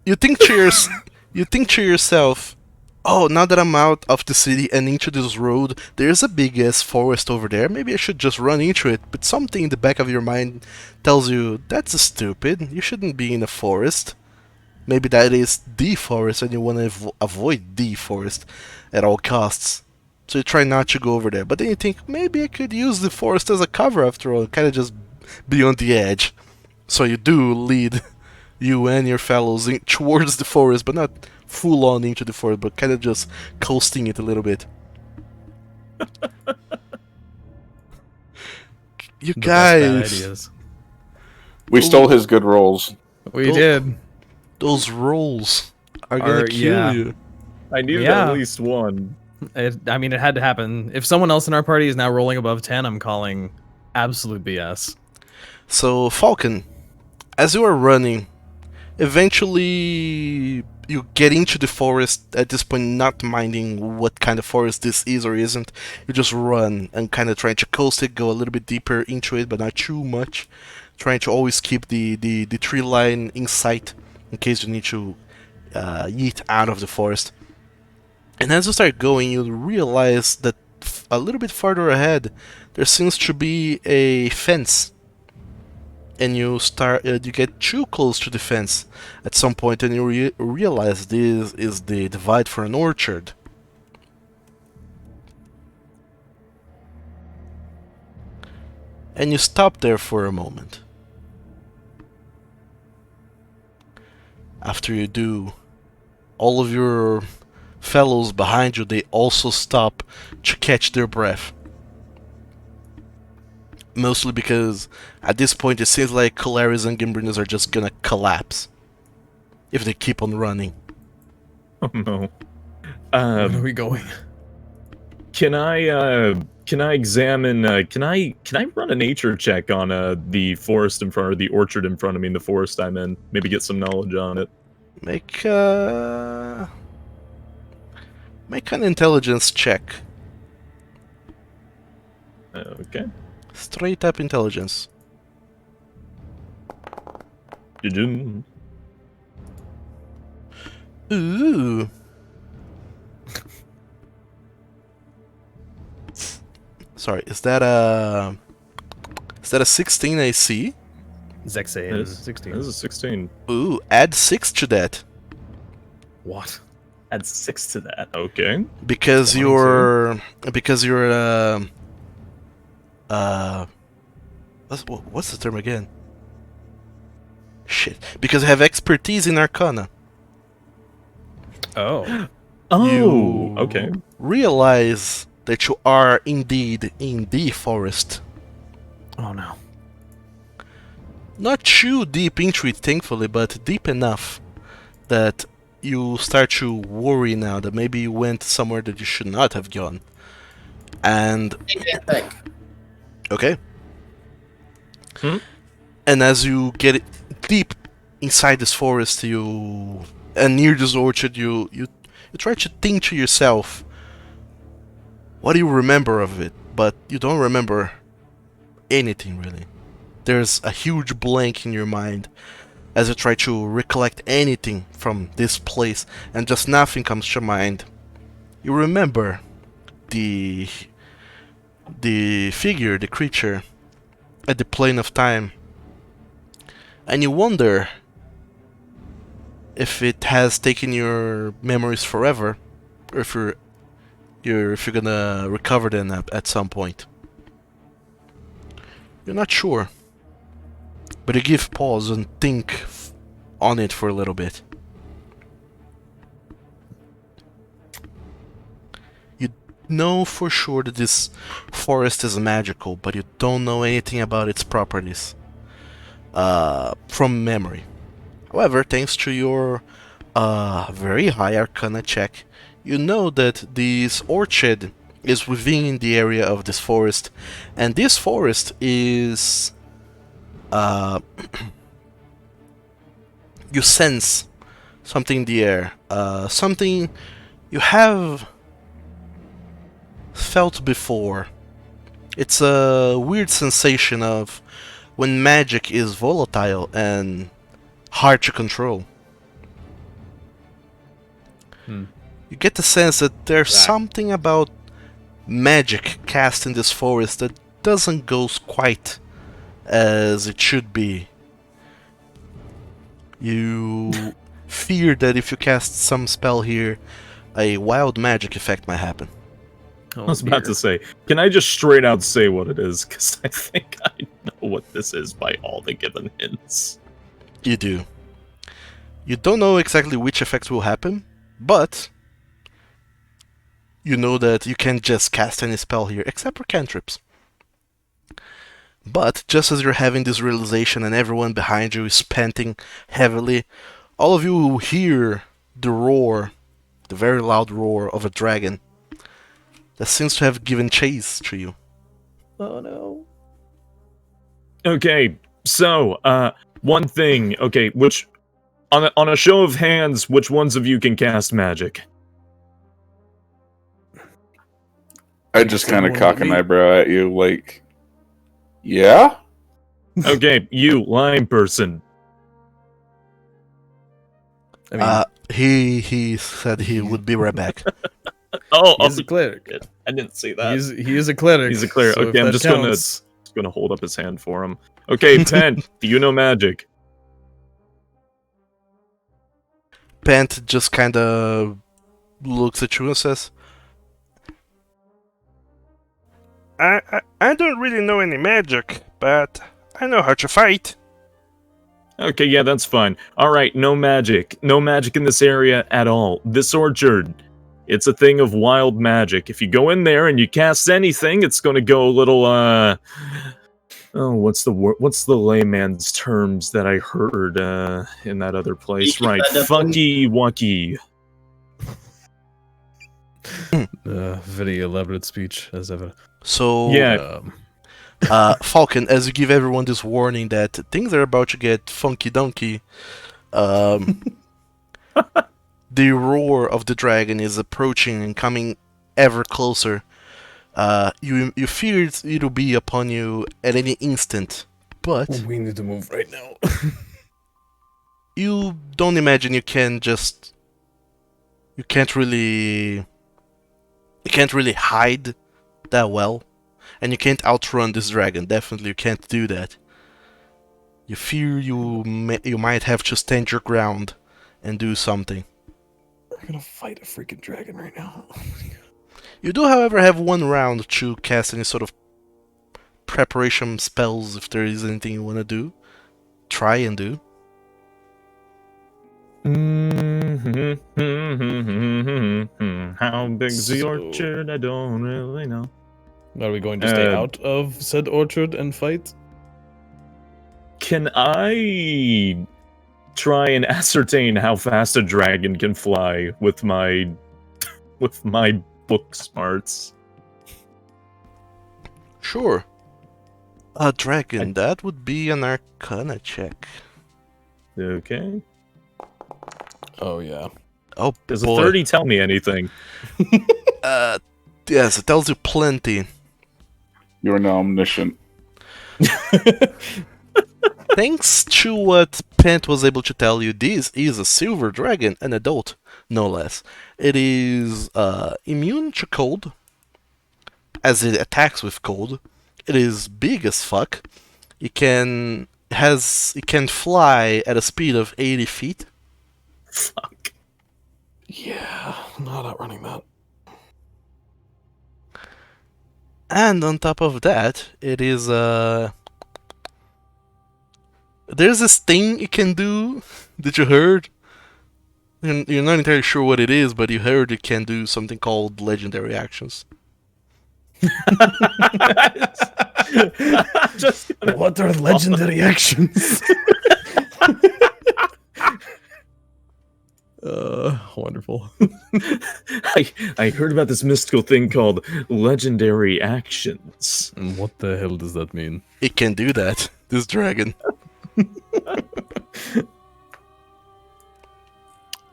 you think to yourself, oh, now that I'm out of the city and into this road, there's a big ass forest over there. Maybe I should just run into it. But something in the back of your mind tells you that's stupid. You shouldn't be in a forest. Maybe that is the forest and you want to avoid the forest at all costs. So you try not to go over there. But then you think, maybe I could use the forest as a cover after all, kind of just be on the edge. So you do lead you and your fellows towards the forest, but not full on into the forest, but kind of just coasting it a little bit. You The best bad guys, ideas. We stole his good rolls. We Cool. did. those rolls are gonna Are- kill yeah. you. I knew Yeah. at least one. I mean, it had to happen. If someone else in our party is now rolling above 10, I'm calling absolute BS. So, Falcon, as you are running, eventually you get into the forest, at this point not minding what kind of forest this is or isn't. You just run and kind of trying to coast it, go a little bit deeper into it, but not too much. Trying to always keep the tree line in sight in case you need to yeet out of the forest. And as you start going, you realize that a little bit farther ahead, there seems to be a fence. And you get too close to the fence at some point, and you realize this is the divide for an orchard. And you stop there for a moment. After you do, all of your fellows behind you, they also stop to catch their breath. Mostly because at this point it seems like Colaris and Gimbrinas are just gonna collapse if they keep on running. Oh no. Where are we going? Can I examine? Can I run a nature check on the forest in front, or the orchard in front of me, in the forest I'm in? Maybe get some knowledge on it. Make an intelligence check. Okay. Straight up intelligence. Jujun. Ooh. Sorry, is that a 16 AC? Zexay That is is 16. This is 16. Ooh, add 6 to that. What? Add 6 to that. Okay. Because Fine, you're what's the term again? Shit. Because you have expertise in Arcana. Oh. Oh. You Okay. realize that you are indeed in the forest. Oh no. Not too deep into it, thankfully, but deep enough that you start to worry now that maybe you went somewhere that you should not have gone. And Take that back. okay. Hmm? And as you get deep inside this forest, and near this orchard, you try to think to yourself, what do you remember of it? But you don't remember anything really. There's a huge blank in your mind as you try to recollect anything from this place, and just nothing comes to mind. You remember the figure, the creature, at the plane of time, and you wonder if it has taken your memories forever, or if you're gonna recover them at some point. You're not sure, but you give pause and think on it for a little bit. You know for sure that this forest is magical, but you don't know anything about its properties from memory. However, thanks to your very high Arcana check, you know that this orchard is within the area of this forest, and this forest is you sense something in the air, something you have felt before. It's a weird sensation of when magic is volatile and hard to control. You get the sense that there's something about magic cast in this forest that doesn't go quite as it should be. You fear that if you cast some spell here, a wild magic effect might happen. Oh, I was about to say, can I just straight out say what it is? Because I think I know what this is by all the given hints. You do. You don't know exactly which effects will happen, but you know that you can't just cast any spell here, except for cantrips. But just as you're having this realization and everyone behind you is panting heavily, all of you hear the roar, the very loud roar of a dragon that seems to have given chase to you. Oh no. Okay, so one thing. Okay, which on a show of hands, which ones of you can cast magic? I just kind of cock an eyebrow at you, like, yeah? Okay, you lime person. I mean, He said he would be right back. Oh, he's a cleric. I didn't see that. He is a cleric. He's a cleric. so if Okay, I'm that just counts- gonna hold up his hand for him. Okay, Pen, do you know magic? Pant just kind of looks at you and says, I don't really know any magic, but I know how to fight. Okay, yeah, that's fine. Alright, no magic. No magic in this area at all. This orchard, it's a thing of wild magic. If you go in there and you cast anything, it's gonna go a little, oh, what's the layman's terms that I heard, in that other place? Funky Right, bada funky wucky. Very elaborate speech, as ever. So, Yeah. Falcon, as you give everyone this warning that things are about to get funky donkey, the roar of the dragon is approaching and coming ever closer. You fear it'll be upon you at any instant, but We need to move right now. you don't imagine you can't really hide that well, and you can't outrun this dragon. Definitely you can't do that. You fear you might have to stand your ground and do something. We're gonna fight a freaking dragon right now. You do, however, have one round to cast any sort of preparation spells if there is anything you want to do. Try and do. How big's the So- orchard? I don't really know. Are we going to stay out of said orchard and fight? Can I try and ascertain how fast a dragon can fly with my book smarts? Sure. A dragon, that would be an Arcana check. Okay. Oh yeah. Oh Does boy. a 30 tell me anything? Yes, it tells you plenty. You're now omniscient. Thanks to what Pent was able to tell you, this is a silver dragon, an adult, no less. It is immune to cold, as it attacks with cold. It is big as fuck. It can fly at a speed of 80 feet. Fuck. Yeah, not outrunning that. And on top of that, it is there's this thing it can do that you heard. You're not entirely sure what it is, but you heard it can do something called legendary actions. Just What are legendary actions? Wonderful. I heard about this mystical thing called legendary actions. And what the hell does that mean? It can do that. This dragon.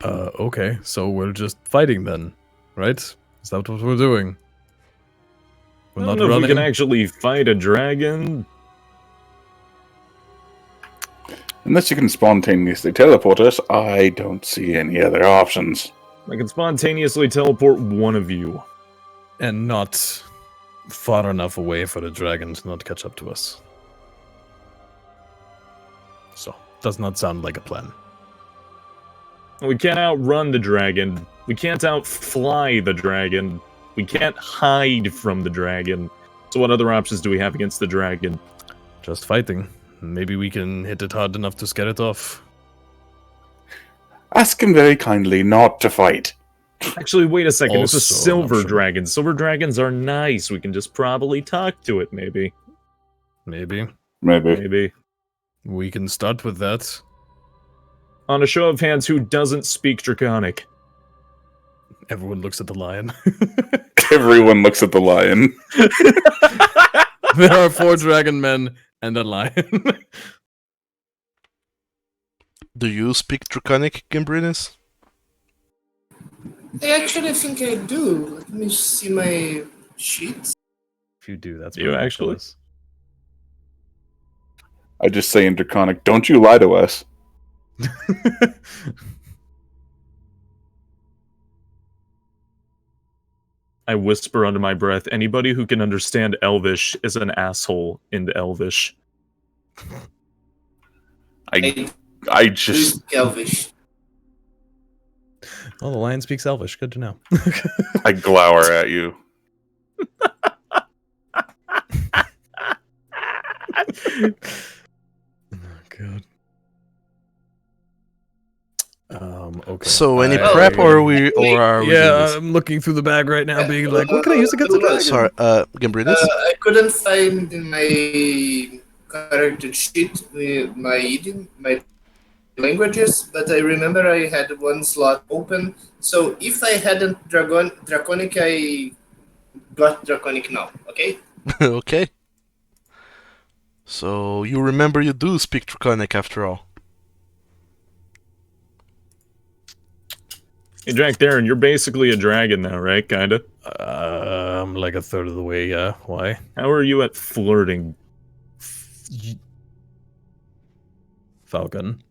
Okay, so we're just fighting then, right? Is that what we're doing? We're I not don't know if we running. can actually fight a dragon. Unless you can spontaneously teleport us, I don't see any other options. I can spontaneously teleport one of you. And not far enough away for the dragon to not catch up to us. So, does not sound like a plan. We can't outrun the dragon. We can't outfly the dragon. We can't hide from the dragon. So what other options do we have against the dragon? Just fighting. Maybe we can hit it hard enough to scare it off. Ask him very kindly not to fight. Actually, wait a second. It's a Also an silver option. dragon. Silver dragons are nice. We can just probably talk to it, maybe. Maybe. Maybe. We can start with that. On a show of hands, who doesn't speak Draconic? Everyone looks at the lion. Everyone looks at the lion. There are 4 dragon men and a lion. Do you speak Draconic, Gambrinus? I actually think I do. Let me see my sheets. If you do, that's You actually? ridiculous. I just say in Draconic, don't you lie to us. I whisper under my breath, anybody who can understand Elvish is an asshole into Elvish. I just Elvish. Oh, the lion speaks Elvish. Good to know. I glower at you. Oh, God. Okay. So, any I- prep, or are we doing Yeah, this? I'm looking through the bag right now, being like, what can I use against the dragon? Sorry, Gambrinus? I couldn't find in my character sheet my languages, but I remember I had one slot open. So if I hadn't Draconic, I got Draconic now. Okay. Okay. So, you remember you do speak Draconic after all. Hey, Jack Darren, you're basically a dragon now, right? Kinda. I'm like a third of the way, yeah. Why? How are you at flirting? Falcon.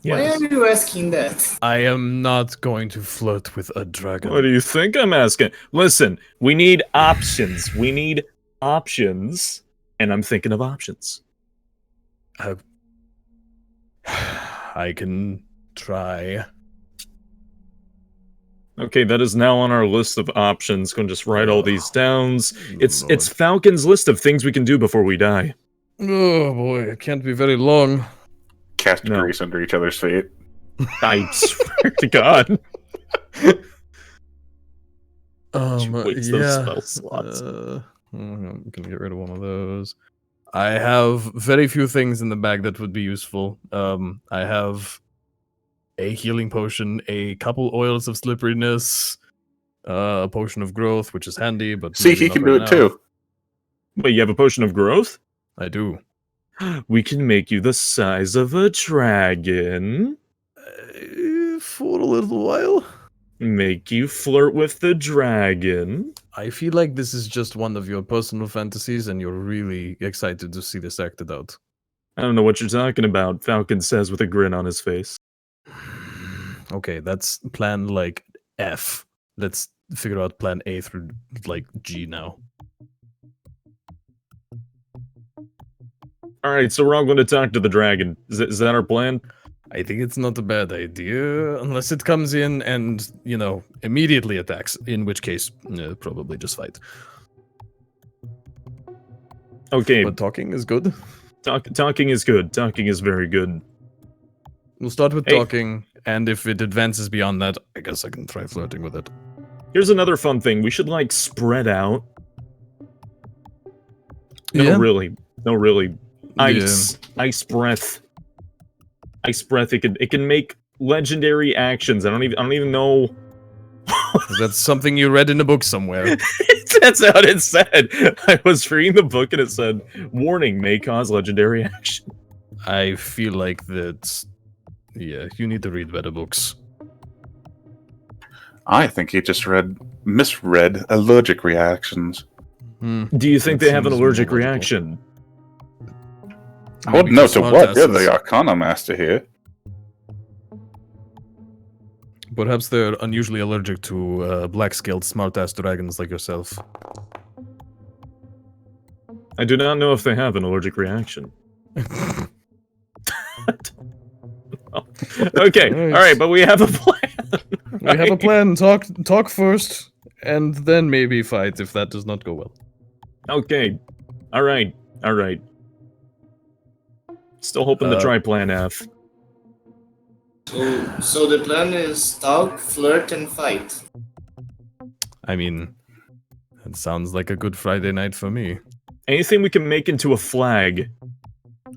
Why are you asking that? I am not going to flirt with a dragon. What do you think I'm asking? Listen, we need options. We need options. And I'm thinking of options. I can try. Okay, that is now on our list of options. Gonna just write all these down. It's Lord. Falcon's list of things we can do before we die. Oh boy, it can't be very long. Cast No. grease under each other's feet. I swear to God. Waste those spell slots. I'm gonna get rid of one of those. I have very few things in the bag that would be useful. I have a healing potion, a couple oils of slipperiness, a potion of growth, which is handy, but See, maybe he not can right do it now. too. Wait, you have a potion of growth? I do. We can make you the size of a dragon. For a little while. Make you flirt with the dragon. I feel like this is just one of your personal fantasies, and you're really excited to see this acted out. I don't know what you're talking about, Falcon says with a grin on his face. Okay, that's plan like F. Let's figure out plan A through like G now. Alright, so we're all going to talk to the dragon. Is that our plan? I think it's not a bad idea, unless it comes in and, immediately attacks, in which case, probably just fight. Okay, But talking is good. talking is good. Talking is very good. We'll start with Hey. talking, and if it advances beyond that, I guess I can try flirting with it. Here's another fun thing. We should like spread out. No, Yeah. really. No, really. Ice breath. Ice breath. It can make legendary actions. I don't even know. That's something you read in a book somewhere. That's what it said. I was reading the book and it said, "Warning may cause legendary action." I feel like that's... Yeah, you need to read better books. I think he just misread allergic reactions. Do you think That they have an seems allergic more logical. reaction? I wouldn't Maybe know for to smart what. You're asses. the Arcana Master here. Perhaps they're unusually allergic to black-scaled smart-ass dragons like yourself. I do not know if they have an allergic reaction. Okay, Alright. all right, but we have a plan. We have a plan. Talk first, and then maybe fight if that does not go well. Okay, all right. Still hoping to try Plan F. So the plan is talk, flirt, and fight. I mean, that sounds like a good Friday night for me. Anything we can make into a flag.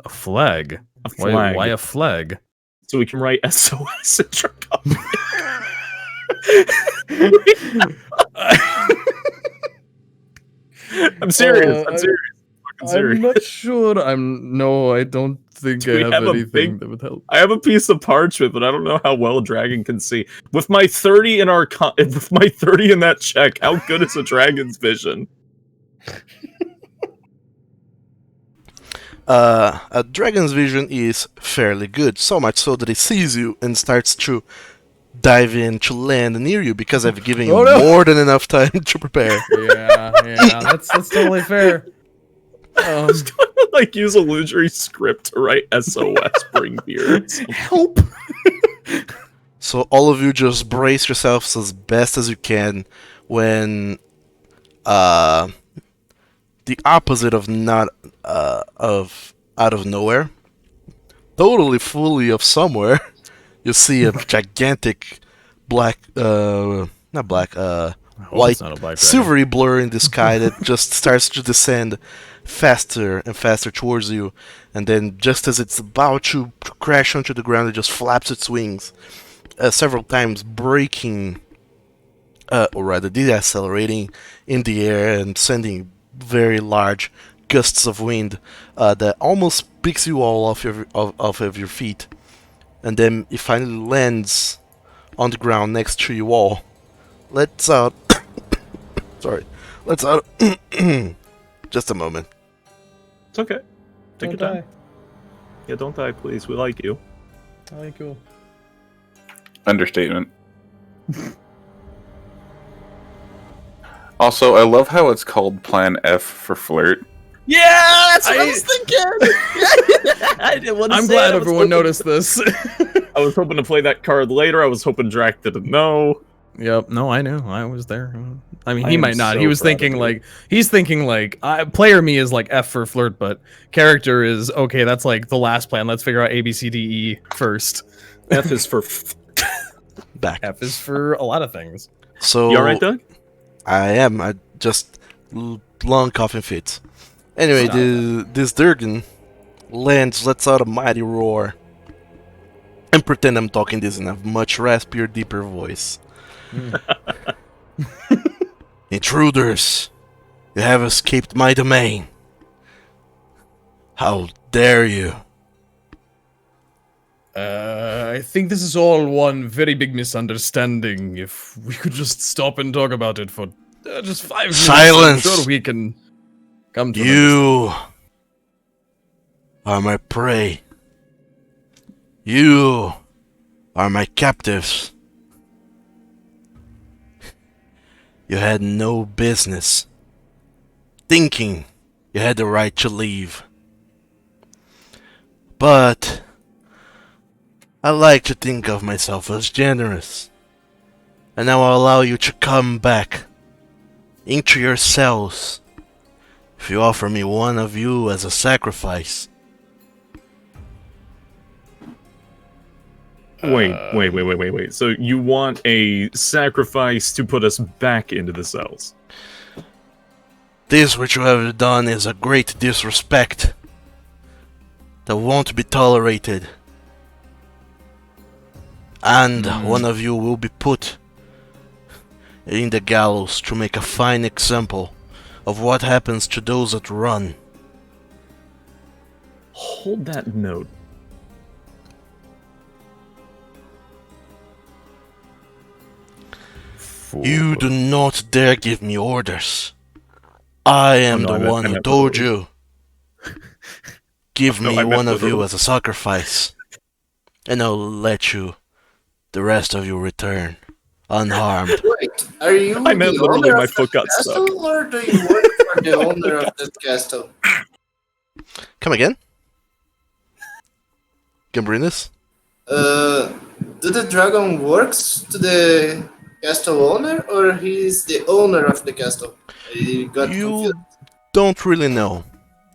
A flag? A flag. Why a flag? So we can write SOS in Draconic. I'm serious. I'm serious. I'm serious. I'm not sure. I don't think Do we I have have a anything big- that would help. I have a piece of parchment, but I don't know how well a dragon can see. With my 30 in with my 30 in that check, how good is a dragon's vision? A dragon's vision is fairly good, so much so that it sees you and starts to dive in to land near you because I've given you Oh, no. more than enough time to prepare. Yeah, that's totally fair. Like use illusory script to write SOS bring beer. Help! So all of you just brace yourselves as best as you can when the opposite of not of out of nowhere, totally fully of somewhere, you see a gigantic black not black white It's not a black dragon. silvery blur in the sky that just starts to descend faster and faster towards you, and then just as it's about to crash onto the ground, it just flaps its wings several times, breaking or rather decelerating in the air and sending very large gusts of wind that almost picks you all off of your feet, and then it finally lands on the ground next to you all. Let's out. Sorry. Let's out. Just a moment. It's okay. Take your Don't time. Yeah, don't die, please. We like you. I like you. Understatement. Also, I love how it's called Plan F for flirt. Yeah, that's what I was thinking. I didn't want to I'm say glad it. I was everyone hoping- noticed this. I was hoping to play that card later. I was hoping Drac didn't know. Yep. No, I knew. I was there. I mean, I he am might not. so He was proud of thinking you. like player me is like F for flirt, but character is okay. That's like the last plan. Let's figure out A, B, C, D, E first. F is for. Back. F is for a lot of things. So You alright, Doug? I am. I just long coughing fits. Anyway, this Durgan lands, lets out a mighty roar, and pretend I'm talking this in a much raspier, deeper voice. Intruders, you have escaped my domain. How dare you? I think this is all one very big misunderstanding. If we could just stop and talk about it for just 5 minutes, Silence! I'm sure we can come to an You are my prey. You are my captives. You had no business thinking you had the right to leave. But I like to think of myself as generous. And now I'll allow you to come back into your cells, if you offer me one of you as a sacrifice. Wait. So you want a sacrifice to put us back into the cells? This which you have done is a great disrespect that won't be tolerated. And one of you will be put in the gallows to make a fine example of what happens to those that run. Hold that note. You do not dare give me orders. I am no, the I one who meant told literally. you. Give No, me I meant one of you literally. as a sacrifice, and I'll let you, the rest of you, return unharmed. Wait, are you I meant the literally owner my of foot the got stuck. castle, or do you work for the owner of the castle? Come again? Gambrinus? Do the dragon works to the castle owner, or he's the owner of the castle? I got confused. You don't really know.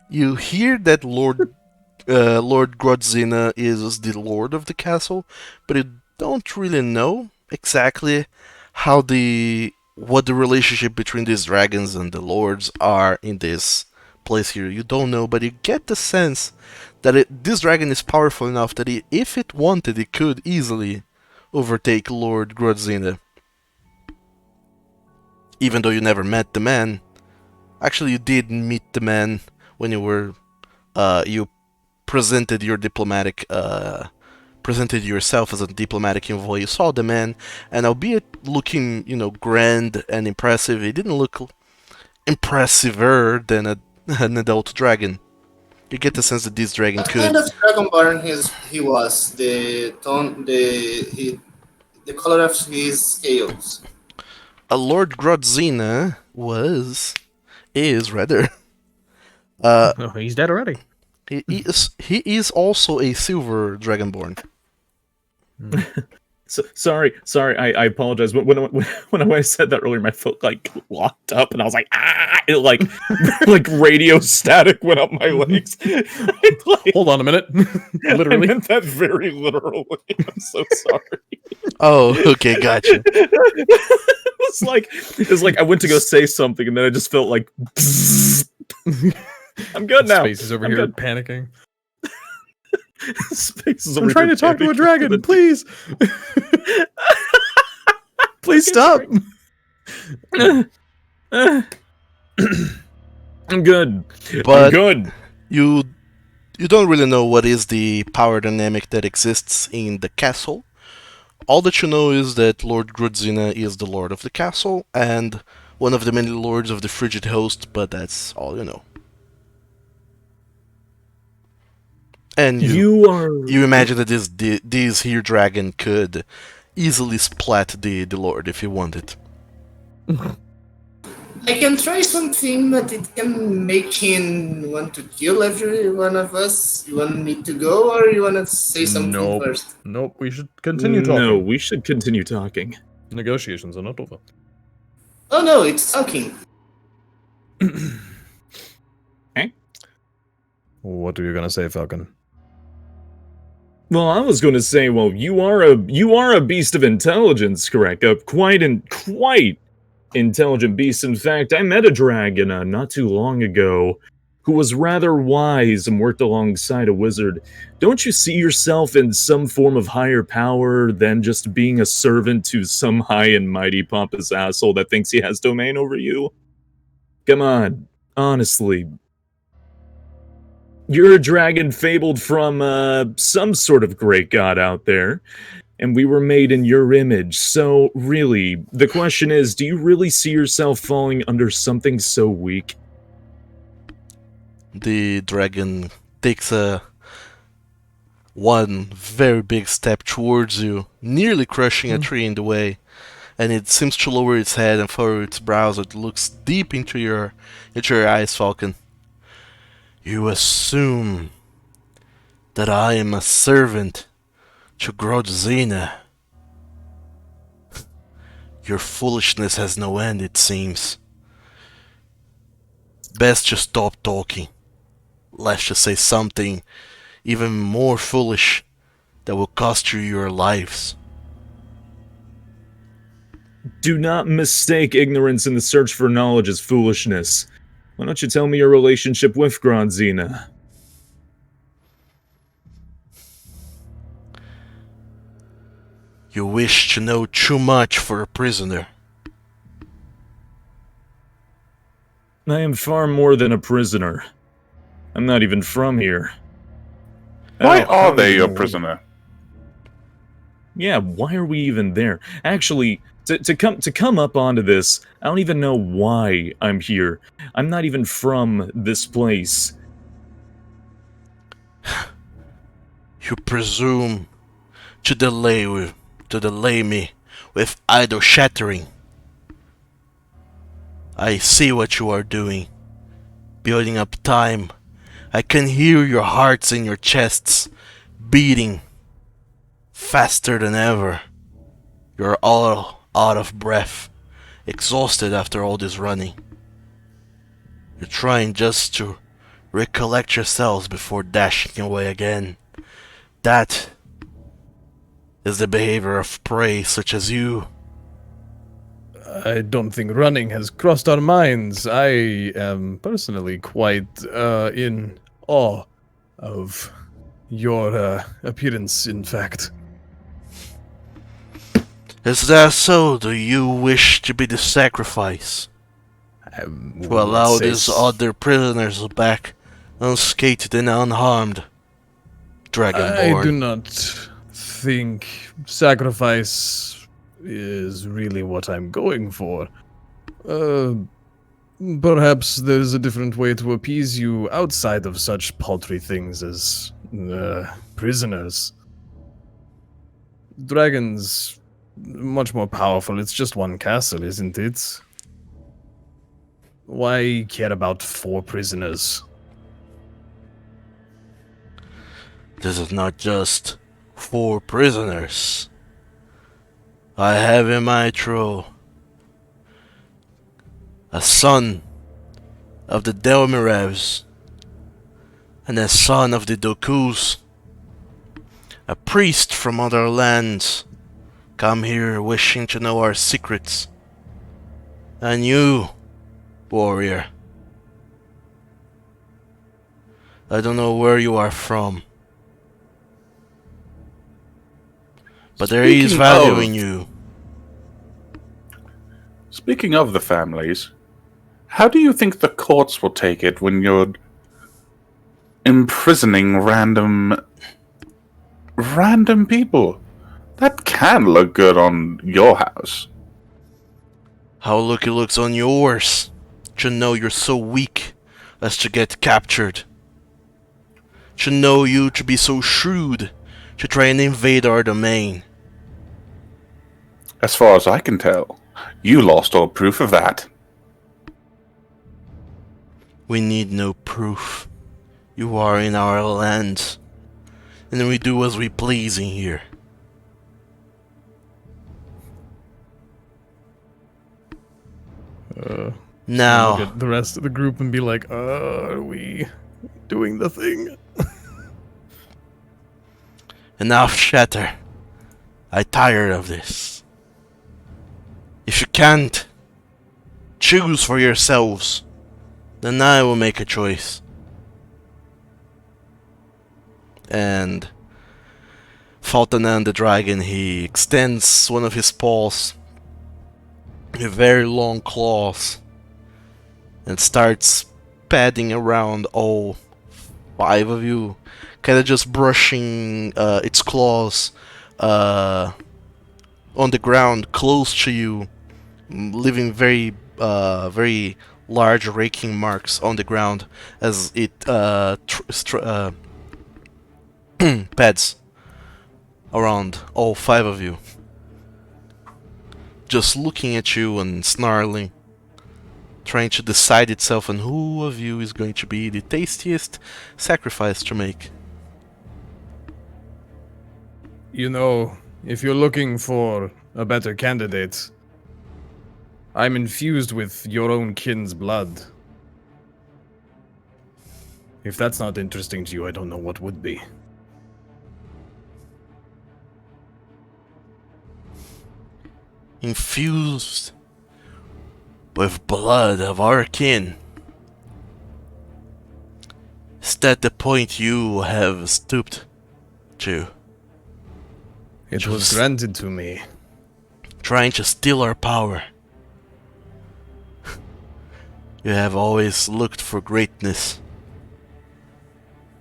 You hear that Lord Grodzina is the lord of the castle, but you don't really know exactly what the relationship between these dragons and the lords are in this place here. You don't know, but you get the sense that this dragon is powerful enough that if it wanted, it could easily overtake Lord Grodzina. Even though you never met the man. Actually, you did meet the man when you presented presented yourself as a diplomatic envoy. You saw the man, and albeit looking, grand and impressive, he didn't look impressiver than an adult dragon. You get the sense that this dragon What could. kind of dragonborn he was? The color of his scales. A Lord Grodzina is rather. Oh, he's dead already. He is also a silver dragonborn. So, sorry. I apologize. When I said that earlier, my foot like locked up, and I was like, ah! It like like radio static went up my legs. Like, Hold on a minute. I Literally. meant that very literally. I'm so sorry. Oh, okay, gotcha. It's like I went to go say something, and then I just felt like. I'm good now. Space is over I'm here good. panicking. Space is over I'm trying here to talk to a panicking. dragon, please. Please stop. I'm good. But I'm good. you don't really know what is the power dynamic that exists in the castle. All that you know is that Lord Grudzina is the lord of the castle and one of the many lords of the frigid host, but that's all you know. And you imagine that this here dragon could easily splat the lord if he wanted. I can try something, but it can make him want to kill every one of us. You want me to go, or you want to say something first? Nope, we should continue talking. No, we should continue talking. Negotiations are not over. Oh no, it's talking. What are you gonna say, Falcon? Well, I was going to say, well, you are a beast of intelligence, correct? A quite intelligent beast. In fact, I met a dragon not too long ago who was rather wise and worked alongside a wizard. Don't you see yourself in some form of higher power than just being a servant to some high and mighty pompous asshole that thinks he has domain over you? Come on, honestly. You're a dragon fabled from some sort of great god out there, and we were made in your image. So, really, the question is, do you really see yourself falling under something so weak? The dragon takes one very big step towards you, nearly crushing a tree in the way, and it seems to lower its head and furrow its brows. It looks deep into your eyes, Falcon. You assume that I am a servant to Grodzina. Your foolishness has no end, it seems. best just stop talking. Let's just say something even more foolish that will cost you your lives. Do not mistake ignorance in the search for knowledge as foolishness. Why don't you tell me your relationship with Granzina? You wish to know too much for a prisoner. I am far more than a prisoner. I'm not even from here. Why Hell, I are don't they even your know- prisoner? Yeah, why are we even there? Actually, to come up onto this, I don't even know why I'm here. I'm not even from this place. You presume to delay me with idle shattering. I see what you are doing. Building up time. I can hear your hearts in your chests beating faster than ever. You're all out of breath, exhausted after all this running. You're trying just to recollect yourselves before dashing away again. That is the behavior of prey such as you. I don't think running has crossed our minds. I am personally quite in awe of your appearance, in fact. Is that so? Do you wish to be the sacrifice? To allow these other prisoners back unscathed and unharmed? Dragonborn. I do not think sacrifice is really what I'm going for. Perhaps there's a different way to appease you outside of such paltry things as prisoners. Dragons, much more powerful. It's just one castle, isn't it? Why care about 4 prisoners? This is not just 4 prisoners. I have in my troll a son of the Delmirevs and a son of the Dokus, a priest from other lands, come here wishing to know our secrets. And you, warrior, I don't know where you are from, but there is Speaking value of- in you. Speaking of the families, how do you think the courts will take it when you're imprisoning random people? That can look good on your house. How look it looks on yours, to know you're so weak as to get captured. To know you to be so shrewd to try and invade our domain. As far as I can tell, you lost all proof of that. We need no proof. You are in our land, and we do as we please in here. Now, Look at the rest of the group and be like, are we doing the thing? enough chatter. I'm tired of this. If you can't choose for yourselves, then I will make a choice. And Faltanan the dragon, he extends one of his paws with very long claws and starts padding around all 5 of you, kind of just brushing its claws on the ground close to you, leaving very large raking marks on the ground as it pads around all 5 of you, just looking at you and snarling, trying to decide itself on who of you is going to be the tastiest sacrifice to make. You know, if you're looking for a better candidate, I'm infused with your own kin's blood. If that's not interesting to you, I don't know what would be. Infused with blood of our kin. Is that the point you have stooped to? It was Just- granted to me. Trying to steal our power. You have always looked for greatness,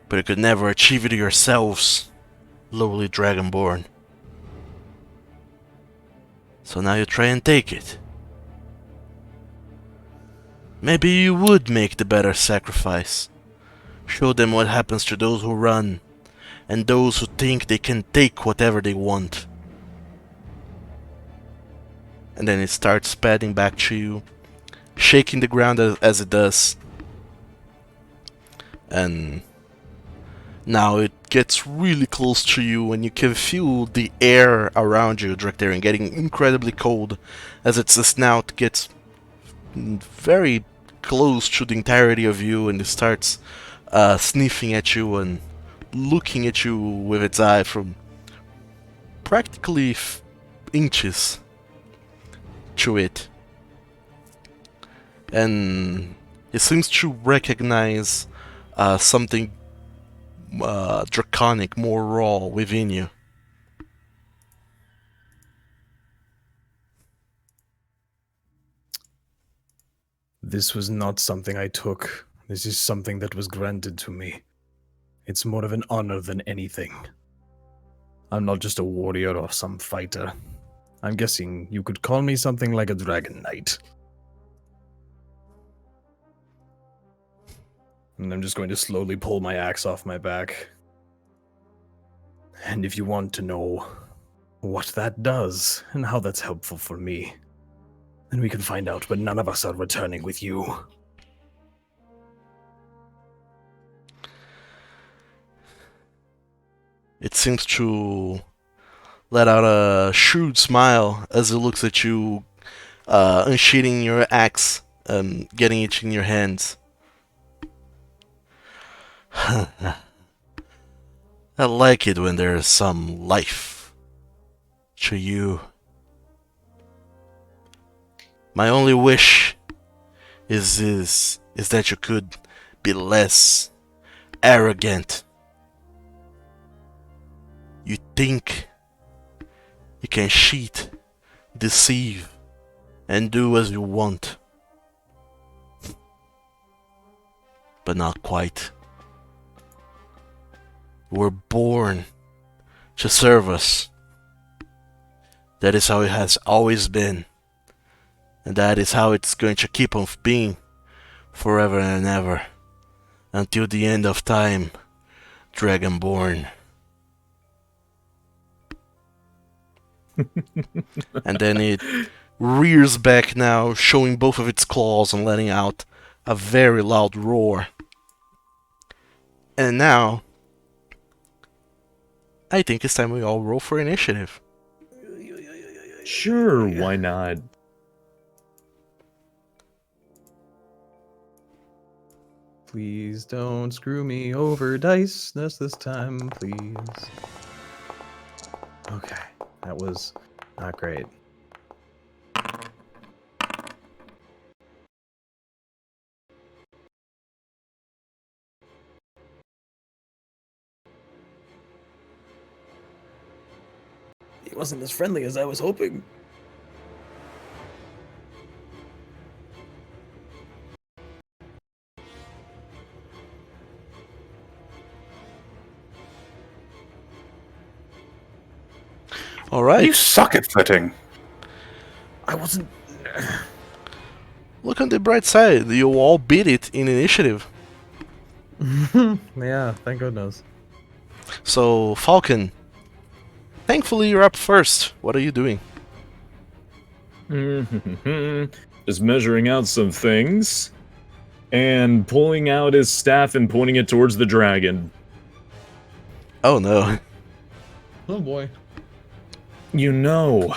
but you could never achieve it yourselves, lowly Dragonborn. So now you try and take it. Maybe you would make the better sacrifice. Show them what happens to those who run, and those who think they can take whatever they want. And then it starts padding back to you, shaking the ground as it does. And now it gets really close to you, and you can feel the air around you, Draktharian, getting incredibly cold as its snout gets very close to the entirety of you, and it starts sniffing at you and looking at you with its eye from practically inches to it. And it seems to recognize something draconic, more raw within you. This was not something I took. This is something that was granted to me. It's more of an honor than anything. I'm not just a warrior or some fighter. I'm guessing you could call me something like a dragon knight. And I'm just going to slowly pull my axe off my back. And if you want to know what that does and how that's helpful for me, then we can find out, but none of us are returning with you. It seems to let out a shrewd smile as it looks at you, unsheathing your axe and getting it in your hands. I like it when there's some life to you. My only wish is that you could be less arrogant. You think you can cheat, deceive, and do as you want. But not quite. You were born to serve us. That is how it has always been. And that is how it's going to keep on being forever and ever. Until the end of time, Dragonborn. And then it rears back now, showing both of its claws and letting out a very loud roar. And now, I think it's time we all roll for initiative. Sure, why not? Please don't screw me over, dice. This time, please. Okay, that was not great. He wasn't as friendly as I was hoping. Alright, You suck at fitting. I wasn't. look on the bright side. You all beat it in initiative. Yeah, thank goodness. So, Falcon, thankfully you're up first. What are you doing? Just measuring out some things and pulling out his staff and pointing it towards the dragon. Oh no. Oh boy. You know,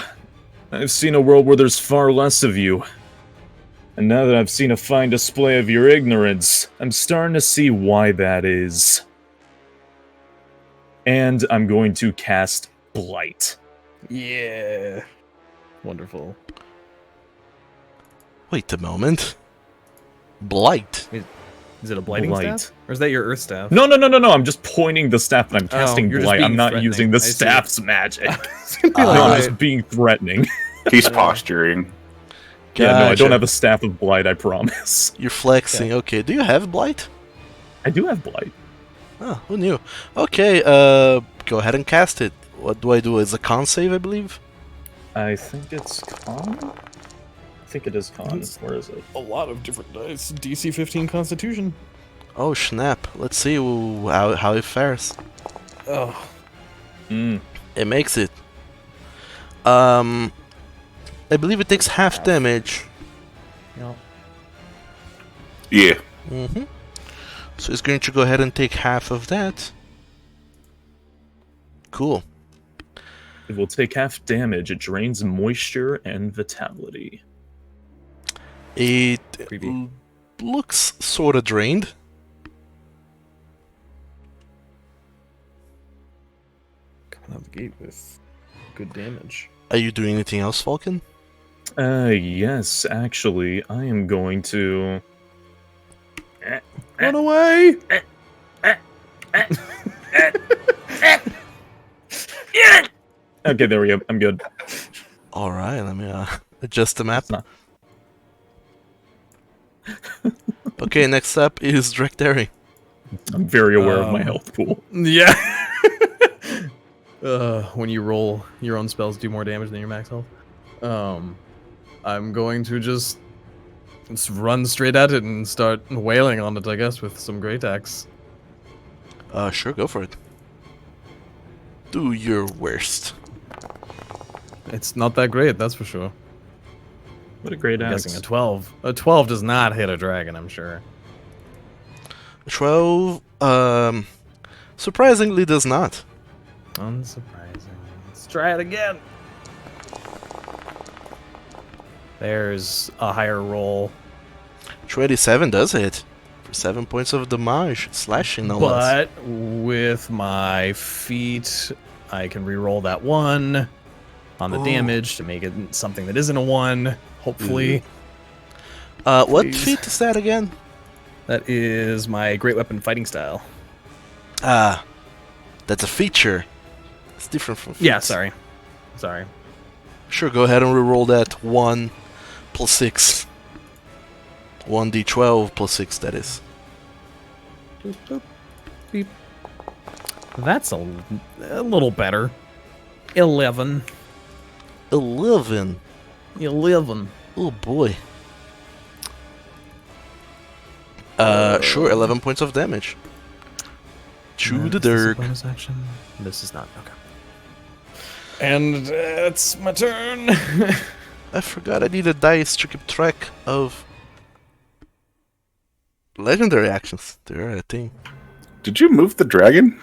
I've seen a world where there's far less of you. And now that I've seen a fine display of your ignorance, I'm starting to see why that is. And I'm going to cast Blight. Yeah. Wonderful. Wait a moment. Blight. Is it a blighting Blight. staff? Or is that your earth staff? No, I'm just pointing the staff and I'm casting you're just Blight. I'm being not threatening. using the I see. staff's magic. Be No, like, I'm wait. just being threatening. He's posturing. Yeah, no, I Gotcha. don't have a staff of Blight, I promise. You're flexing. Okay, do you have Blight? I do have Blight. Oh, who knew? Okay, go ahead and cast it. What do I do? It's a con save, I believe? I think it's con? I think it is con. Where is it? A lot of different dice. DC 15 Constitution. Oh, snap. Let's see how it fares. Oh. It makes it. I believe it takes half damage. Yeah. Mm-hmm. So it's going to go ahead and take half of that. Cool. It will take half damage. It drains moisture and vitality. It Creepy. looks sort of drained. Coming out the gate with good damage. Are you doing anything else, Falcon? Yes, actually, I am going to... Run away! Okay, there we go. I'm good. Alright, let me adjust the map. It's not- Okay, next up is Drekdari. I'm very aware of my health pool. Yeah. When you roll, your own spells do more damage than your max health. I'm going to just run straight at it and start wailing on it, I guess, with some great axe. Sure, go for it. Do your worst. It's not that great, that's for sure. What a great I'm axe. guessing a 12. A 12 does not hit a dragon, I'm sure. 12, surprisingly does not. Unsurprising. Let's try it again. There's a higher roll. 27 does hit. For 7 points of damage. Slashing, no less. But with my feet, I can re-roll that 1 on the Ooh. damage to make it something that isn't a 1, hopefully. What Please. feat is that again? That is my great weapon fighting style. Ah, that's a feature. It's different from feats. Yeah, sorry. Sure, go ahead and reroll that 1 plus 6. 1d12 plus 6, that is. Boop, boop, beep. That's a little better. 11. 11. 11. Oh boy. Sure, 11 points of damage. To the Is this a Dirk. bonus action? This is not. Okay. And it's my turn. I forgot I need a dice to keep track of legendary actions. They're a thing. Did you move the dragon?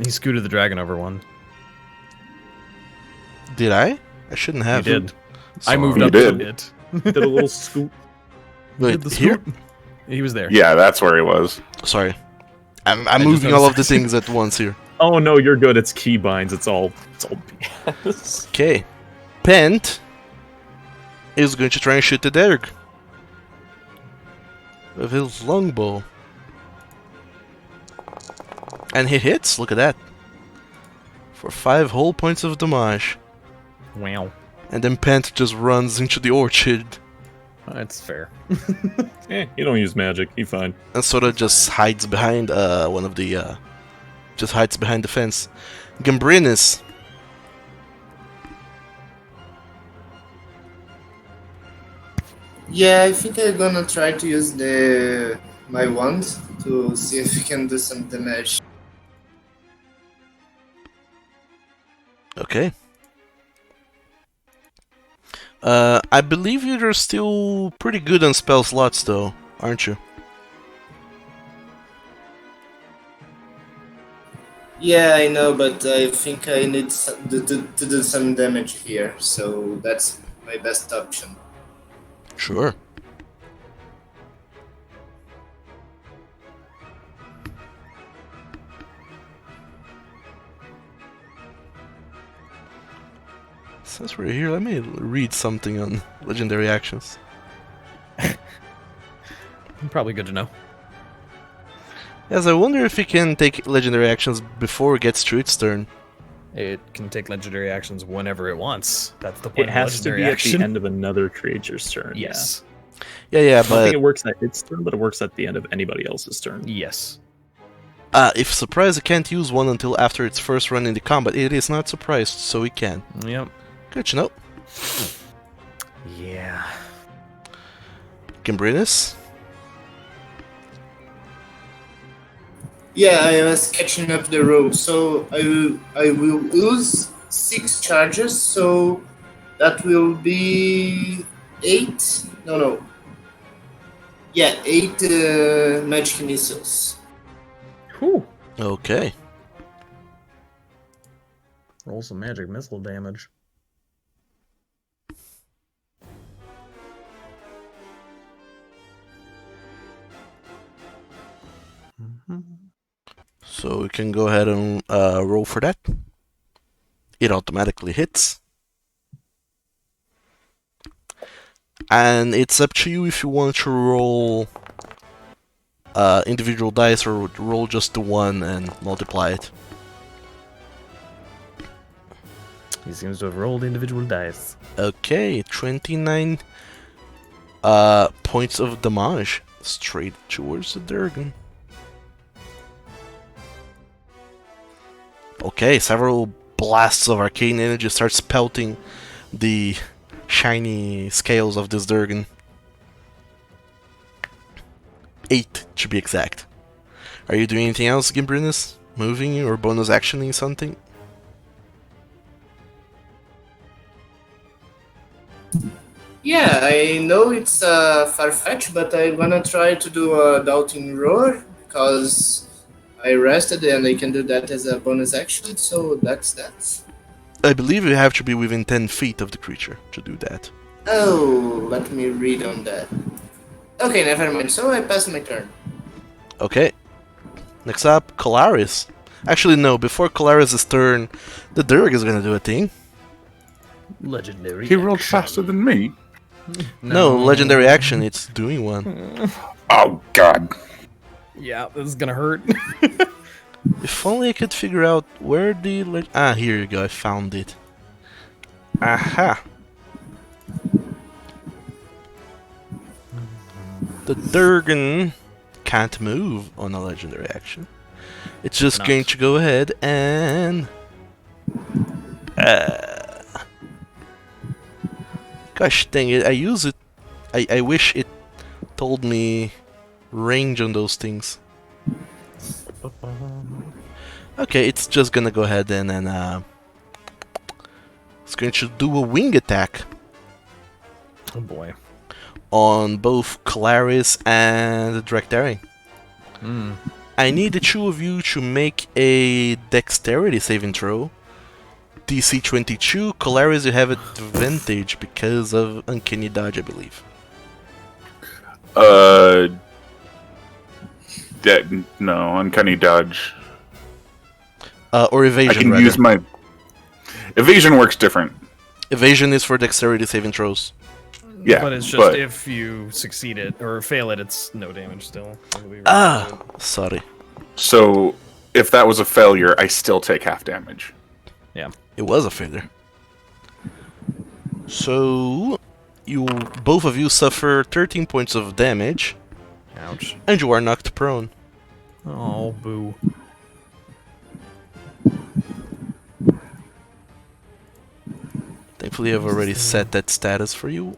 He scooted the dragon over 1. Did I? I shouldn't He have. did. I Sorry. moved You up did. a bit. Did a little scoop. Wait, Did the here? scoot. He was there. Yeah, that's where he was. Sorry. I'm just moving all of the noticed. things at once here. Oh no, you're good. It's keybinds. It's all BS. Okay. Pent is going to try and shoot the Derg with his longbow. And he hits, look at that. For 5 whole points of damage. Wow. And then Pent just runs into the orchard That's fair. You don't use magic. He fine. and sort of just hides behind one of the just hides behind the fence. Gambrinus. Yeah, I think I'm gonna try to use my wand to see if we can do some damage. Okay. I believe you're still pretty good on spell slots, though, aren't you? Yeah, I know, but I think I need to do some damage here, so that's my best option. Sure. Since we're here, let me read something on legendary actions. Probably good to know. Yes, I wonder if it can take legendary actions before it gets to its turn. It can take legendary actions whenever it wants. That's the point It of a has to legendary be action. at the end of another creature's turn. Yes. Yeah, I don't but think it works at its turn, but it works at the end of anybody else's turn. Yes. if surprised, it can't use one until after its first run in the combat. It is not surprised, so it can. Yep. Good to know. Yeah. Gambrinus? Yeah, I was catching up the row, so I will use 6 charges, so that will be 8. No. Yeah, 8 magic missiles. Whew. Okay. Roll some magic missile damage. So we can go ahead and roll for that. It automatically hits. And it's up to you if you want to roll individual dice or roll just the one and multiply it. He seems to have rolled individual dice. Okay, 29 points of damage straight towards the Durgan. Okay, several blasts of arcane energy start spouting the shiny scales of this Durgan. 8 to be exact. Are you doing anything else, Gimbrinus? Moving or bonus actioning something? Yeah, I know it's far-fetched, but I'm gonna try to do a Doubting Roar, because I rested and I can do that as a bonus action, so that's that. I believe you have to be within 10 feet of the creature to do that. Oh, let me read on that. Okay, never mind, so I pass my turn. Okay. Next up, Colaris. Actually, no, before Colaris' turn, the Durg is gonna do a thing. Legendary. He rolled action. faster than me. No, legendary action, it's doing one. Oh, God. Yeah, this is gonna hurt. If only I could figure out where the... here you go, I found it. Aha! The Durgan can't move on a legendary action. It's just Not. going to go ahead and... Gosh dang it, I use it... I wish it told me range on those things. Okay, it's just gonna go ahead and it's going to do a wing attack Oh boy. on both Colaris and Drakthari. Hmm. I need the two of you to make a dexterity saving throw. DC 22, Colaris, you have advantage because of Uncanny Dodge, I believe. No, Uncanny Dodge. Or I evasion, can rather. use my... Evasion works different. Evasion is for dexterity saving throws. Yeah, But it's just but- if you succeed it or fail it, it's no damage still. It'll be Ah, sorry. So, if that was a failure, I still take half damage. Yeah. It was a failure. So, both of you suffer 13 points of damage, Ouch. and you are knocked prone. Oh, boo. Thankfully, I've already set that status for you.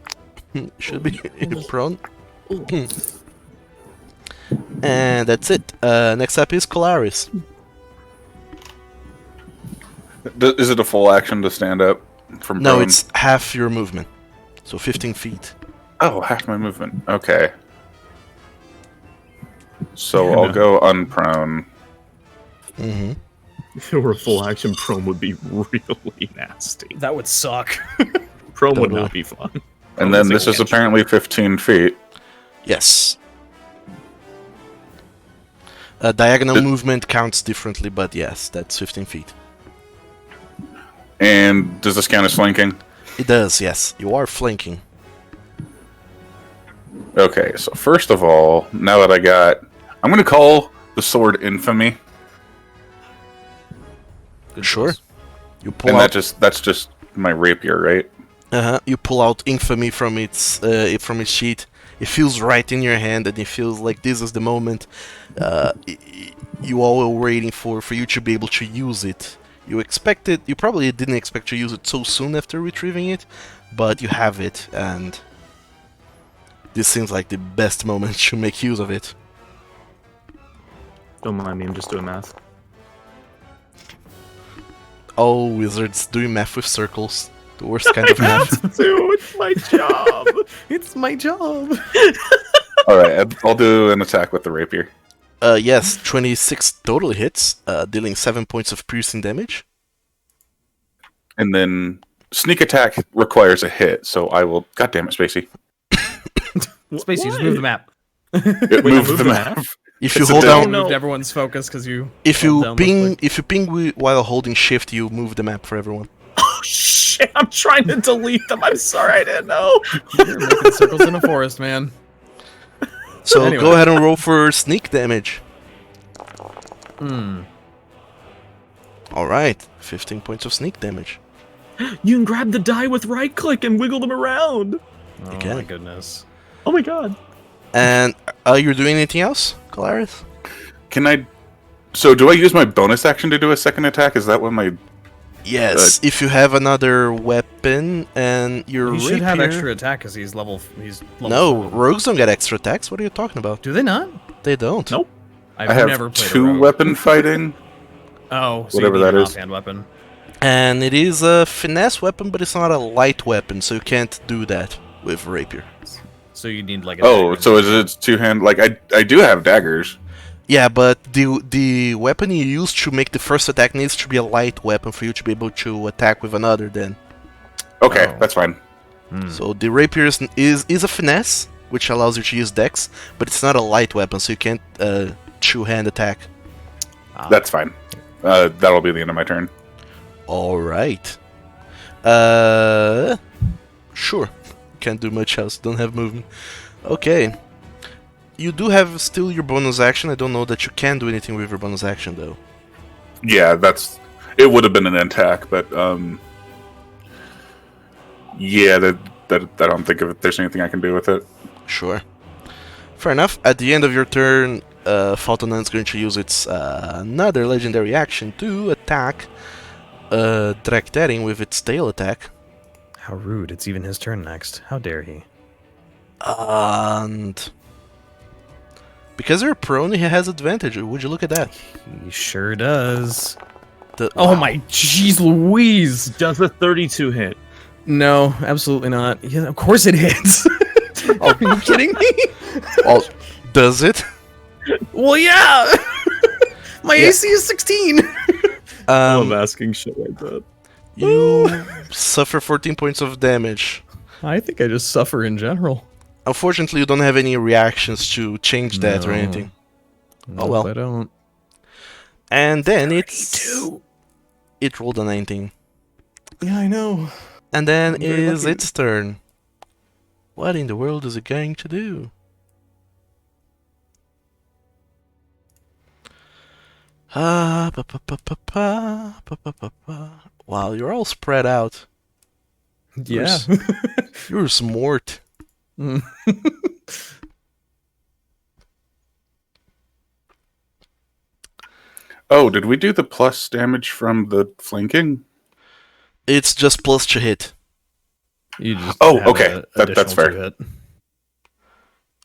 Should be prone. And that's it. Next up is Colaris. Is it a full action to stand up from No, prone? it's half your movement. So 15 feet. Oh, half my movement. Okay. So I'll go unprone. Mm-hmm. If it were a full action, prone would be really nasty. That would suck. Prone would Totally. not be fun. And then this is apparently 15 feet. Yes. Diagonal movement counts differently, but yes, that's 15 feet. And does this count as flanking? It does, yes. You are flanking. Okay, so first of all, now that I'm going to call the sword Infamy, Good Sure. choice. You pull and out. that's just my rapier, right? You pull out Infamy from its sheath. It feels right in your hand, and it feels like this is the moment. You all were waiting for you to be able to use it. You probably didn't expect to use it so soon after retrieving it, but you have it, and this seems like the best moment to make use of it. Don't mind me, I'm just doing math. Oh, wizards doing math with circles. The worst kind of math. Dude, it's my job. It's my job. Alright, I'll do an attack with the rapier. Yes, 26 totally hits, dealing 7 points of piercing damage. And then sneak attack requires a hit, so I will... God damn it, Spacey. Spacey, just move the map. It moved the map. If you It's a hold devil. down, Moved everyone's focus because you. if held you down ping, left click. if you ping while holding shift, you move the map for everyone. Oh shit! I'm trying to delete them. I'm sorry, I didn't know. You're making circles in a forest, man. So Anyway. go ahead and roll for sneak damage. Hmm. All right, 15 points of sneak damage. You can grab the die with right click and wiggle them around. Oh Okay. my goodness. Oh my god. And you're doing anything else, Calaris? Can I... So do I use my bonus action to do a second attack? Is that what my... Yes, if you have another weapon and your He should have rapier- extra attack because he's level. He's level No, 4. rogues don't get extra attacks. What are you talking about? Do they not? They don't. Nope. I've I have never played a 2 rogue. weapon fighting. Oh, so whatever you need that an is. offhand weapon. And it is a finesse weapon, but it's not a light weapon, so you can't do that with rapier. So you need like. A Oh, dagger. so is it 2-hand? Like, I do have daggers. Yeah, but the weapon you use to make the first attack needs to be a light weapon for you to be able to attack with another then. Okay, Oh. that's fine. So the rapier is a finesse, which allows you to use dex, but it's not a light weapon, so you can't two-hand attack. That's fine. That'll be the end of my turn. Alright. Sure. Can't do much else, don't have movement. Okay. You do have still your bonus action. I don't know that you can do anything with your bonus action, though. Yeah, that's... It would have been an attack, but, yeah, that I don't think if there's anything I can do with it. Sure. Fair enough. At the end of your turn, Faltonan is going to use its another legendary action to attack Drakterin with its tail attack. How rude! It's even his turn next. How dare he? And because you're prone, he has advantage. Would you look at that? He sure does. The- Oh my jeez Louise! Does a 32 hit? No, absolutely not. Yeah, of course it hits. Are you kidding me? Oh, does it? Well, yeah. My Yeah. AC is 16. I'm asking shit like that. You suffer 14 points of damage. I think I just suffer in general. Unfortunately, you don't have any reactions to change that or No. anything. No, Oh, well. I don't. And then it rolled a 19. Yeah, I know. And then I'm very is lucky. its turn. What in the world is it going to do? Wow, you're all spread out. Yeah. You're smart. Oh, did we do the plus damage from the flanking? It's just plus to hit. You just Oh, have okay. a That's additional fair. 2-hit.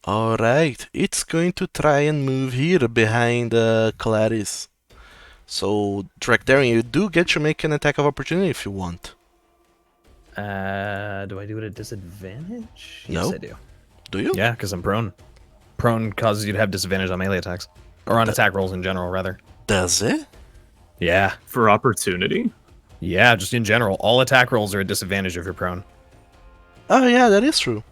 Alright, it's going to try and move here behind Clarice. So, Drakdarian, you do get to make an attack of opportunity if you want. Do I do it at disadvantage? No. Yes, I do. Do you? Yeah, because I'm prone. Prone causes you to have disadvantage on melee attacks. Or on attack rolls in general, rather. Does it? Yeah. For opportunity? Yeah, just in general. All attack rolls are at disadvantage if you're prone. Oh yeah, that is true.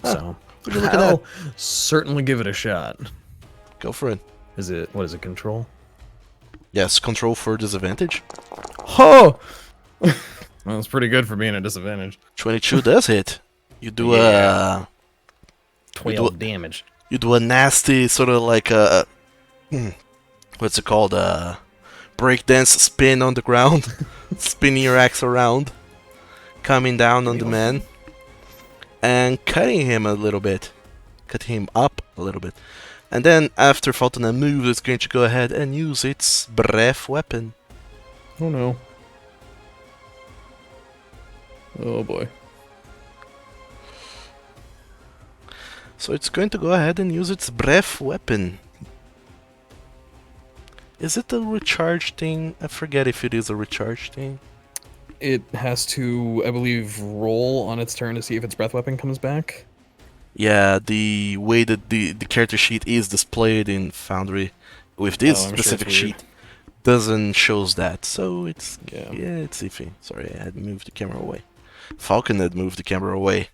So, Would you look at that? I'll certainly give it a shot. Go for it. What is it, control? Yes, control for disadvantage. Oh! Well, it's pretty good for being a disadvantage. 22 does hit. You do Yeah. a 12 damage. you do a nasty sort of like a what's it called, breakdance spin on the ground, spinning your axe around, coming down on the man, and cutting him a little bit, cutting him up a little bit. And then after Faltona moves, it's going to go ahead and use its breath weapon. Oh no. Oh boy. So it's going to go ahead and use its breath weapon. Is it a recharge thing? I forget if it is a recharge thing. It has to, I believe, roll on its turn to see if its breath weapon comes back. Yeah, the way that the character sheet is displayed in Foundry with this I'm sure specific it's weird. sheet doesn't shows that. So it's Yeah. it's iffy. Sorry, I had moved the camera away. Falcon had moved the camera away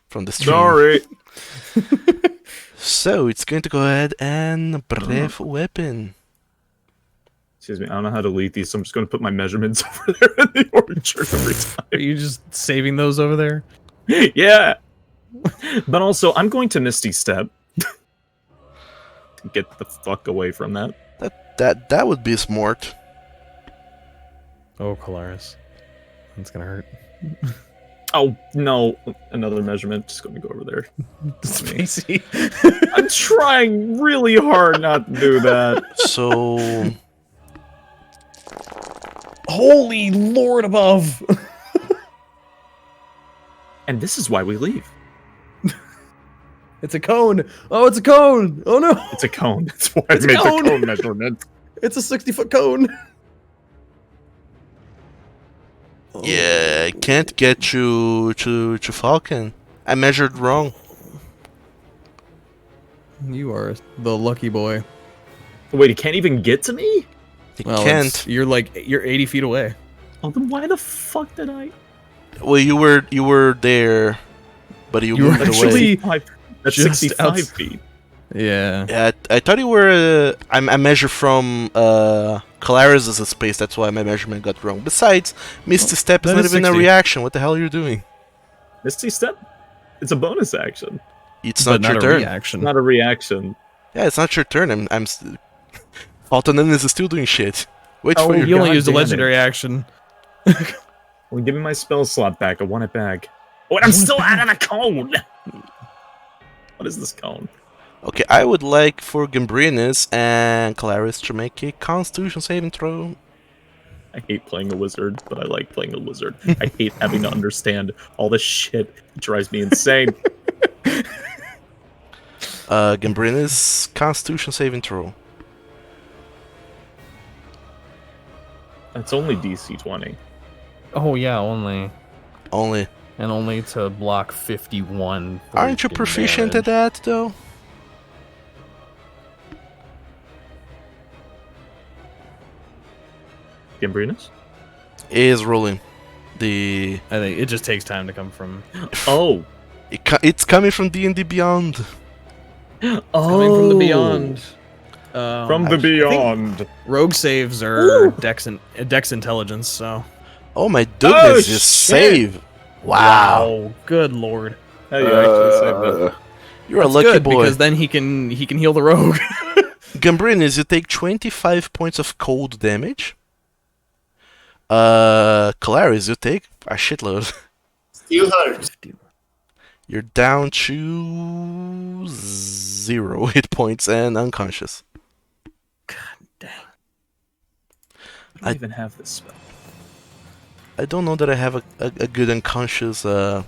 from the stream. Sorry. So it's going to go ahead and breath weapon. Excuse me, I don't know how to delete these, so I'm just going to put my measurements over there in the orchard every Are you just saving those over there? time. Yeah. But also, I'm going to Misty Step. Get the fuck away from that. That would be smart. Oh, Colaris. That's gonna hurt. Oh, no. Another measurement. Just going to go over there. Spacey. I'm trying really hard not to do that. So Holy Lord above! And this is why we leave. It's a cone! Oh, it's a cone! Oh no! It's a cone. That's why It's I a made cone. the cone measurement. It's a 60-foot cone! yeah, I can't get you to Falcon. I measured wrong. You are the lucky boy. Wait, he can't even get to me? He Well, can't. you're 80 feet away. Oh, then why the fuck did I? Well, you were there, but you You were moved away. actually- That's just 65 outs- feet. Yeah. Yeah, I thought you were. I measure from Colaris as a space. That's why my measurement got wrong. Besides, Misty Step is that not is even a 60. reaction. What the hell are you doing? Misty Step? It's a bonus action. It's But not your a turn. reaction. Not a reaction. Yeah, it's not your turn. I'm. Altonen is still doing shit. Wait for Oh, your. You only God used a damn it. legendary action. Well, give me my spell slot back. I want it back. Oh, and I'm still out of the cone! What is this cone? Okay, I would like for Gambrinus and Colaris to make a Constitution saving throw. I hate playing a wizard, but I like playing a wizard. I hate having to understand all this shit. It drives me insane. Gambrinus, Constitution saving throw. It's only DC 20. Oh yeah, only. Only. And only to block 51. Aren't you freaking proficient damage. at that though? Gambrinus? Is rolling. The I think it just takes time to come from Oh. it's coming from D&D Beyond. coming from the beyond. From the I beyond. Rogue saves are dex intelligence, so. Oh my goodness, Oh, just shit. save. Wow. Oh, good lord. How you actually saved that? You're That's a lucky good boy. because then he can heal the rogue. Gambrinus, you take 25 points of cold damage. Colaris, you take a shitload. Still hurt. You're down to 0 hit points and unconscious. I don't even have this spell. I don't know that I have a good unconscious. There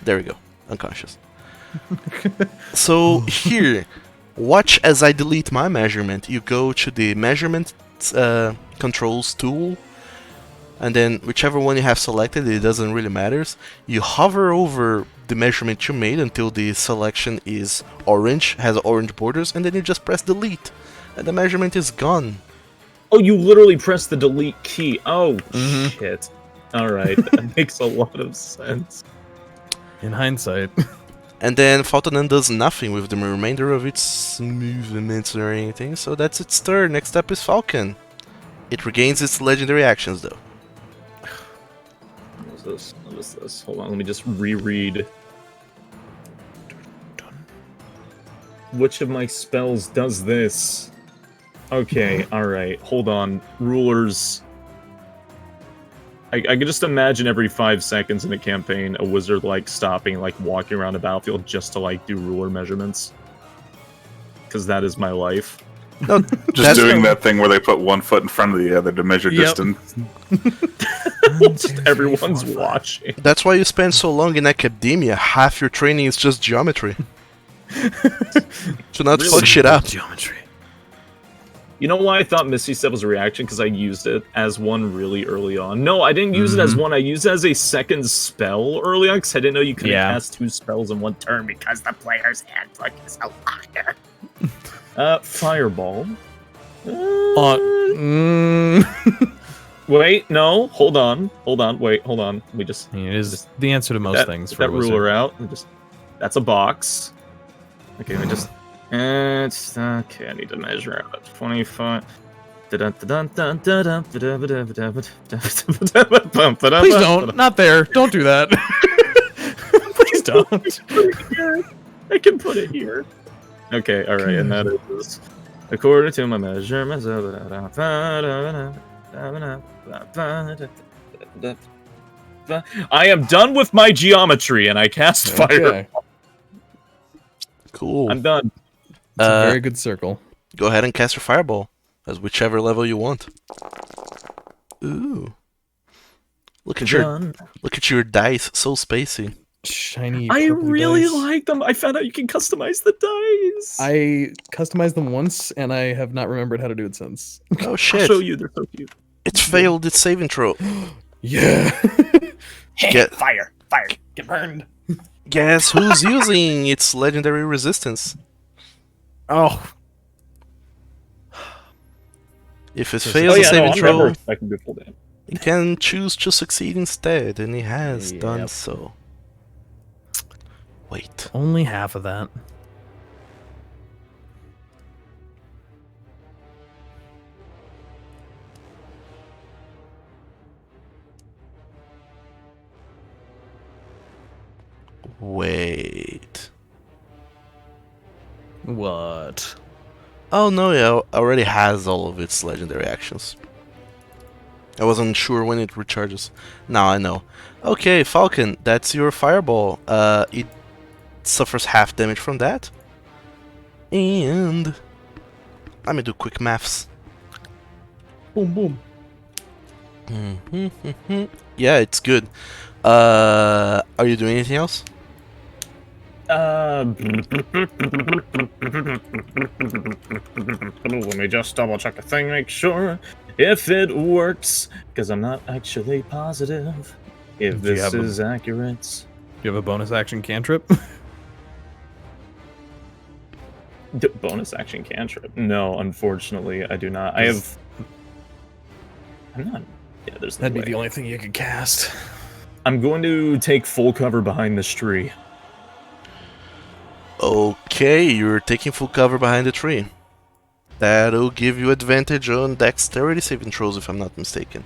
we go, unconscious. So here, watch as I delete my measurement. You go to the measurement controls tool, and then whichever one you have selected, it doesn't really matters. You hover over the measurement you made until the selection is orange, has orange borders, and then you just press delete, and the measurement is gone. Oh, you literally press the delete key. Oh, shit. Alright, that makes a lot of sense. In hindsight. And then Faltonen does nothing with the remainder of its movements or anything, so that's its turn. Next up is Falcon. It regains its legendary actions though. this? What is this? Hold on, let me just reread. Which of my spells does this? Okay, alright, hold on. Rulers. I can just imagine every 5 seconds in a campaign, a wizard, like, stopping, like, walking around a battlefield just to, like, do ruler measurements. Because that is my life. No, Just doing that thing where they put one foot in front of the other to measure distance. Just everyone's watching. That's why you spend so long in academia. Half your training is just geometry. So not Really? fuck shit up. Geometry. You know why I thought Misty Step was a reaction? Because I used it as one really early on. No, I didn't use it as one. I used it as a second spell early on because I didn't know you could cast 2 spells in one turn because the player's handbook is a liar. Fireball. Wait, no, hold on, wait, hold on. We just It is the answer to most things. Get For that ruler out. That's a box. Okay, we just. Okay, I need to measure out 25. Please don't. Not there. Don't do that. Please don't. I can put it here. Okay, alright, and that is according to my measurements. I am done with my geometry and I cast fire. Okay. Cool. I'm done. It's a very good circle. Go ahead and cast your fireball as whichever level you want. Ooh. Look at your dice, so spacey. Shiny. I purple really dice. like them. I found out you can customize the dice. I customized them once, and I have not remembered how to do it since. Oh I'll shit! show you. They're so cute. It's failed its saving throw. Yeah. Get Fire! Get burned! Guess who's using its legendary resistance? Oh. If it So- fails the saving throw, I can do full damage. it can choose to succeed instead, and it has done Yep. so. Wait. Only half of that. Wait. What? Oh no, yeah, it already has all of its legendary actions. I wasn't sure when it recharges. Now I know. Okay, Falcon, that's your fireball. It suffers half damage from that. And let me do quick maths. Boom, boom. Yeah, it's good. Are you doing anything else? Let me just double check the thing, make sure if it works, because I'm not actually positive if Do you this have is accurate. Do you have a bonus action cantrip? Bonus action cantrip? No, unfortunately, I do not. I have. I'm not. Yeah, there's no That'd be way. the only thing you could cast. I'm going to take full cover behind this tree. Okay, you're taking full cover behind the tree. That'll give you advantage on dexterity saving throws, if I'm not mistaken.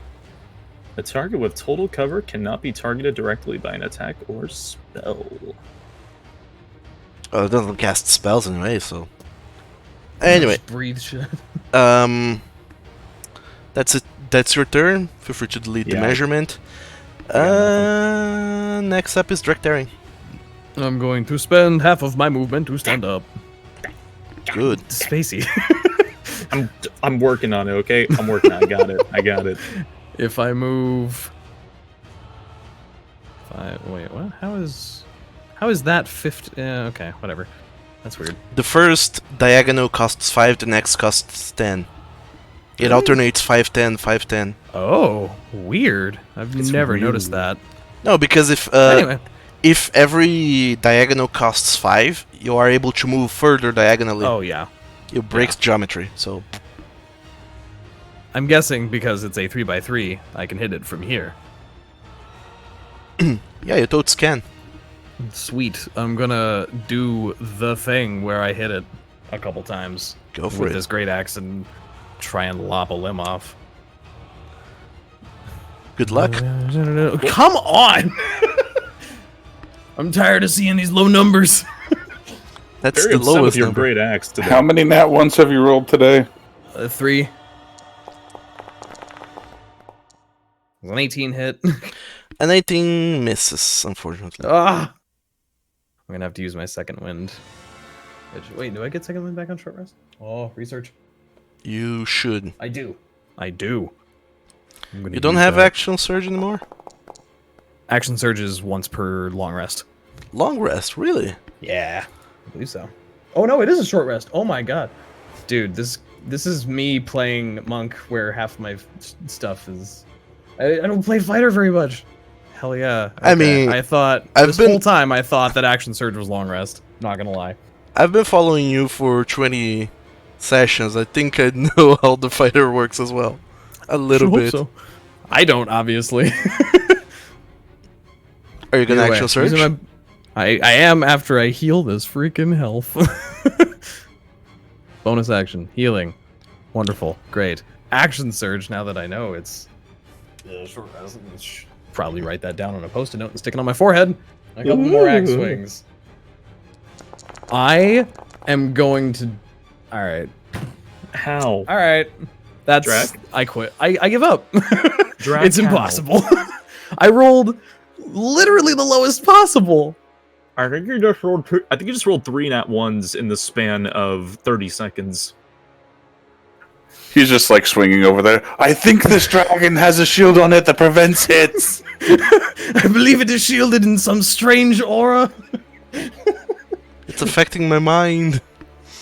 A target with total cover cannot be targeted directly by an attack or spell. Oh, it doesn't cast spells anyway, so. Anyway, Just breathe shit. that's it. That's your turn. Feel free to delete the Yeah. measurement. Next up is direct daring. I'm going to spend half of my movement to stand up. Good. Spacey. I'm working on it. Okay, I'm working. I got it. I got it. If I move... Wait, what? How is that 50? Okay, whatever. That's weird. The first diagonal costs 5, the next costs 10. It Really? alternates 5, 10, 5, 10. Oh, weird. I've never noticed that. No, because Anyway. if every diagonal costs 5, you are able to move further diagonally. Oh, yeah. It breaks geometry, so. I'm guessing because it's a 3x3, I can hit it from here. Yeah, you totes can. Sweet. I'm gonna do the thing where I hit it a couple times Go for with it. this great axe and try and lop a limb off. Good luck. Come on! I'm tired of seeing these low numbers. That's Very the upset with lowest your number. great axe today. How many nat ones have you rolled today? 3. It was an 18 hit. An 18 misses, unfortunately. Ah! I'm gonna have to use my second wind. Wait, do I get second wind back on short rest? Oh, research. You should. I do. I do. You don't have action surge anymore? Action surges once per long rest. Long rest, really? Yeah, I believe so. Oh no, it is a short rest. Oh my god, dude, this is me playing monk where half my stuff is. I don't play fighter very much. Hell yeah. I mean, I thought whole time I thought that action surge was long rest. Not gonna lie. I've been following you for 20 sessions. I think I know how the fighter works as well. A little Sure bit. hope so. I don't, obviously. Are you gonna Either way, action surge? using I am after I heal this freaking health. Bonus action, healing. Wonderful, great. Action surge, now that I know it's... Probably write that down on a post-it note and stick it on my forehead. A couple more axe swings. I am going to... Alright. How? Alright. That's... Drac? I quit. I give up. Drac It's how? impossible. I rolled literally the lowest possible. I think you just rolled 2. I think you just rolled 3 nat ones in the span of 30 seconds. He's just like swinging over there. I think this dragon has a shield on it that prevents hits. I believe it is shielded in some strange aura. It's affecting my mind.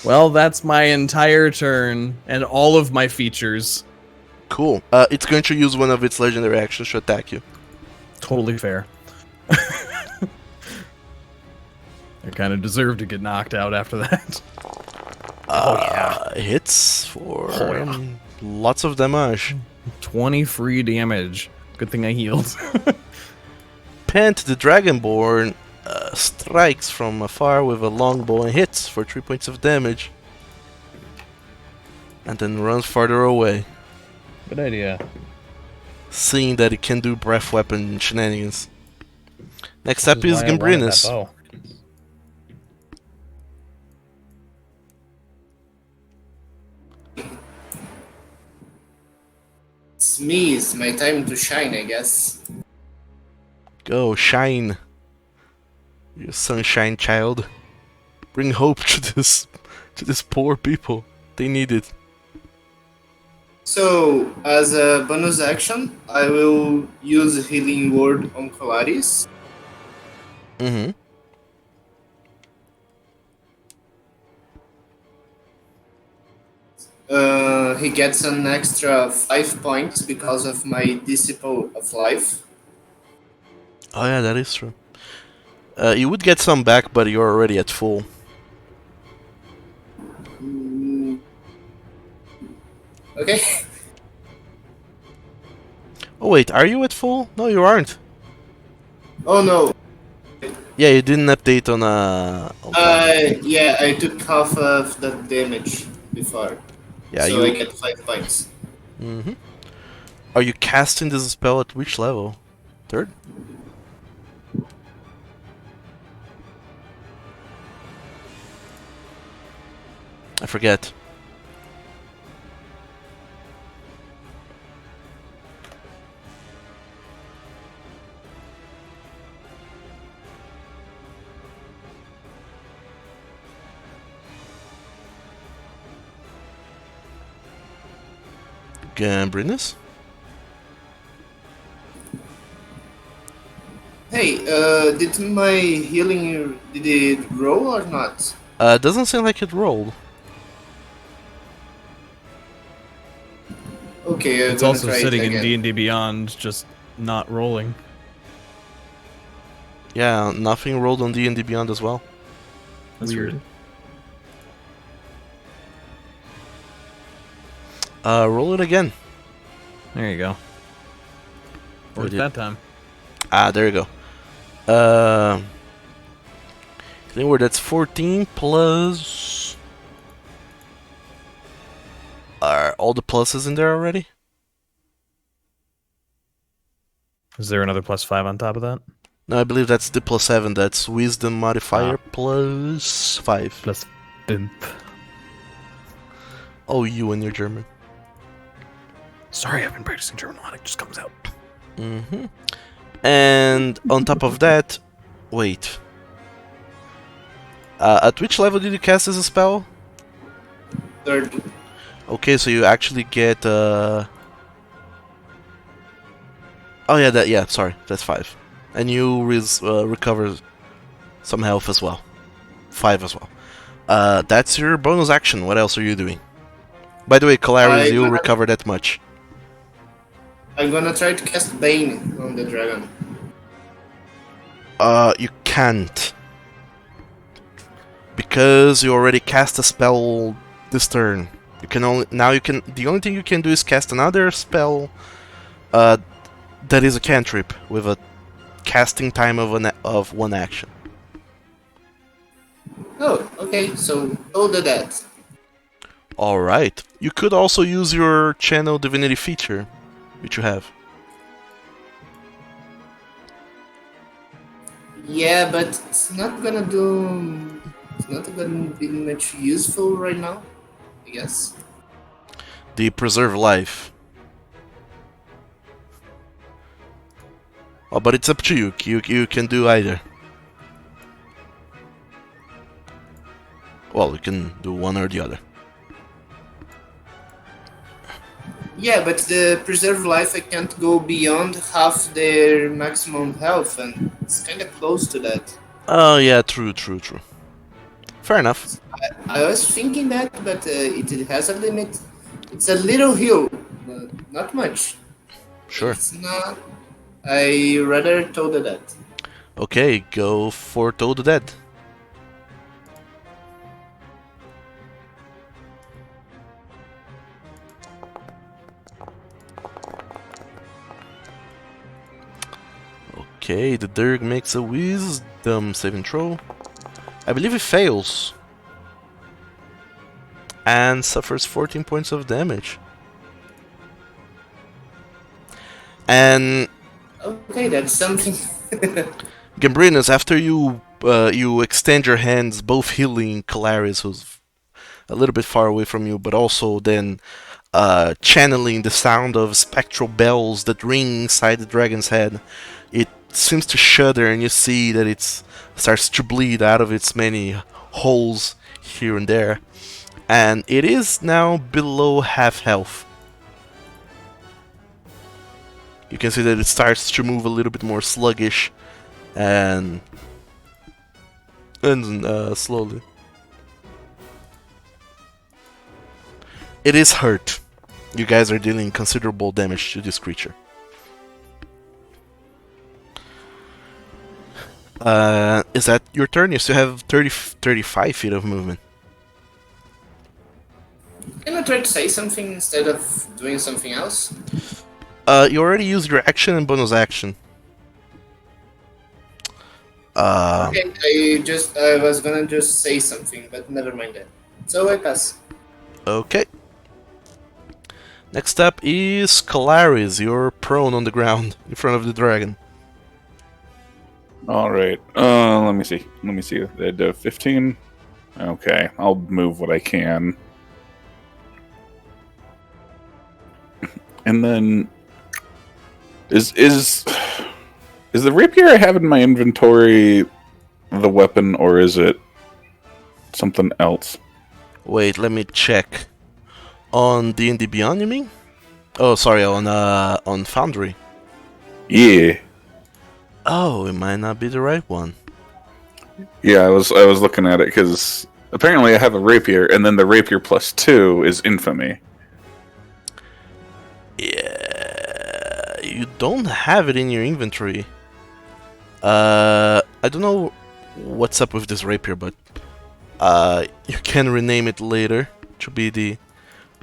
Well, that's my entire turn and all of my features. Cool. It's going to use one of its legendary actions to attack you. Totally fair. I kind of deserve to get knocked out after that. Hits for lots of damage. 20 free damage. Good thing I healed. Pant the Dragonborn strikes from afar with a longbow and hits for 3 points of damage. And then runs farther away, Good idea. seeing that it can do breath weapon shenanigans. Next up is Gambrinus. It's me. It's my time to shine, I guess. Go, shine. You sunshine child. Bring hope to this poor people. They need it. So, as a bonus action, I will use Healing Word on Colaris. Mm-hmm. He gets an extra 5 points because of my Disciple of Life. Oh yeah, that is true. You would get some back, but you're already at full. Mm. Okay. Oh wait, are you at full? No, you aren't. Oh no. Yeah, you didn't update on Yeah, I took half of the damage before. yeah, so I you. get 5 points. Mm-hmm. Are you casting this spell at which level? 3rd? I forget. Gambrinus? Hey, did my healing did it roll or not? Doesn't seem like it rolled. Okay, I'm It's gonna also try sitting it in again. D&D Beyond, just not rolling. Yeah, nothing rolled on D&D Beyond as well. That's weird. Roll it again. There you go. Worked did- that time. Ah, there you go. Healing word, that's 14 plus... Are all the pluses in there already? Is there another +5 on top of that? No, I believe that's the +7. That's wisdom modifier +5. Plus bimp. Oh, you and your German. Sorry, I've been practicing German a lot. It just comes out. Mm-hmm. And on top of that, wait. At which level did you cast as a spell? Third. Okay, so you actually get. Oh yeah, sorry, that's 5, and you recover some health as well, 5 as well. That's your bonus action. What else are you doing? By the way, Calaris, you recover that much. I'm gonna try to cast Bane on the dragon. You can't. Because you already cast a spell this turn. You can only the only thing you can do is cast another spell that is a cantrip with a casting time of 1 action. Oh, okay, so I'll do that. Alright. You could also use your channel divinity feature, which you have. Yeah, but it's not gonna be much useful right now, I guess. The preserve life. Oh, but it's up to you. You can do either. Well, you can do one or the other. Yeah, but the preserve life I can't go beyond half their maximum health, and it's kind of close to that. Oh yeah, true. Fair enough. I was thinking that, but it has a limit. It's a little heal, but not much. Sure. It's not. I rather told that. Okay, go for Toad the Dead. Okay, the Dirk makes a wisdom saving throw. I believe it fails. And suffers 14 points of damage. And Okay, that's something. Gambrinus, after you extend your hands, both healing Calaris, who's a little bit far away from you, but also then channeling the sound of spectral bells that ring inside the dragon's head, it seems to shudder, and you see that it starts to bleed out of its many holes here and there, and it is now below half health. You can see that it starts to move a little bit more sluggish and slowly. It is hurt. You guys are dealing considerable damage to this creature. Is that your turn? You still have 35 feet of movement. Can I try to say something instead of doing something else? You already used your action and bonus action. Okay, I was gonna just say something, but never mind that. So I pass. Okay. Next up is Calaris. You're prone on the ground in front of the dragon. All right. Let me see. They 15. Okay, I'll move what I can. And then is the rapier I have in my inventory the weapon, or is it something else? Wait, let me check. On D&D Beyond, you mean? Oh, sorry, on Foundry. Yeah. Oh, it might not be the right one. Yeah, I was looking at it because apparently I have a rapier, and then the rapier +2 is infamy. Yeah, you don't have it in your inventory. I don't know what's up with this rapier, but you can rename it later to be the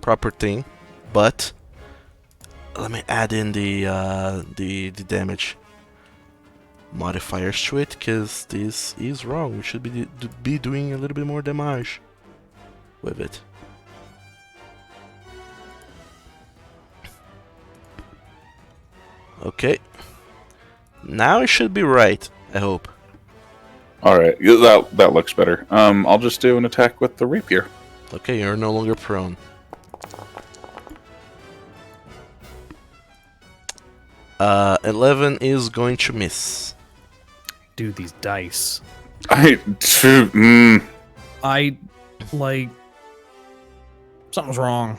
proper thing. But let me add in the damage modifiers to it, because this is wrong. We should be doing a little bit more damage with it. Okay. Now it should be right, I hope. All right, yeah, that looks better. I'll just do an attack with the rapier. Okay, you're no longer prone. Uh, 11 is going to miss. Dude, these dice. I Like... Something's wrong.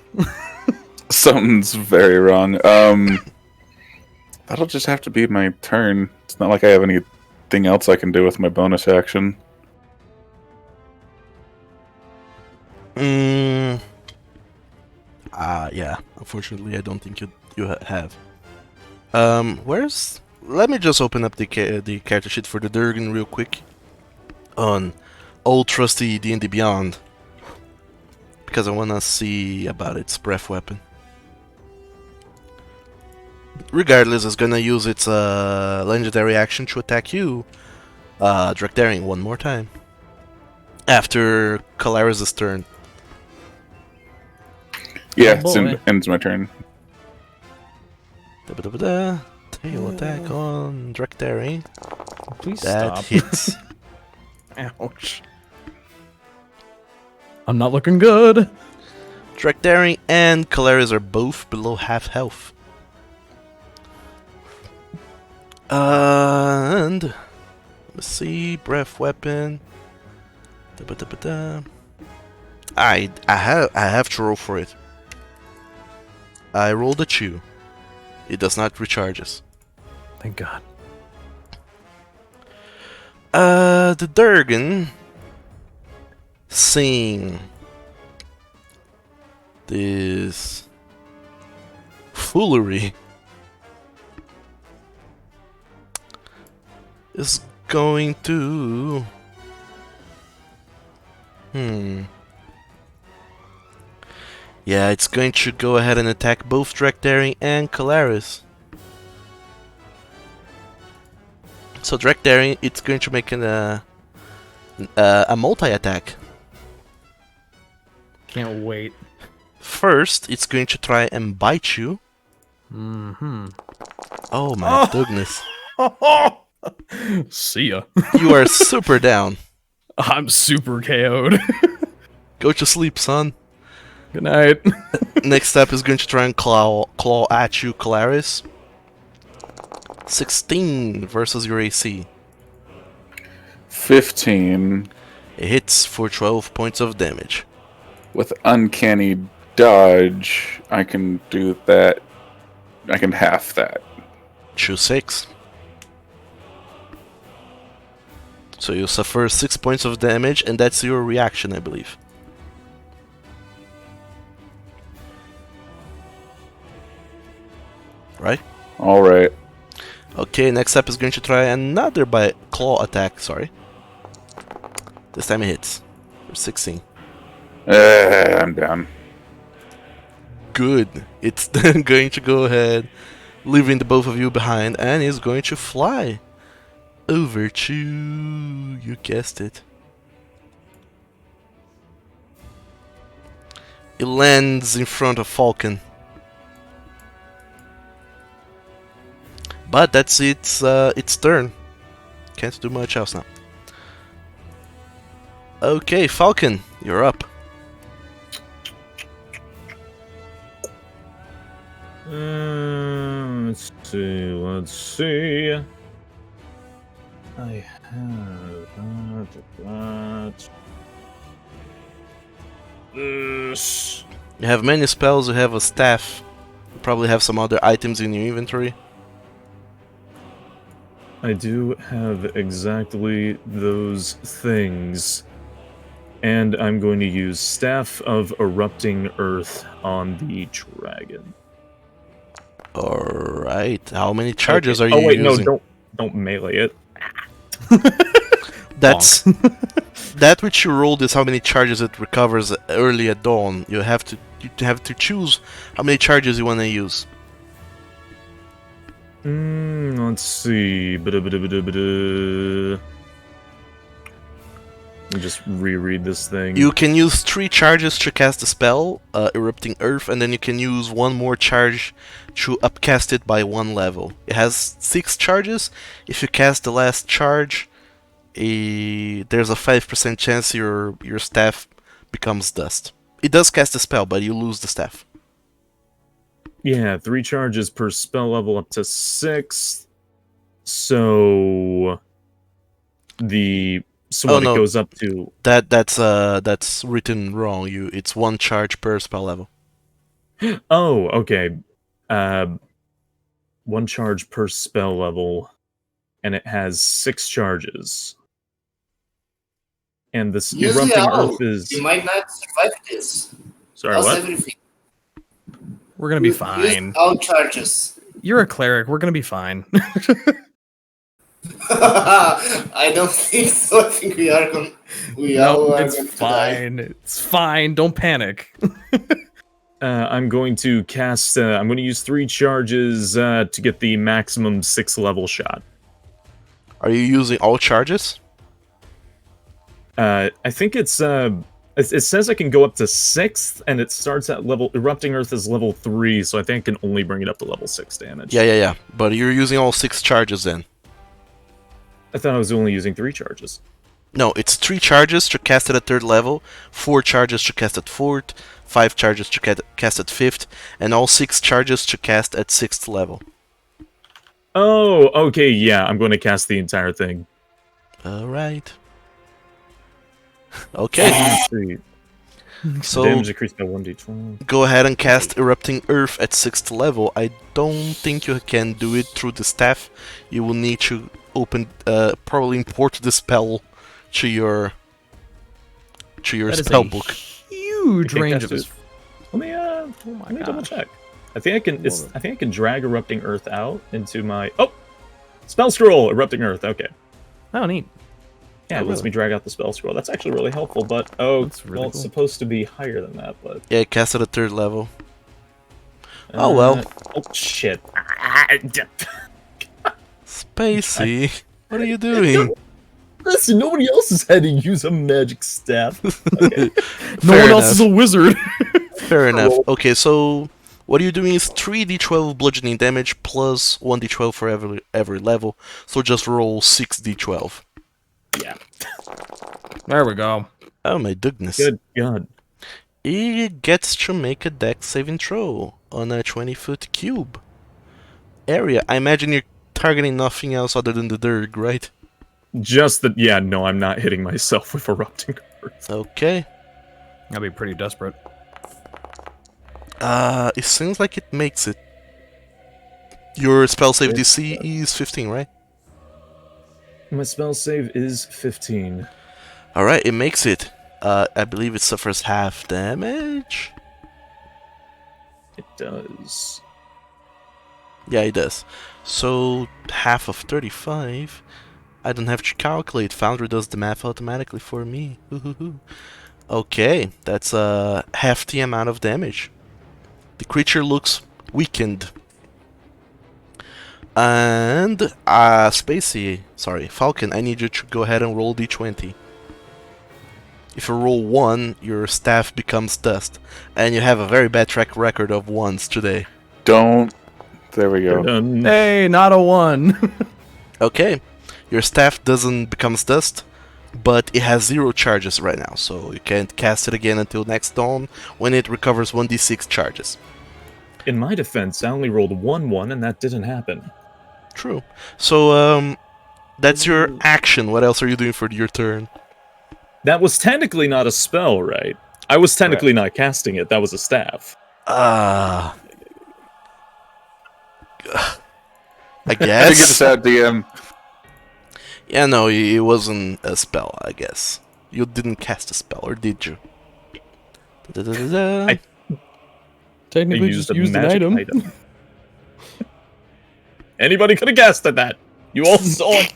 something's very wrong. That'll just have to be my turn. It's not like I have anything else I can do with my bonus action. Yeah. Unfortunately, I don't think you have. Where's... Let me just open up the character sheet for the Durgan real quick. On old trusty D&D Beyond. Because I wanna see about its breath weapon. Regardless, it's gonna use its legendary action to attack you, Drakdaring, one more time. After Calaris' turn. Yeah, Oh, boy. ends my turn. Da-ba-da-ba-da. Tail attack on Drakdaring. Please That stop. hits. Ouch. I'm not looking good. Drakdaring and Calaris are both below half health. And let's see, breath weapon. Da-ba-da-ba-da. I have to roll for it. I rolled a 2. It does not recharges. Thank God. The Durgan, seeing this foolery, is going to... Yeah, it's going to go ahead and attack both Drakdaring and Calaris. So Drakdaring, it's going to make a multi-attack. Can't wait. First, it's going to try and bite you. Mm-hmm. Oh my goodness. See ya. You are super down. I'm super KO'd. Go to sleep, son. Good night. Next step is going to try and claw at you, Calaris. 16 versus your AC. 15 It hits for 12 points of damage. with uncanny dodge. I can do that. I can half that. Choose 6. So you suffer 6 points of damage, and that's your reaction, I believe. Right? All right. Okay, next up is going to try another claw attack, sorry. This time it hits. For 16. I'm down. Good. It's then going to go ahead, leaving the both of you behind, and is going to fly over to... you guessed it. It lands in front of Falcon. But that's its turn. Can't do much else now. Okay, Falcon, you're up. Let's see. I have that. This. You have many spells, you have a staff. You probably have some other items in your inventory. I do have exactly those things. And I'm going to use Staff of Erupting Earth on the dragon. Alright, how many charges Okay. are you using? using? No, don't melee it. That's that which you rolled is how many charges it recovers early at dawn. You have to choose how many charges you want to use. Let's see. Let me just reread this thing. You can use 3 charges to cast the spell, Erupting Earth, and then you can use 1 more charge to upcast it by 1 level. It has 6 charges. If you cast the last charge, there's a 5% chance your staff becomes dust. It does cast the spell, but you lose the staff. Yeah, 3 charges per spell level up to 6. So it goes up to That's written wrong. It's 1 charge per spell level. Oh, okay. 1 charge per spell level, and it has 6 charges. And this erupting earth is. You might not survive this. Sorry, Lost what? everything. We're gonna be fine. Use all charges. You're a cleric. We're gonna be fine. I don't think so. I think we are going. It's fine. It's fine. Don't panic. I'm going to cast. I'm going to use 3 charges to get the maximum 6 level shot. Are you using all charges? I think it's. It says I can go up to 6th, and it starts at level. Erupting Earth is level 3, so I think I can only bring it up to level 6 damage. Yeah. But you're using all 6 charges then. I thought I was only using 3 charges. No, it's 3 charges to cast it at 3rd level, 4 charges to cast at 4th, 5 charges to cast at 5th, and all 6 charges to cast at 6th level. Oh, okay, yeah, I'm going to cast the entire thing. Alright. Okay, Sweet. so Damage decreased by 1d12. go ahead and cast Erupting Earth at 6th level. I don't think you can do it through the staff. You will need to probably import the spell to your spell book. Huge I think range that's of his. just- Let me double check. I think I can. I think I can drag Erupting Earth out into my. Oh, spell scroll. Erupting Earth. Okay. Oh, neat. Yeah, Oh, it lets really? me drag out the spell scroll. That's actually really helpful. But oh, That's really well, it's cool. supposed to be higher than that. But Yeah, cast it at 3rd level. Oh, well. Oh shit. Spacey, what are you doing? Listen, nobody else has had to use a magic staff. Okay. No Fair one else enough. is a wizard. Fair enough. Okay, so what you're doing is 3d12 bludgeoning damage plus 1d12 for every level. So just roll 6d12. Yeah. There we go. Oh my goodness. Good God. It gets to make a dex saving throw on a 20-foot cube area. I imagine you're targeting nothing else other than the Durg, right? Just that. Yeah. No, I'm not hitting myself with Erupting Earth. Okay. I'd be pretty desperate. It seems like it makes it. Your spell save DC is 15, right? My spell save is 15. Alright, it makes it. I believe it suffers half damage. It does. Yeah, it does. So, half of 35. I don't have to calculate. Foundry does the math automatically for me. Okay, that's half the amount of damage. The creature looks weakened. And, Falcon, I need you to go ahead and roll d20. If you roll 1, your staff becomes dust. And you have a very bad track record of 1s today. Don't. There we go. Hey, not a 1. Okay, your staff doesn't becomes dust, but it has 0 charges right now, so you can't cast it again until next dawn, when it recovers 1d6 charges. In my defense, I only rolled 1-1, and that didn't happen. True. So, that's your action. What else are you doing for your turn? That was technically not a spell, right? I was technically not casting it. That was a staff. I I think it's guess. sad, DM. Yeah, no, it wasn't a spell, I guess. You didn't cast a spell, or did you? I Technically, used just a used an magic item. Anybody could have guessed at that. You all saw it.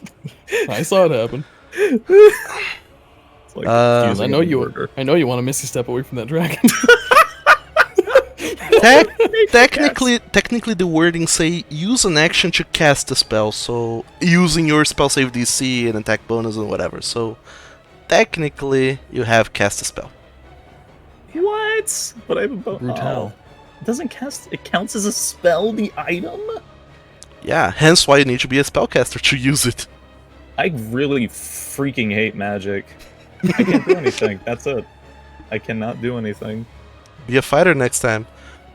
I saw it happen. It's like I I know you want to misty step away from that dragon. Technically, the wording say use an action to cast a spell, so using your spell save DC and attack bonus and whatever. So technically, you have cast a spell. What? But I have a bow. Brutal. It doesn't cast. It counts as a spell. The item. Yeah, hence why you need to be a spellcaster to use it. I really freaking hate magic. I can't do anything. That's it. I cannot do anything. Be a fighter next time.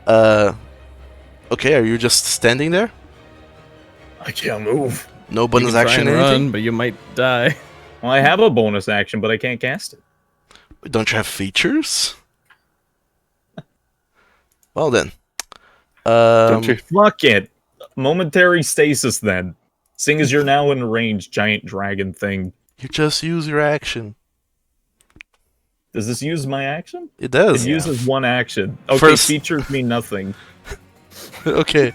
Okay, are you just standing there? I can't move. No You bonus can try action, and anything? run, but you might die. Well, I have a bonus action, but I can't cast it. Don't you have features? Well then. Don't you? Fuck it. Momentary stasis then. Seeing as you're now in range, giant dragon thing. You just use your action. Does this use my action? It does. It uses one action. Okay, First- features mean nothing. Okay.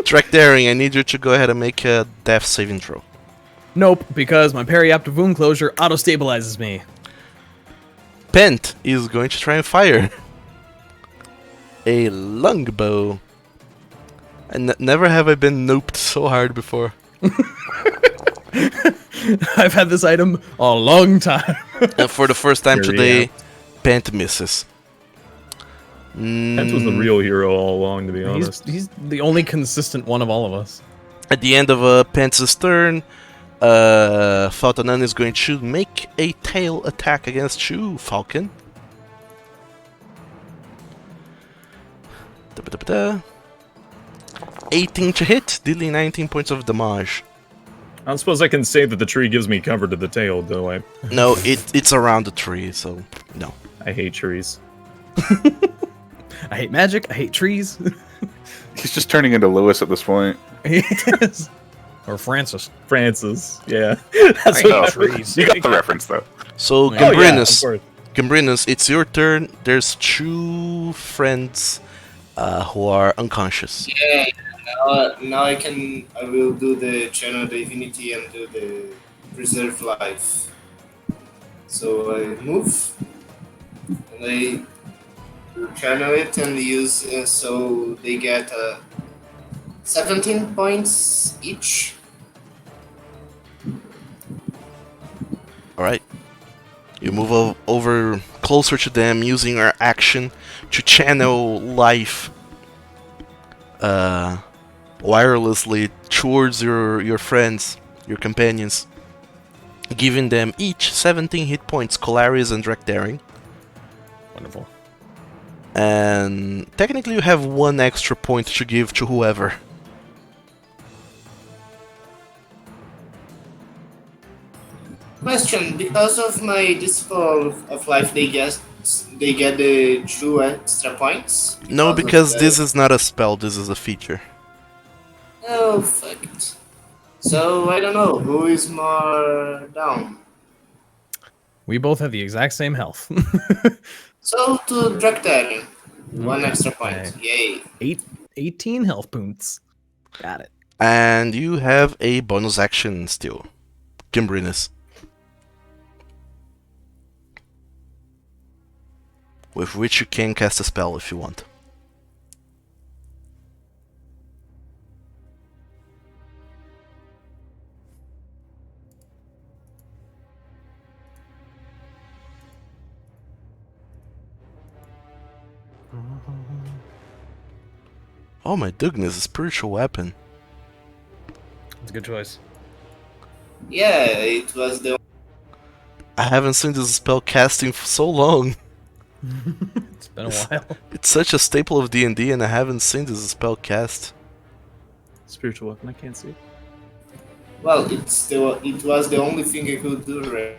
Track Daring, I need you to go ahead and make a death saving throw. Nope, because my periaptive wound closure auto-stabilizes me. Pent is going to try and fire a longbow. And never have I been noped so hard before. I've had this item a long time. And for the first time Here we today, Pent misses. Pence was the real hero all along, to be honest. He's the only consistent one of all of us. At the end of Pence's turn, Faltonan is going to make a tail attack against you, Falcon. Da-ba-da-ba-da. 18 to hit, dealing 19 points of damage. I don't suppose I can say that the tree gives me cover to the tail, do I? No, it's around the tree, so no. I hate trees. I hate magic. I hate trees. He's just turning into Lewis at this point. Yes. Or Francis. Francis, yeah. That's I what hate trees. You got the reference though. So Oh, yeah, of Gambrinus, course. Gambrinus, it's your turn. There's two friends who are unconscious. Yeah, now I will do the channel divinity and do the preserve life. So I move and I channel it and use so they get 17 points each. Alright. You move over closer to them using our action to channel life wirelessly towards your friends, your companions, giving them each 17 hit points, Colaris and Direct Daring. Wonderful. And technically you have one extra point to give to whoever. Question: because of my disciple of life, they get the 2 extra points. No, of because the- this is not a spell, this is a feature. Oh fuck it. So I don't know who is more down. We both have the exact same health. So to Draktar, 1 Okay. extra point. Yay! 18 health points. Got it. And you have a bonus action still. Gimbrinus. With which you can cast a spell if you want. Oh my goodness, a spiritual weapon. It's a good choice. Yeah, it was the I haven't seen this spell casting for so long. It's been a while. It's such a staple of D&D and I haven't seen this spell cast. Spiritual weapon, I can't see. well. It was the only thing I could do right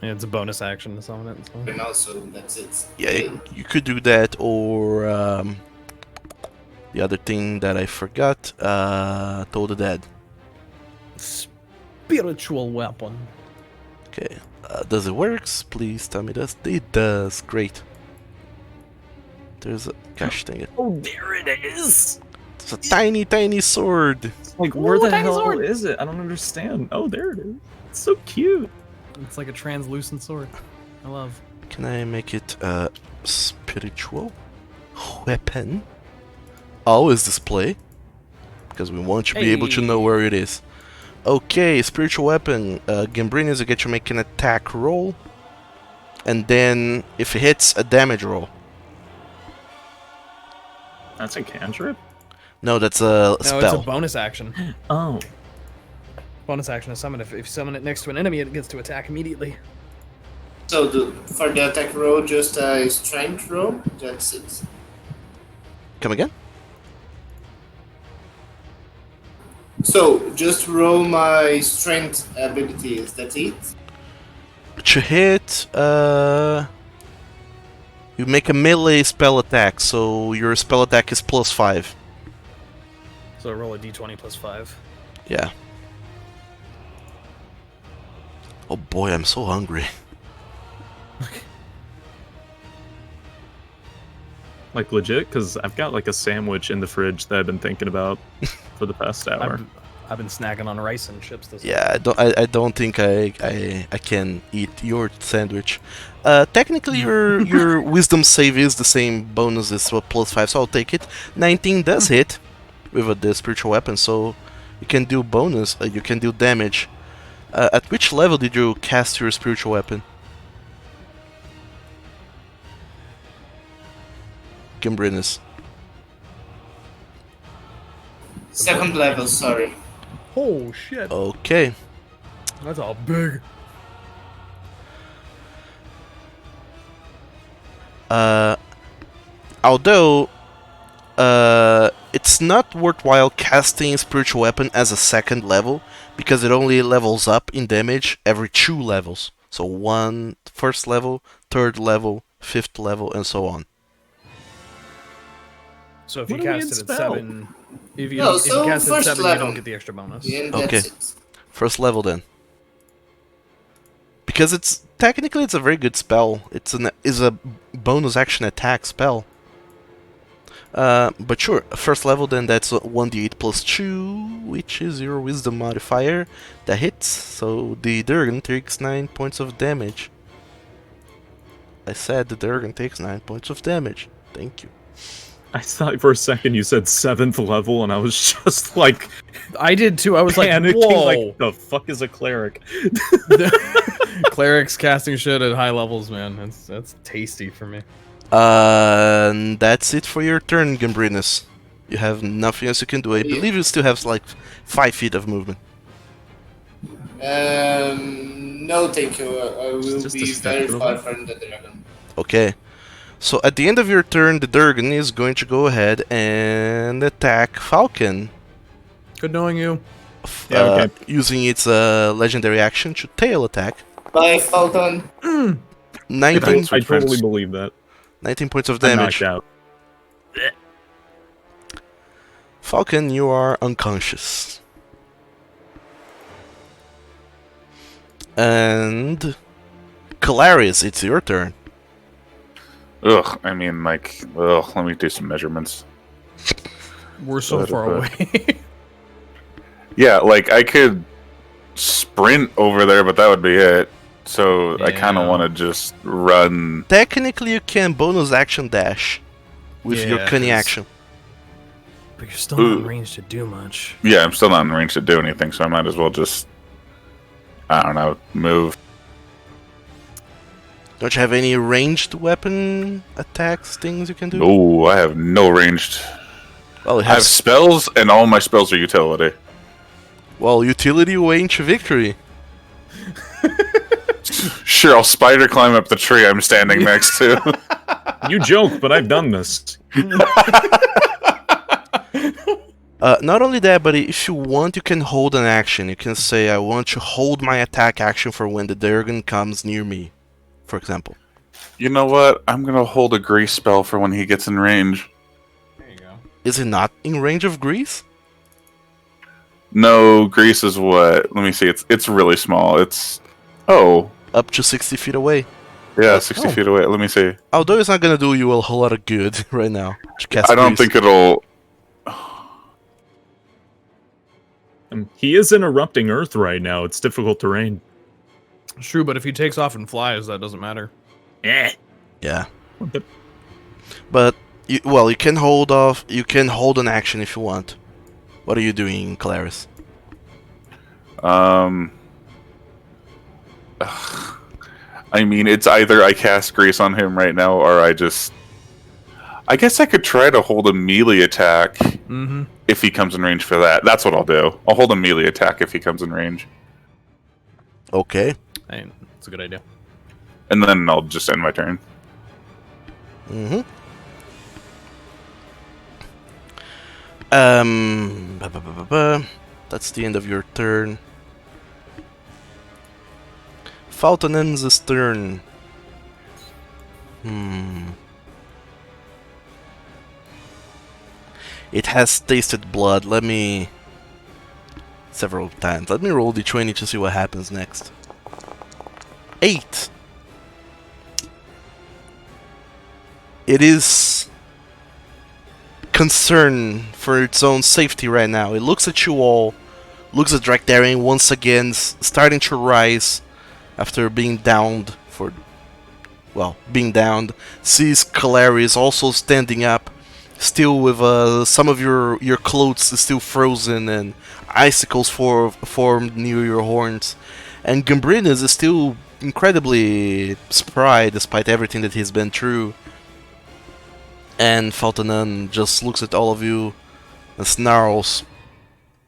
Yeah, it's a bonus action to summon it. So. now, so that's it. Yeah, you could do that, or the other thing that I forgot, Toll the Dead. Spiritual weapon. Okay, does it works? Please tell me does. It does. Great. There's a gosh dang it. Oh, there it is! It's a tiny, tiny sword. Like, where Ooh, the tiny hell sword. is it? I don't understand. Oh, there it is. It's so cute. It's like a translucent sword. I love. Can I make it a spiritual weapon? Always display, because we want to be able to know where it is. Okay, spiritual weapon. Gambrinus, you get to make an attack roll. and then if it hits, a damage roll. That's a cantrip? No, that's a No, spell. it's a bonus action. Oh. Bonus action is summon. If you summon it next to an enemy, it gets to attack immediately. So for the attack roll, just a strength roll. That's it. Come again? So just roll my strength ability. Is that it? To hit, you make a melee spell attack, so your spell attack is +5. So roll a d20 plus 5. Yeah. Oh boy, I'm so hungry. Like legit? Because I've got like a sandwich in the fridge that I've been thinking about for the past hour. I've been snacking on rice and chips this Yeah, I don't think I can eat your sandwich. Technically, your wisdom save is the same bonus as +5, so I'll take it. 19 does hit with the spiritual weapon, so you can do bonus. You can do damage. At which level did you cast your spiritual weapon? Gimbrinus. Second level. Sorry. Oh shit! Okay. That's all big. Although it's not worthwhile casting spiritual weapon as a second level because it only levels up in damage every 2 levels. So 1 first level, 3rd level, 5th level, and so on. So if you What do we cast it at expel? 7, if you, No, if you so cast it at first 7, you level. don't get the extra bonus. And that's Okay. it. First level then. Because it's technically it's a very good spell. It's a bonus action attack spell. But sure, first level then that's 1d8 plus 2, which is your wisdom modifier. That hits, so the Durgan takes 9 points of damage. I said the Durgan takes 9 points of damage. Thank you. I thought for a second you said 7th level, and I was just like I did too. I was like, panicking. whoa! Like, the fuck is a cleric? Clerics casting shit at high levels, man. That's tasty for me. And that's it for your turn, Gambrinus. You have nothing else you can do. I believe you still have like 5 feet of movement. No, thank you. I will Just a be step very through. far from the dragon. Okay. So at the end of your turn, the Durgan is going to go ahead and attack Falcon. Good knowing you. Yeah, okay. Using its legendary action to tail attack. Bye, Falcon. 19, I totally believe that. 19 points of I'm damage. knocked out. Falcon, you are unconscious. And Clarice, it's your turn. Ugh, I mean, like, ugh, let me do some measurements. We're so far away. Yeah, like, I could sprint over there, but that would be it. So I kind of Yeah. want to just run. Technically, you can bonus action dash with your Yeah, cunning 'cause- action. But you're still not in Ooh. range to do much. Yeah, I'm still not in range to do anything, so I might as well just, I don't know, move. Don't you have any ranged weapon attacks things you can do? Oh, I have no ranged. Well, it I have has spells, and all my spells are utility. well utility way into victory. Sure, I'll spider climb up the tree I'm standing next to. You joke, but I've done this. Not only that, but if you want, you can hold an action. You can say, I want to hold my attack action for when the Durgan comes near me, for example. You know what? I'm gonna hold a grease spell for when he gets in range. There you go. Is it not in range of grease? No, grease is what? Let me see. It's really small. It's Up to 60 feet away. yeah, 60 feet away. Let me see. Although it's not gonna do you a whole lot of good right now. To cast I don't grease. think it'll. He is in erupting Earth right now. It's difficult terrain. It's true, but if he takes off and flies, that doesn't matter. Eh. Yeah. But you can hold off. You can hold an action if you want. What are you doing, Clarice? I mean, it's either I cast Grace on him right now, or I just... I guess I could try to hold a melee attack Mm-hmm. if he comes in range for that. That's what I'll do. I'll hold a melee attack if he comes in range. Okay. It's a good idea. And then I'll just end my turn. Mm-hmm. That's the end of your turn. Fountain ends his turn. It has tasted blood. Several times. Let me roll d20 to see what happens next. 8. It is concerned for its own safety right now. It looks at you all, looks at Drakdarian once again, starting to rise after being downed sees Calaris also standing up, still with some of your clothes still frozen and icicles formed near your horns. And Gambrinus is still incredibly spry despite everything that he's been through. And Faltanan just looks at all of you and snarls.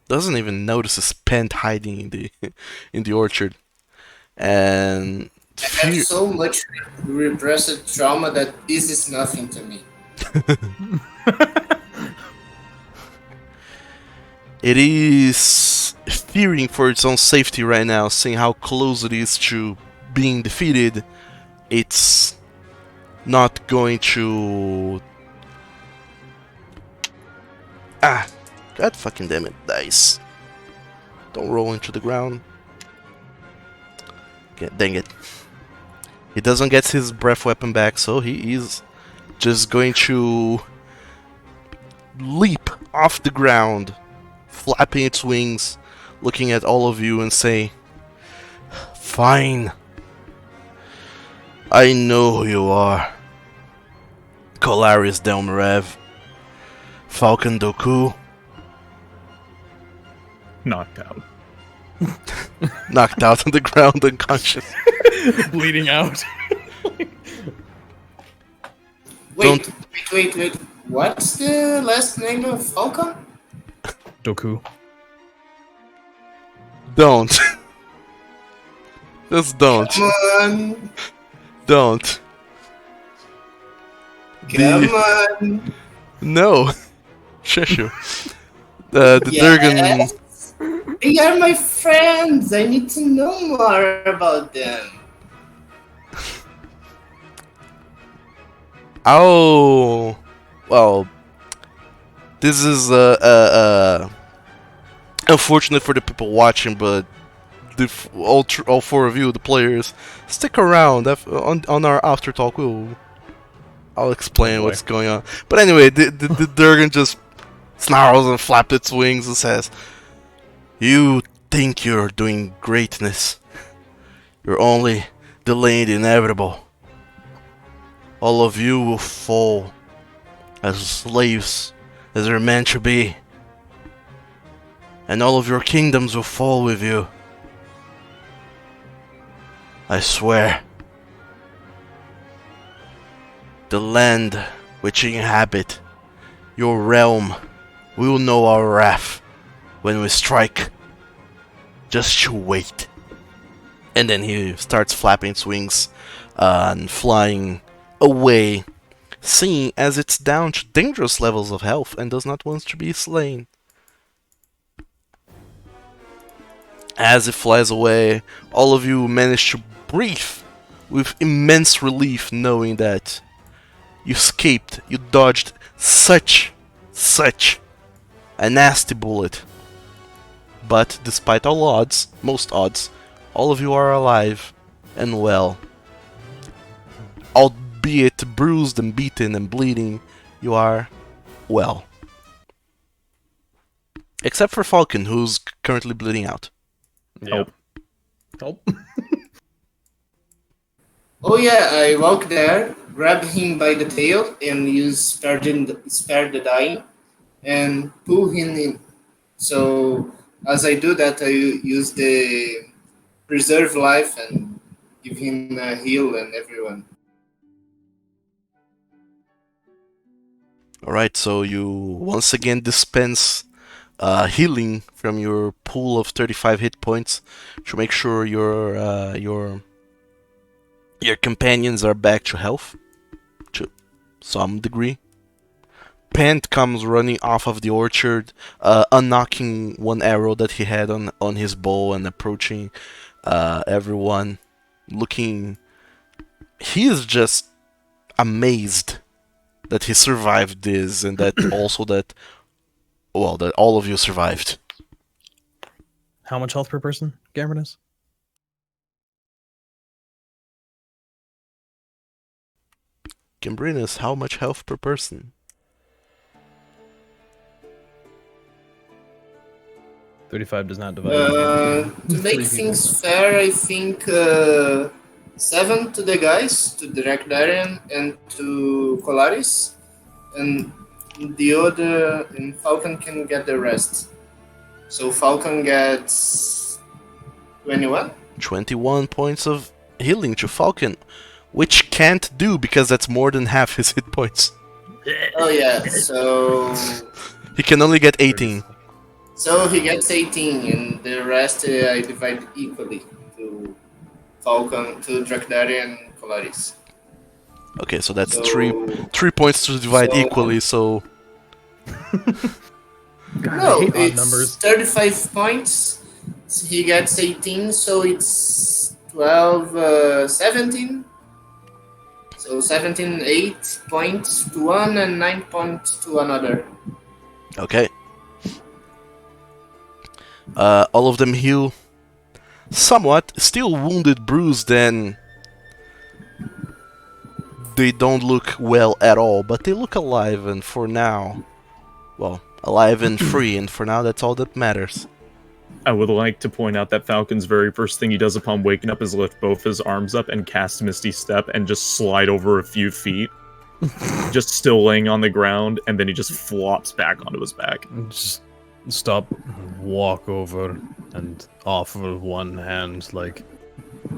Doesn't even notice his pant hiding in the orchard. And I have so much repressed trauma that this is nothing to me. It is fearing for its own safety right now, seeing how close it is to being defeated. It's not going to... God fucking damn it, dice. Don't roll into the ground. Okay, dang it. He doesn't get his breath weapon back, so he is just going to leap off the ground, flapping its wings, looking at all of you and say, "Fine. I know who you are. Calaris Delmarev. Falcon Doku." Knocked out. Knocked out on the ground, unconscious. Bleeding out. Wait. What's the last name of Falcon? Doku. Don't. Just don't. Come on. Don't. Come on. No. Shushu. The Durgan. Yes. They are my friends. I need to know more about them. Oh. Well. This is unfortunate for the people watching, but all four of you, the players, stick around on our after talk. I'll explain what's going on. But anyway, the Durgan just snarls and flaps its wings and says, "You think you're doing greatness. You're only delaying the inevitable. All of you will fall as slaves as they're meant to be. And all of your kingdoms will fall with you. I swear. The land which you inhabit, your realm, will know our wrath when we strike. Just you wait." And then he starts flapping its wings and flying away, seeing as it's down to dangerous levels of health and does not want to be slain. As it flies away, all of you manage to breathe with immense relief, knowing that you escaped, you dodged such a nasty bullet. But despite all odds, most odds, all of you are alive and well. Albeit bruised and beaten and bleeding, you are well. Except for Falcon, who's currently bleeding out. Help. Oh yeah, I walk there, grab him by the tail, and use spare the dying, and pull him in. So as I do that, I use the preserve life and give him a heal and everyone. Alright, so you once again dispense healing from your pool of 35 hit points to make sure your companions are back to health to some degree. Pant comes running off of the orchard, unknocking one arrow that he had on his bow and approaching everyone, looking. He is just amazed that he survived this and that also that all of you survived. How much health per person, Gambrinus? Gambrinus, how much health per person? 35 does not divide. To Three make people. things fair, I think 7 to the guys, to Drakdarian and to Colaris, and the other, and Falcon can get the rest. So Falcon gets 21. 21 points of healing to Falcon, which can't do because that's more than half his hit points. Oh yeah, so He can only get 18. he gets 18, and the rest I divide equally to Falcon, to Drakdarian and Colaris. Okay, so that's So, 3 points to divide so- equally, so No, hate odd it's numbers. 35 points. He gets 18, so it's 12, 17. So 17, 8 points to one and 9 points to another. okay. All of them heal somewhat, still wounded, bruised, and they don't look well at all, but they look alive, and for now, well, alive and free, and for now that's all that matters. I would like to point out that Falcon's very first thing he does upon waking up is lift both his arms up and cast Misty Step and just slide over a few feet. Just still laying on the ground, and then he just flops back onto his back. Just stop, walk over, and offer one hand, like,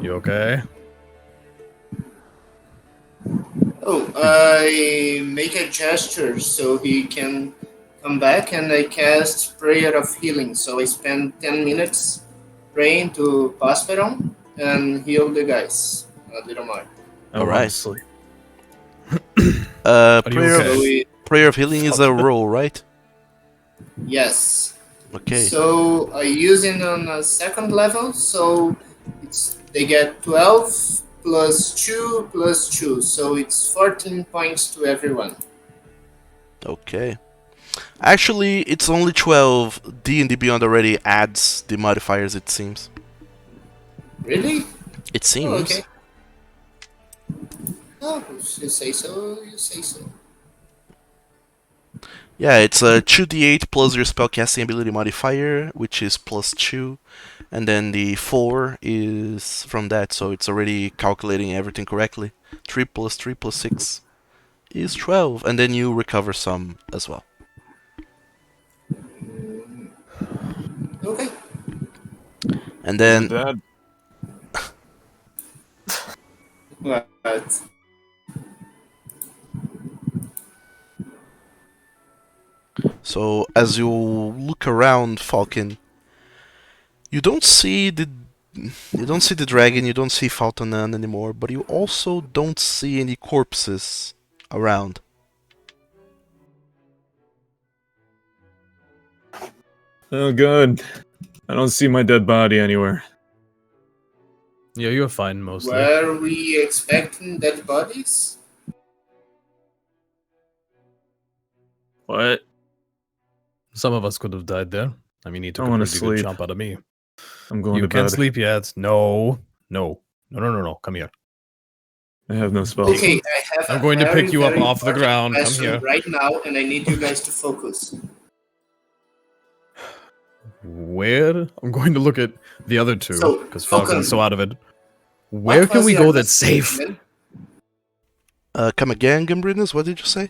you okay? Oh, I make a gesture so he can come back, and I cast Prayer of Healing. So I spend 10 minutes praying to Pasperon and heal the guys a little more. Oh, Alright. honestly. Are you Prayer, okay? So we, prayer of healing is a roll, right? yes. Okay. So I use it on a second level, so they get 12 plus 2 plus 2, so it's 14 points to everyone. Okay. Actually, it's only 12. D&D Beyond already adds the modifiers, it seems. Really? It seems. Oh, okay. Oh, you say so, you say so. Yeah, it's a 2d8 plus your spellcasting ability modifier, which is plus 2. And then the 4 is from that, so it's already calculating everything correctly. 3 plus 3 plus 6 is 12. And then you recover some as well. Okay. And then Dad. What? So as you look around, Falcon, you don't see the dragon, you don't see Faltonan anymore, but you also don't see any corpses around. Oh, good. I don't see my dead body anywhere. Yeah, you're fine mostly. Were we expecting dead bodies? What? Some of us could have died there. I mean, he took I a wanna pretty good sleep. chomp out of me. I'm going You to can't bed. sleep yet. No. Come here. I have no spells. Okay, I have I'm a going to very, pick you up very off the important ground. Come question here. right now, and I need you guys to focus. Where? I'm going to look at the other two So, because Falcon's so Falcon, out of it. Where what can was we your go that's last name safe? again? Come again, Gambrinus, what did you say?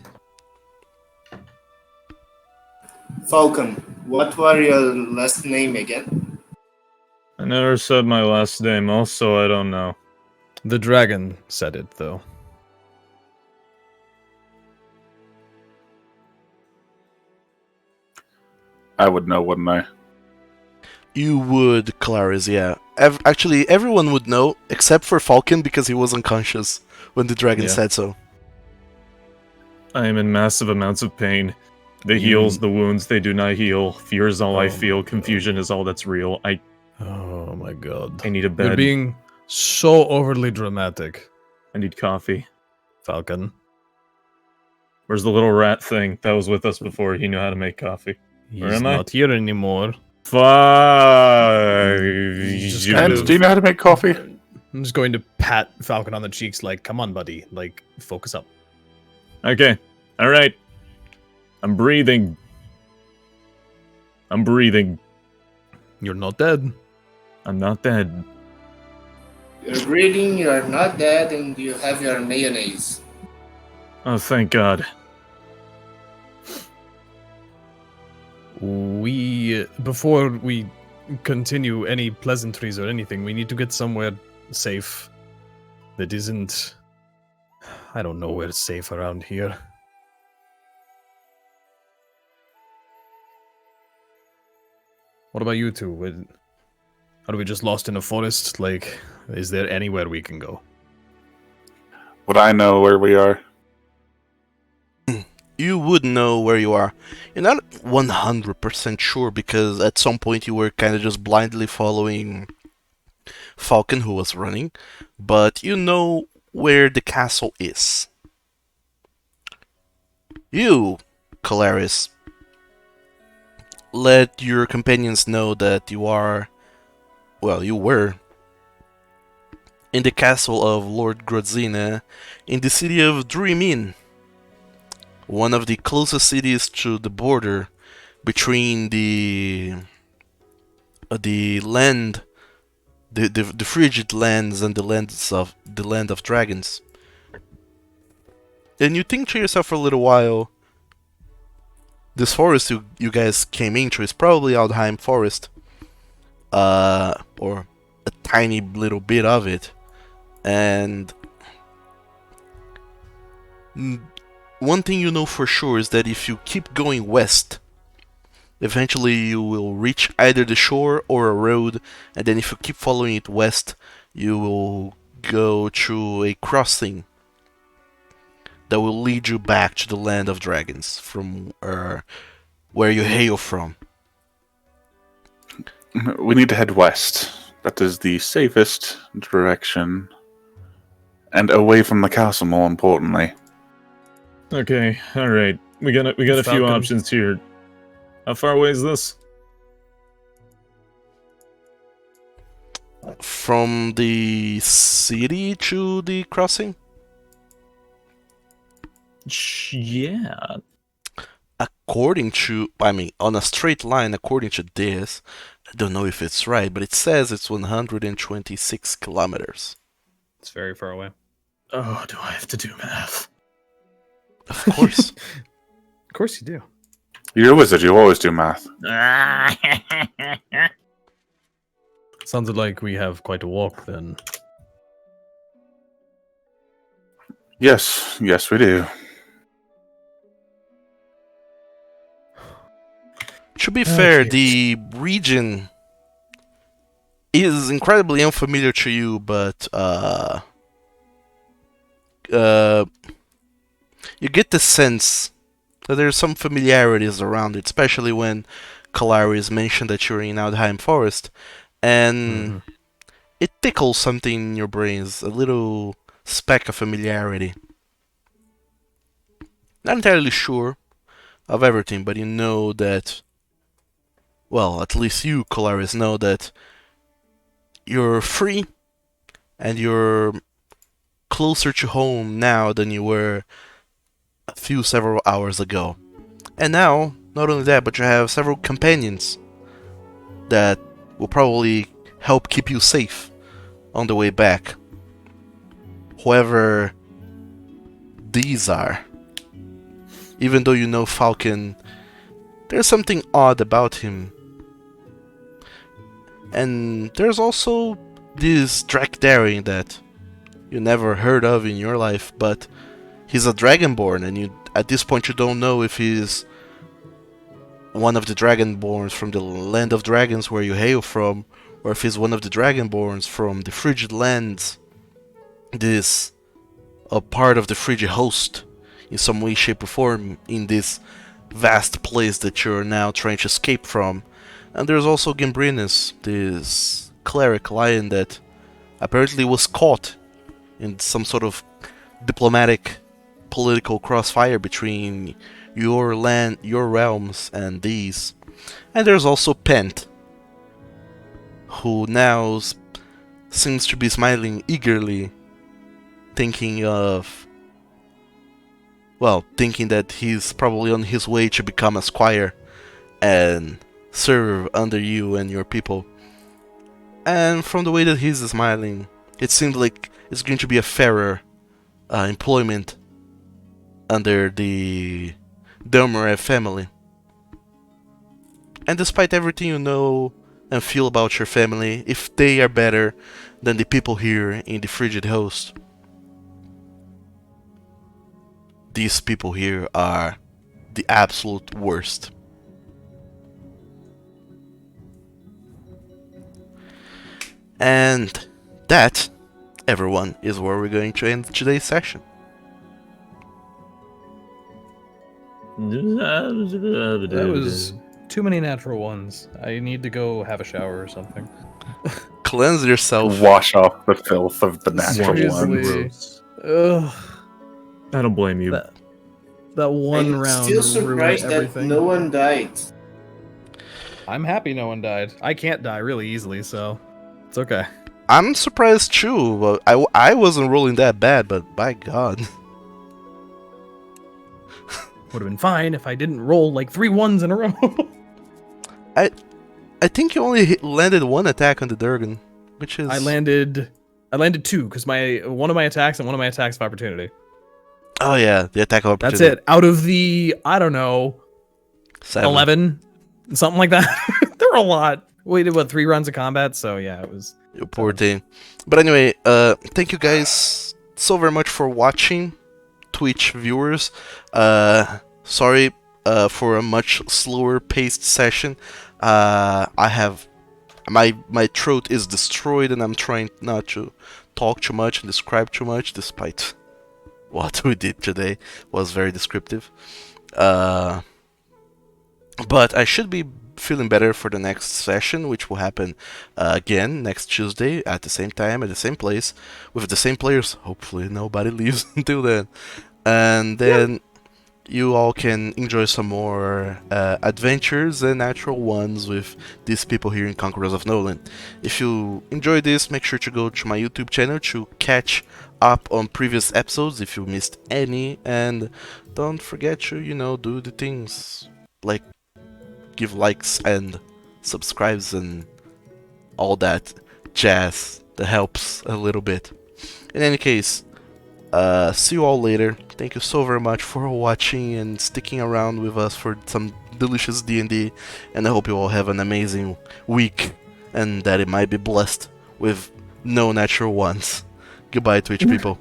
Falcon, what were your last name again? I never said my last name, also I don't know. The dragon said it, though. I would know, wouldn't I? You would, Clarice, yeah. Actually, everyone would know, except for Falcon, because he was unconscious when the dragon Yeah. said so. I am in massive amounts of pain. The heals, the wounds, they do not heal. Fear is all I Oh feel. my God. Confusion is all that's real. Oh my god. I need a You're bed. being so overly dramatic, I need coffee. Falcon. Where's the little rat thing that was with us before? He knew how to make coffee. Where He's am I? not here anymore. Fuck. Just kind And of- do you know how to make coffee? I'm just going to pat Falcon on the cheeks like, come on, buddy. Like, focus up. Okay. All right. I'm breathing. I'm breathing. You're not dead. I'm not dead. You're breathing, you're not dead, and you have your mayonnaise. Oh, thank God. Before we continue any pleasantries or anything, we need to get somewhere safe that isn't. I don't know where's safe around here. What about you two? Are we just lost in a forest? Like, is there anywhere we can go? Would I know where we are? You would know where you are. You're not 100% sure because at some point you were kind of just blindly following Falcon, who was running, but you know where the castle is. You, Calaris, let your companions know that you are, well, you were in the castle of Lord Grodzina in the city of Dreamin, one of the closest cities to the border between the land, the frigid lands and the land of dragons. And you think to yourself for a little while, this forest you guys came into is probably Aldheim Forest, or a tiny little bit of it, and one thing you know for sure is that if you keep going west, eventually you will reach either the shore or a road, and then if you keep following it west, you will go through a crossing that will lead you back to the land of dragons, from where you hail from. We need to head west. That is the safest direction. And away from the castle, more importantly. Okay, all right. We got a few Falcon. options here. How far away is this? From the city to the crossing? Yeah. According to, on a straight line, according to this, I don't know if it's right, but it says it's 126 kilometers. It's very far away. Oh, do I have to do math? Of course. Of course you do. You're a wizard, you always do math. Sounded like we have quite a walk then. Yes, we do. To be fair, Okay. the region is incredibly unfamiliar to you, but you get the sense that there's some familiarities around it, especially when Calaris mentioned that you're in Aldheim Forest, and it tickles something in your brains, a little speck of familiarity. Not entirely sure of everything, but you know that, well, at least you, Calaris, know that you're free and you're closer to home now than you were several hours ago. And now, not only that, but you have several companions that will probably help keep you safe on the way back. Whoever these are. Even though you know Falcon, there's something odd about him. And there's also this Drakdarian that you never heard of in your life, but he's a Dragonborn, and at this point you don't know if he's one of the Dragonborns from the land of dragons where you hail from, or if he's one of the Dragonborns from the Frigid lands, this a part of the Frigid host in some way, shape or form in this vast place that you're now trying to escape from. And there's also Gambrinus, this cleric lion that apparently was caught in some sort of diplomatic political crossfire between your land, your realms, and these. And there's also Pent, who now seems to be smiling eagerly, thinking that he's probably on his way to become a squire and serve under you and your people. And from the way that he's smiling, it seems like it's going to be a fairer employment under the Delmarev family. And despite everything you know and feel about your family, if they are better than the people here in the Frigid Host, these people here are the absolute worst. And that, everyone, is where we're going to end today's session. That was too many natural ones. I need to go have a shower or something. Cleanse yourself. Wash off the filth of the natural Seriously. ones. Ugh, I don't blame you. that one I'm round still ruined surprised that everything. no one died. I'm happy no one died. I can't die really easily, so it's okay. I'm surprised too. But I wasn't rolling that bad, but by God. Would have been fine if I didn't roll like 3 ones in a row. I think you only landed one attack on the Durgan, which is... I landed 2 because one of my attacks and one of my attacks of opportunity. Oh yeah, the attack of That's opportunity. it. Out of the, I don't know, 7. 11, something like that. There were a lot. We did 3 rounds of combat, so yeah, it was. You poor thing. But anyway, thank you guys so very much for watching, Twitch viewers. Sorry for a much slower paced session. I have my throat is destroyed, and I'm trying not to talk too much and describe too much, despite what we did today was very descriptive. But I should be feeling better for the next session, which will happen again next Tuesday at the same time, at the same place, with the same players. Hopefully nobody leaves until then. And then you all can enjoy some more adventures and natural ones with these people here in Conquerors of Nolyn. If you enjoyed this, make sure to go to my YouTube channel to catch up on previous episodes if you missed any, and don't forget to, do the things like give likes and subscribes and all that jazz that helps a little bit. In any case, see you all later. Thank you so very much for watching and sticking around with us for some delicious D&D, and I hope you all have an amazing week and that it might be blessed with no natural ones. Goodbye, Twitch people.